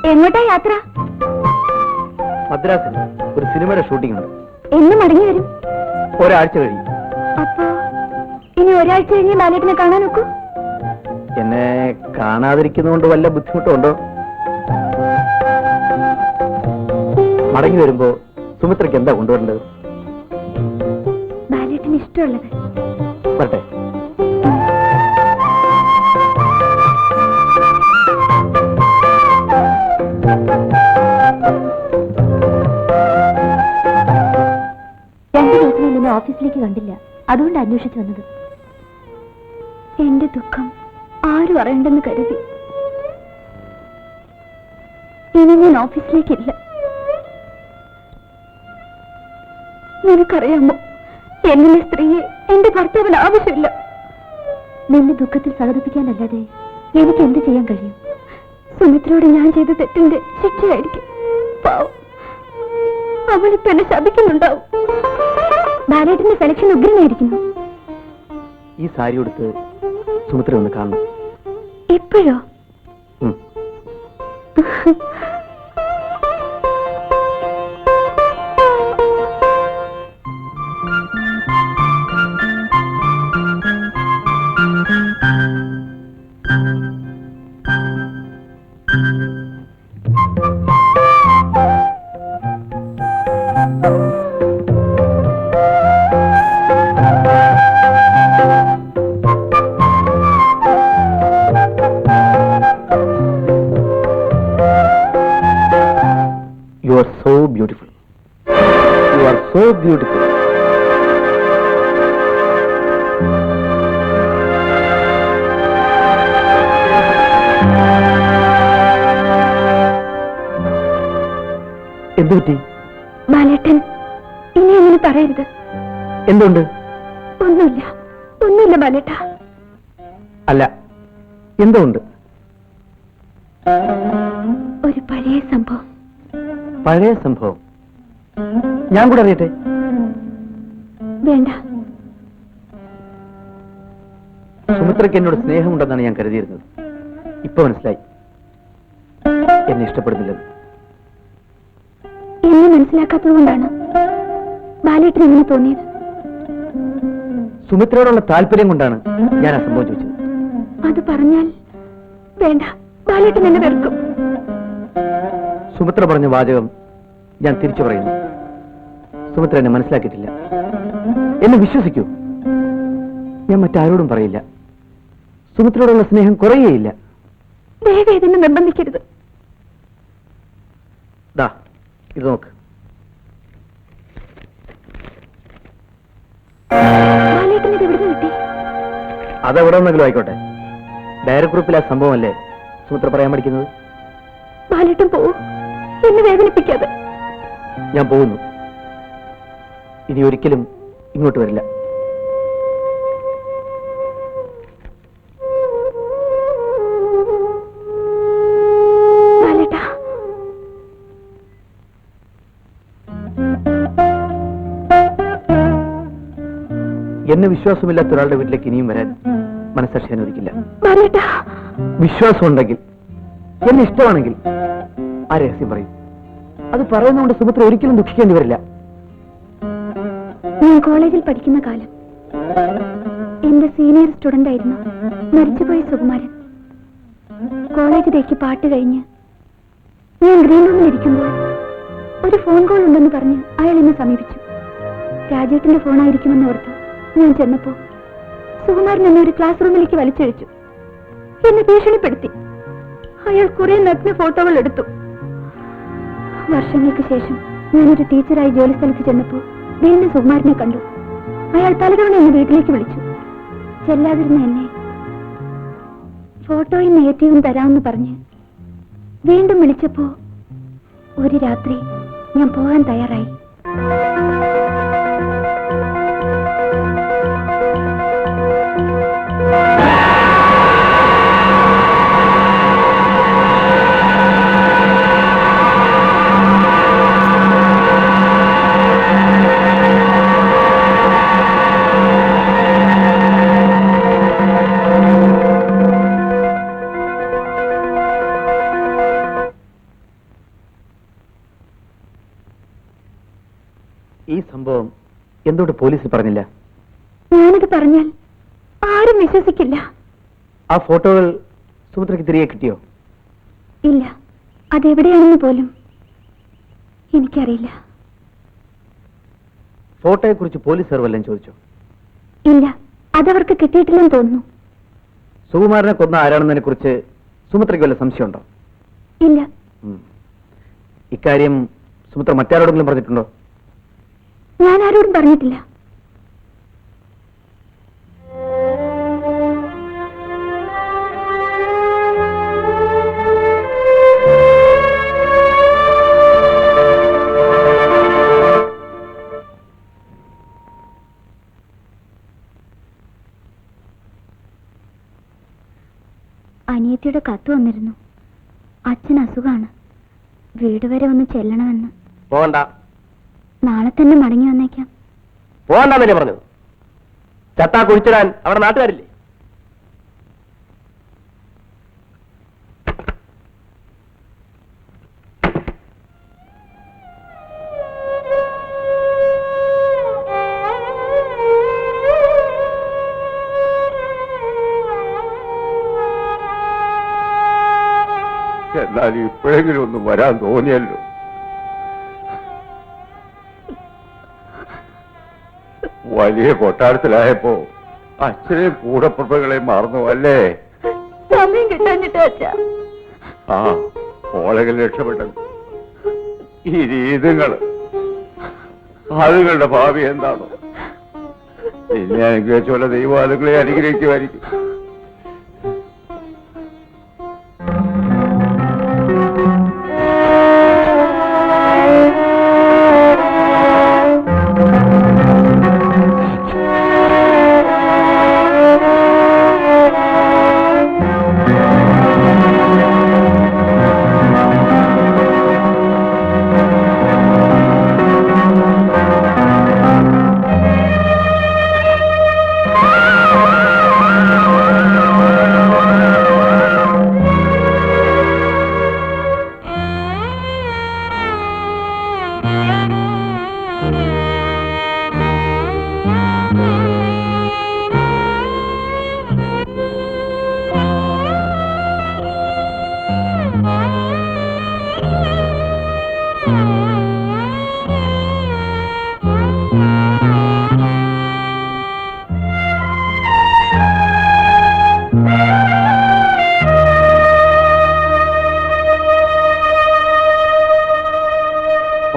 എങ്ങോട്ടാ യാത്ര? മദ്രാസിൽ ഒരു സിനിമയുടെ ഷൂട്ടിംഗ് ഉണ്ട്. എന്ന് മടങ്ങി വരും? ഒരാഴ്ച കഴിയും. അപ്പോ ഇനി ഒരാഴ്ച കഴിഞ്ഞ് ബാലേട്ടനെ കാണാൻ നോക്കൂ. എന്നെ കാണാതിരിക്കുന്നതുകൊണ്ട് വല്ല ബുദ്ധിമുട്ടുണ്ടോ? മടങ്ങി വരുമ്പോ സുമിത്രയ്ക്ക് എന്താ കൊണ്ടുവരേണ്ടത്? ബാലേട്ടന് ഇഷ്ടമുള്ളത്. വരട്ടെ. ഓഫീസിലേക്ക് കണ്ടില്ല, അതുകൊണ്ട് അന്വേഷിച്ചു വന്നത്. എന്റെ ദുഃഖം ആരും അറിയണ്ടെന്ന് കരുതി ഇനി ഞാൻ ഓഫീസിലേക്കില്ല. നിനക്കറിയാമോ, എന്നെ സ്ത്രീയെ എന്റെ ഭർത്താവിന് ആവശ്യമില്ല. നിന്റെ ദുഃഖത്തിൽ സഹതപിക്കാനല്ലാതെ എനിക്ക് എന്ത് ചെയ്യാൻ കഴിയും? സുമിത്രയോട് ഞാൻ ചെയ്ത തെറ്റിന്റെ ശിക്ഷയായിരിക്കും. പാവം, അവളിപ്പോ എന്നെ ശപിക്കുന്നുണ്ടാവും. ബാലേട്ടന്റെ സെലക്ഷൻ ഉഗ്രനായിരിക്കുന്നു. ഈ സാരി കൊടുത്ത് സുമിത്ര ഒന്ന് കാണണം. എപ്പോഴോ? You are so beautiful. You are so beautiful. എന്തു പറ്റി? ബാലേട്ടൻ ഇനി അങ്ങനെ പറയരുത്. എന്തുണ്ട്? ഒന്നുമില്ല, ഒന്നുമില്ല ബാലേട്ട. അല്ല, എന്തോ ഉണ്ട്. ഒരു പഴയ സംഭവം. പഴയ സംഭവം? ഞാൻ കൂടെ അറിയട്ടെ? വേണ്ട. സുമിത്രയ്ക്ക് എന്നോട് സ്നേഹമുണ്ടെന്നാണ് ഞാൻ കരുതിയിരുന്നത്. ഇപ്പൊ മനസ്സിലായി എന്നെ ഇഷ്ടപ്പെടുന്നില്ലെന്ന്. എന്നെ മനസ്സിലാക്കാത്തത് കൊണ്ടാണ് ബാലേട്ടന് ഇങ്ങനെ തോന്നിയത്. സുമിത്രയോടുള്ള താല്പര്യം കൊണ്ടാണ് ഞാൻ ആ സംഭവം ചോദിച്ചത്. അത് പറഞ്ഞാൽ വേണ്ട, ബാലേട്ടൻ എന്നെ വെറുക്കും. സുമിത്ര പറഞ്ഞ വാചകം ഞാൻ തിരിച്ചു പറയുന്നു. സുമിത്ര എന്നെ മനസ്സിലാക്കിയിട്ടില്ല. എന്നെ വിശ്വസിക്കൂ, ഞാൻ മറ്റാരോടും പറയില്ല. സുമിത്രയോടുള്ള സ്നേഹം കുറയുകയില്ല. ദയവേദന നിർബന്ധിക്കരുത്. ദാ ഇത് നോക്ക്. ബാലേട്ടൻ ഇത് എവിടെ കിട്ടി? അതെവിടെ ഒന്നെങ്കിലും ആയിക്കോട്ടെ. ഡയറി ഗ്രൂപ്പിൽ ആ സംഭവമല്ലേ സുമിത്ര പറയാൻ പഠിക്കുന്നത്. ബാലേട്ടൻ പോവും, എന്നെ വേദനിപ്പിക്കാതെ. ഞാൻ പോകുന്നു. ഇനി ഒരിക്കലും ഇങ്ങോട്ട് വരില്ല. ബാലേട്ടാ, എന്നെ വിശ്വാസമില്ലാത്ത ഒരാളുടെ വീട്ടിലേക്ക് ഇനിയും വരാൻ മനസ്സാക്ഷി അനുവദിക്കില്ല. ബാലേട്ടാ. വിശ്വാസം ഉണ്ടെങ്കിൽ, എന്നെ ഇഷ്ടമാണെങ്കിൽ ആ രഹസ്യം പറയും. അത് പറയുന്നതുകൊണ്ട് സുമിത്ര ഒരിക്കലും ദുഃഖിക്കേണ്ടി വരില്ല. ഞാൻ കോളേജിൽ പഠിക്കുന്ന കാലം എന്റെ സീനിയർ സ്റ്റുഡന്റ് ആയിരുന്നു മരിച്ചുപോയ സുകുമാരൻ. കോളേജ് ഡേക്ക് പാട്ട് കഴിഞ്ഞ് ഞാൻ ഗ്രീൻ റൂമിൽ ഇരിക്കുമ്പോൾ ഒരു ഫോൺ കോൾ ഉണ്ടെന്ന് പറഞ്ഞ് അയാൾ എന്നെ സമീപിച്ചു. രാജേട്ടന്റെ ഫോണായിരിക്കുമെന്ന് ഓർത്ത് ഞാൻ ചെന്നപ്പോ സുകുമാരൻ എന്നെ ഒരു ക്ലാസ് റൂമിലേക്ക് വലിച്ചഴിച്ചു. എന്നെ ഭീഷണിപ്പെടുത്തി. അയാൾ കുറെ നഗ്ന ഫോട്ടോകൾ എടുത്തു. വർഷങ്ങൾക്ക് ശേഷം ഞാനൊരു ടീച്ചറായി ജോലി സ്ഥലത്ത് ചെന്നപ്പോ വീണ്ടും സുകുമാരനെ കണ്ടു. അയാൾ പലതവണ എന്നെ വീട്ടിലേക്ക് വിളിച്ചു. ചെല്ലാതിരുന്ന എന്നെ ഫോട്ടോയും നെഗറ്റീവും തരാമെന്ന് പറഞ്ഞ് വീണ്ടും വിളിച്ചപ്പോ ഒരു രാത്രി ഞാൻ പോകാൻ തയ്യാറായി. ഈ സംഭവം എന്തുകൊണ്ട് പോലീസിൽ പറഞ്ഞില്ല? ഞാനത് പറഞ്ഞാൽ ആരും വിശ്വസിക്കില്ല. ആ ഫോട്ടോകൾ സുമിത്രയ്ക്ക് തിരികെ കിട്ടിയോ? ഇല്ല, അതെവിടെയാണെന്ന് പോലും എനിക്കറിയില്ല. ഫോട്ടോയെ കുറിച്ച് പോലീസുകാർ വല്ലതും ചോദിച്ചോ? ഇല്ല, അതവർക്ക് കിട്ടിയിട്ടില്ലെന്ന് തോന്നുന്നു. സുകുമാരനെ കൊന്ന ആരാണെന്നതിനെ കുറിച്ച് സുമിത്രയ്ക്ക് വല്ല സംശയമുണ്ടോ? ഇല്ല. ഇക്കാര്യം സുമിത്ര മറ്റാരോടെങ്കിലും പറഞ്ഞിട്ടുണ്ടോ? ഞാൻ ആരോടും പറഞ്ഞിട്ടില്ല. അനിയത്തിയുടെ കത്ത് വന്നിരുന്നു. അച്ഛൻ അസുഖാണ്, വീട് വരെ ഒന്ന് ചെല്ലണമെന്ന്. പോകണ്ട. നാളെ തന്നെ മടങ്ങി വന്നേക്കാം. പോകണ്ടെന്നല്ലേ പറഞ്ഞത്? ചത്താ കുഴിച്ചിടാൻ അവിടെ നാട്ടുകാരില്ലേ? എന്നാലും ഇപ്പോഴെങ്കിലും ഒന്ന് വരാൻ തോന്നിയല്ലോ. വലിയ കൊട്ടാരത്തിലായപ്പോ അച്ഛനെയും കൂടപ്പുറപ്പുകളെയും മറന്നു അല്ലേ? സമയം കിട്ടാഞ്ഞിട്ട് അച്ഛാ. ആ, ഓളെങ്കിലും രക്ഷപ്പെട്ടത്. ഈ രീതികള് അതുങ്ങളുടെ ഭാവി എന്താണോ? പിന്നെ അനുഗ്രഹിച്ചുള്ള ദൈവം അതുങ്ങളെ അനുഗ്രഹിക്കുമായിരിക്കും.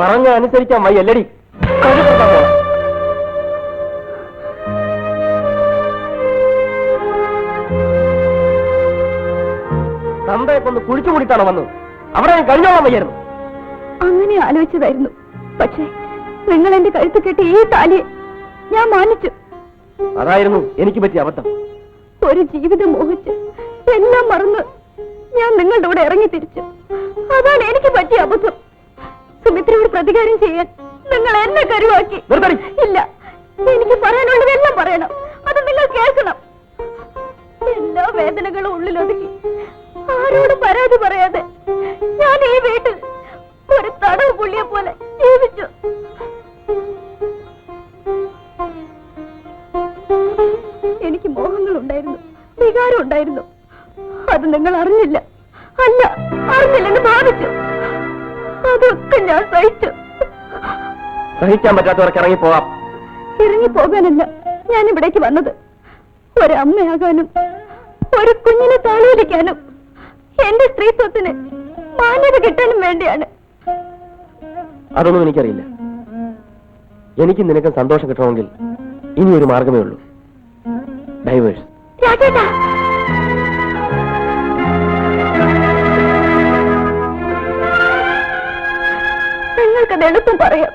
പറഞ്ഞ അനുസരിക്കാൻ വയ്യല്ലടി. തന്തയെ കൊണ്ട് കുഴിച്ചു കൂടിയിട്ടാണോ വന്നത്? അവിടെ കഴിഞ്ഞോളാൻ വയ്യായിരുന്നു. അങ്ങനെ ആലോചിച്ചതായിരുന്നു. പക്ഷേ നിങ്ങൾ എന്റെ കഴുത്ത് കെട്ടി ഈ താലിയെ ഞാൻ മാനിച്ചു. അതായിരുന്നു എനിക്ക് പറ്റിയ അബദ്ധം. ഒരു ജീവിതം മോഹിച്ച് എല്ലാം മറന്ന് ഞാൻ നിങ്ങളുടെ കൂടെ ഇറങ്ങി തിരിച്ചു. അതാണ് എനിക്ക് പറ്റിയ അബദ്ധം. സുമിത്രയോട് പ്രതികാരം ചെയ്യാൻ നിങ്ങൾ എന്നെ കരുവാക്കി. ഇല്ല, എനിക്ക് പറയാനുള്ളതെല്ലാം പറയണം. അത് നിങ്ങൾ കേൾക്കണം. എല്ലാ വേദനകളും ഉള്ളിലൊതുക്കി ആരോടും പരാതി പറയാതെ ഞാൻ ഈ വീട്ടിൽ ഒരു തടവ് പുള്ളിയെ പോലെ ജീവിച്ചു. എനിക്ക് മോഹങ്ങളുണ്ടായിരുന്നു, വികാരം ഉണ്ടായിരുന്നു. അത് നിങ്ങൾ അറിഞ്ഞില്ല. അല്ല, അറിഞ്ഞില്ലെന്ന് ഭാവിച്ചു. അതൊക്കെ ഞാൻ സഹിച്ചു. സഹിക്കാൻ പറ്റാത്തവർക്ക് ഇറങ്ങിപ്പോവാം. ഇറങ്ങിപ്പോകാനല്ല ഞാൻ ഇവിടേക്ക് വന്നത്. ഒരമ്മയാകാനും ഒരു കുഞ്ഞിനെ താളൂലിക്കാനും എന്റെ സ്ത്രീത്വത്തിന് മാന്യത കിട്ടാനും വേണ്ടിയാണ്. അതൊന്നും എനിക്കറിയില്ല. എനിക്ക് നിനക്ക് സന്തോഷം കിട്ടണമെങ്കിൽ ഇനി ഒരു മാർഗമേ ഉള്ളൂ. ഡൈവേഴ്സ്. രാജേട്ടാ, നിങ്ങൾക്കത് എളുപ്പം പറയാം.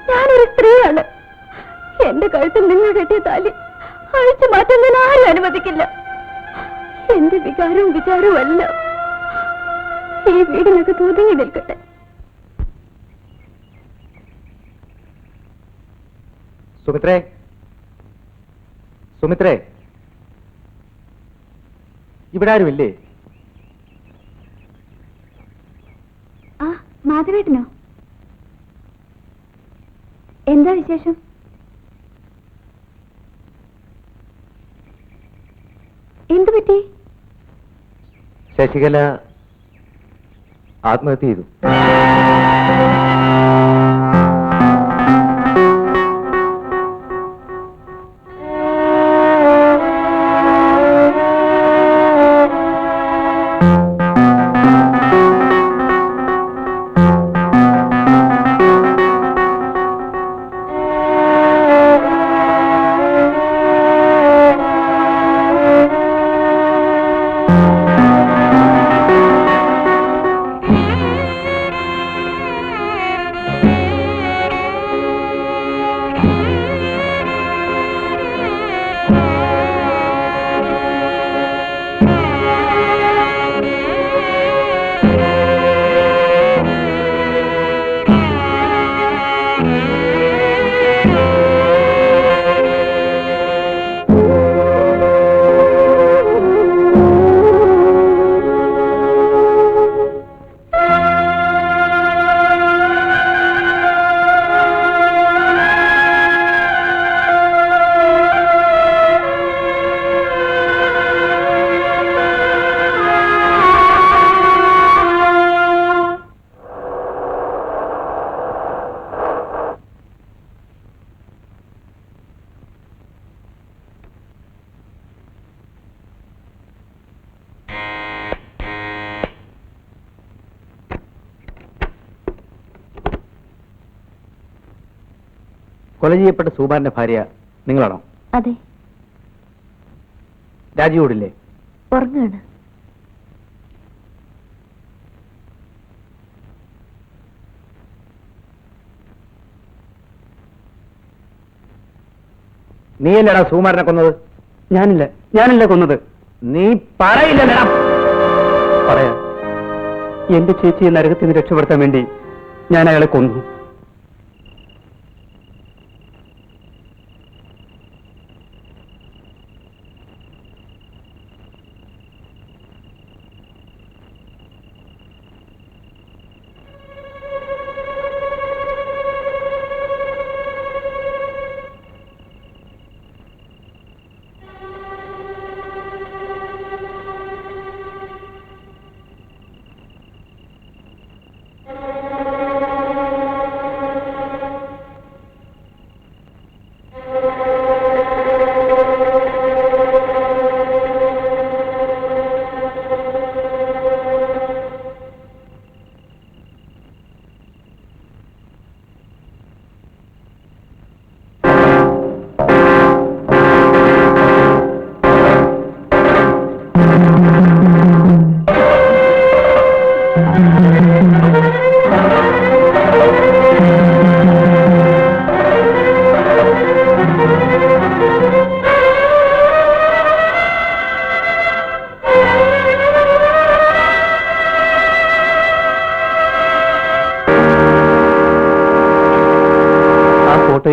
ഞാനൊരു സ്ത്രീയാണ്. എന്റെ കഴുത്തിൽ നിങ്ങൾ കെട്ടിയ താലി അഴിച്ചു മാറ്റാൻ ഞാൻ ആരും അനുവദിക്കില്ല. എന്റെ വികാരവും വിചാരവും അല്ല ഈ വീടിനകത്ത് ഒതുങ്ങി നിൽക്കട്ടെ. സുമിത്രേ, സുമിത്രേ, ഇവിടെ ആരുമില്ലേ? ആ, മാധവേട്ടനോ? എന്താ വിശേഷം? എന്തു പറ്റി? ശശികല ആത്മഹത്യ ചെയ്തു. കൊല ചെയ്യപ്പെട്ട സുകുമാരന്റെ ഭാര്യ നിങ്ങളാണോ? അതെ. രാജിയോടില്ലേ? ഉറങ്ങാണ്. നീയല്ലടാ സുകുമാരനെ കൊന്നത്? ഞാനില്ല കൊന്നത്. നീ പറയില്ലടാ. പറയാ, എന്റെ ചേച്ചിയെ നരകത്തിൽ നിന്ന് രക്ഷപ്പെടുത്താൻ വേണ്ടി ഞാൻ അയാളെ കൊന്നു.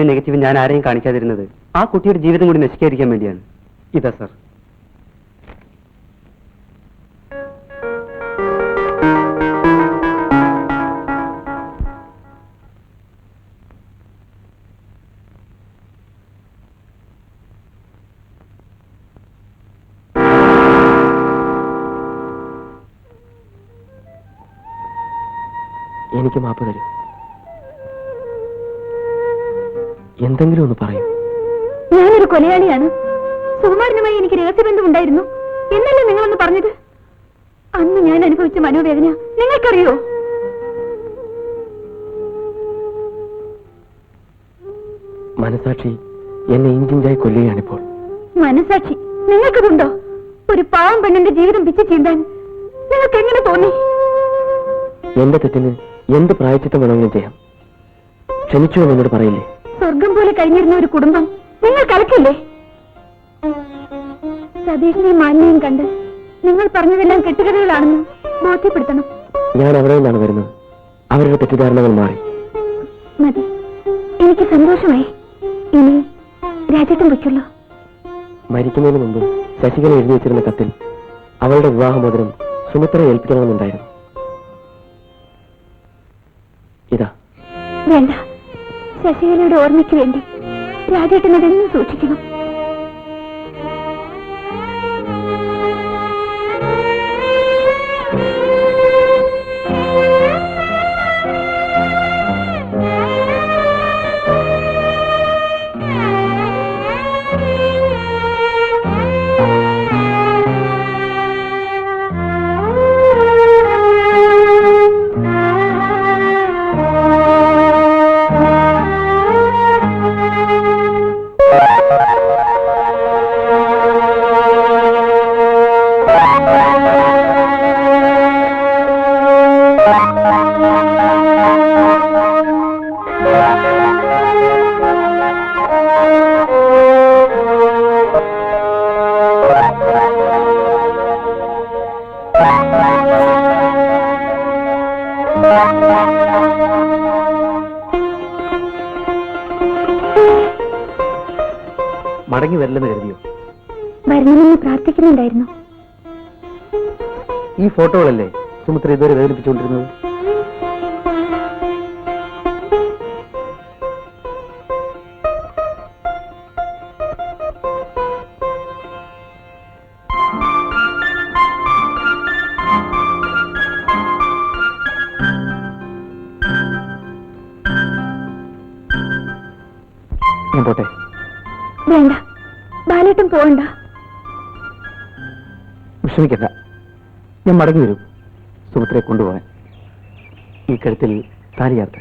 നെഗറ്റീവ് ഞാൻ ആരെയും കാണിക്കാതിരുന്നത് ആ കുട്ടിയുടെ ജീവിതം കൂടി നശിക്കാതിരിക്കാൻ വേണ്ടിയാണ്. ഇതാ സർ. എനിക്ക് മാപ്പ് തരൂ. എന്തെങ്കിലും ഒന്ന് പറയൂ. ഞാനൊരു കൊലയാളിയാണ്. സുകുമാരനുമായി എനിക്ക് രഹസ്യബന്ധമുണ്ടായിരുന്നു എന്നല്ലേ നിങ്ങളൊന്ന് പറഞ്ഞത്? അന്ന് ഞാൻ അനുഭവിച്ച മനോവേദന നിങ്ങൾക്കറിയോ? മനസാക്ഷി എന്നെ ഇഞ്ചിഞ്ചായി കൊല്ലുകയാണിപ്പോൾ. മനസാക്ഷി നിങ്ങൾക്കതുണ്ടോ? ഒരു പാവം പെണ്ണിന്റെ ജീവിതം പിച്ചു ചീന്താൻ നിങ്ങൾക്ക് എങ്ങനെ തോന്നി? എന്റെ തെറ്റിന് എന്ത് പ്രായച്ചിത്തം വേണമെങ്കിലും ചെയ്യാം. ക്ഷമിച്ചു എന്നോട് പറയില്ലേ? സ്വർഗം പോലെ കഴിഞ്ഞിരുന്ന ഒരു കുടുംബം നിങ്ങൾ കലക്കില്ലേ? സതീഷിനെയും മാലിനെയും കണ്ട് നിങ്ങൾ പറഞ്ഞതെല്ലാം കെട്ടുകഥകളാണെന്ന് ബോധ്യപ്പെടുത്തണം. ഞാൻ അവിടെ നിന്നാണ് വരുന്നത്. അവരുടെ തെറ്റിദ്ധാരണകൾ മാറി. മതി, എനിക്ക് സന്തോഷമായി. ഇനി രാജേട്ടൻ വയ്ക്കുള്ളൂ. മരിക്കുന്നതിന് മുമ്പ് ശശികല എഴുതി വെച്ചിരുന്ന കത്തിൽ അവളുടെ വിവാഹമോതിരം സുമിത്രയെ ഏൽപ്പിക്കണമെന്നുണ്ടായിരുന്നു. ഇതാ. വേണ്ട, ശശികലയുടെ ഓർമ്മയ്ക്ക് വേണ്ടി രാജേട്ടൻ അതെന്നും സൂക്ഷിക്കണം. മടങ്ങി വരില്ലെന്ന് കരുതിയോ? വരണമെന്ന് പ്രാർത്ഥിക്കുന്നുണ്ടായിരുന്നു. ഈ ഫോട്ടോകളല്ലേ സുമിത്ര ഇതുവരെ വേദനിപ്പിച്ചുകൊണ്ടിരുന്നത്? ഞാൻ പോട്ടെ? വേണ്ട, ബാലേട്ടൻ പോകണ്ട. വിഷമിക്കണ്ട, ഞാൻ മടങ്ങി വരും സുമിത്രയെ കൊണ്ടുപോകാൻ. ഈ കഴുത്തിൽ താലിയാർത്ത്.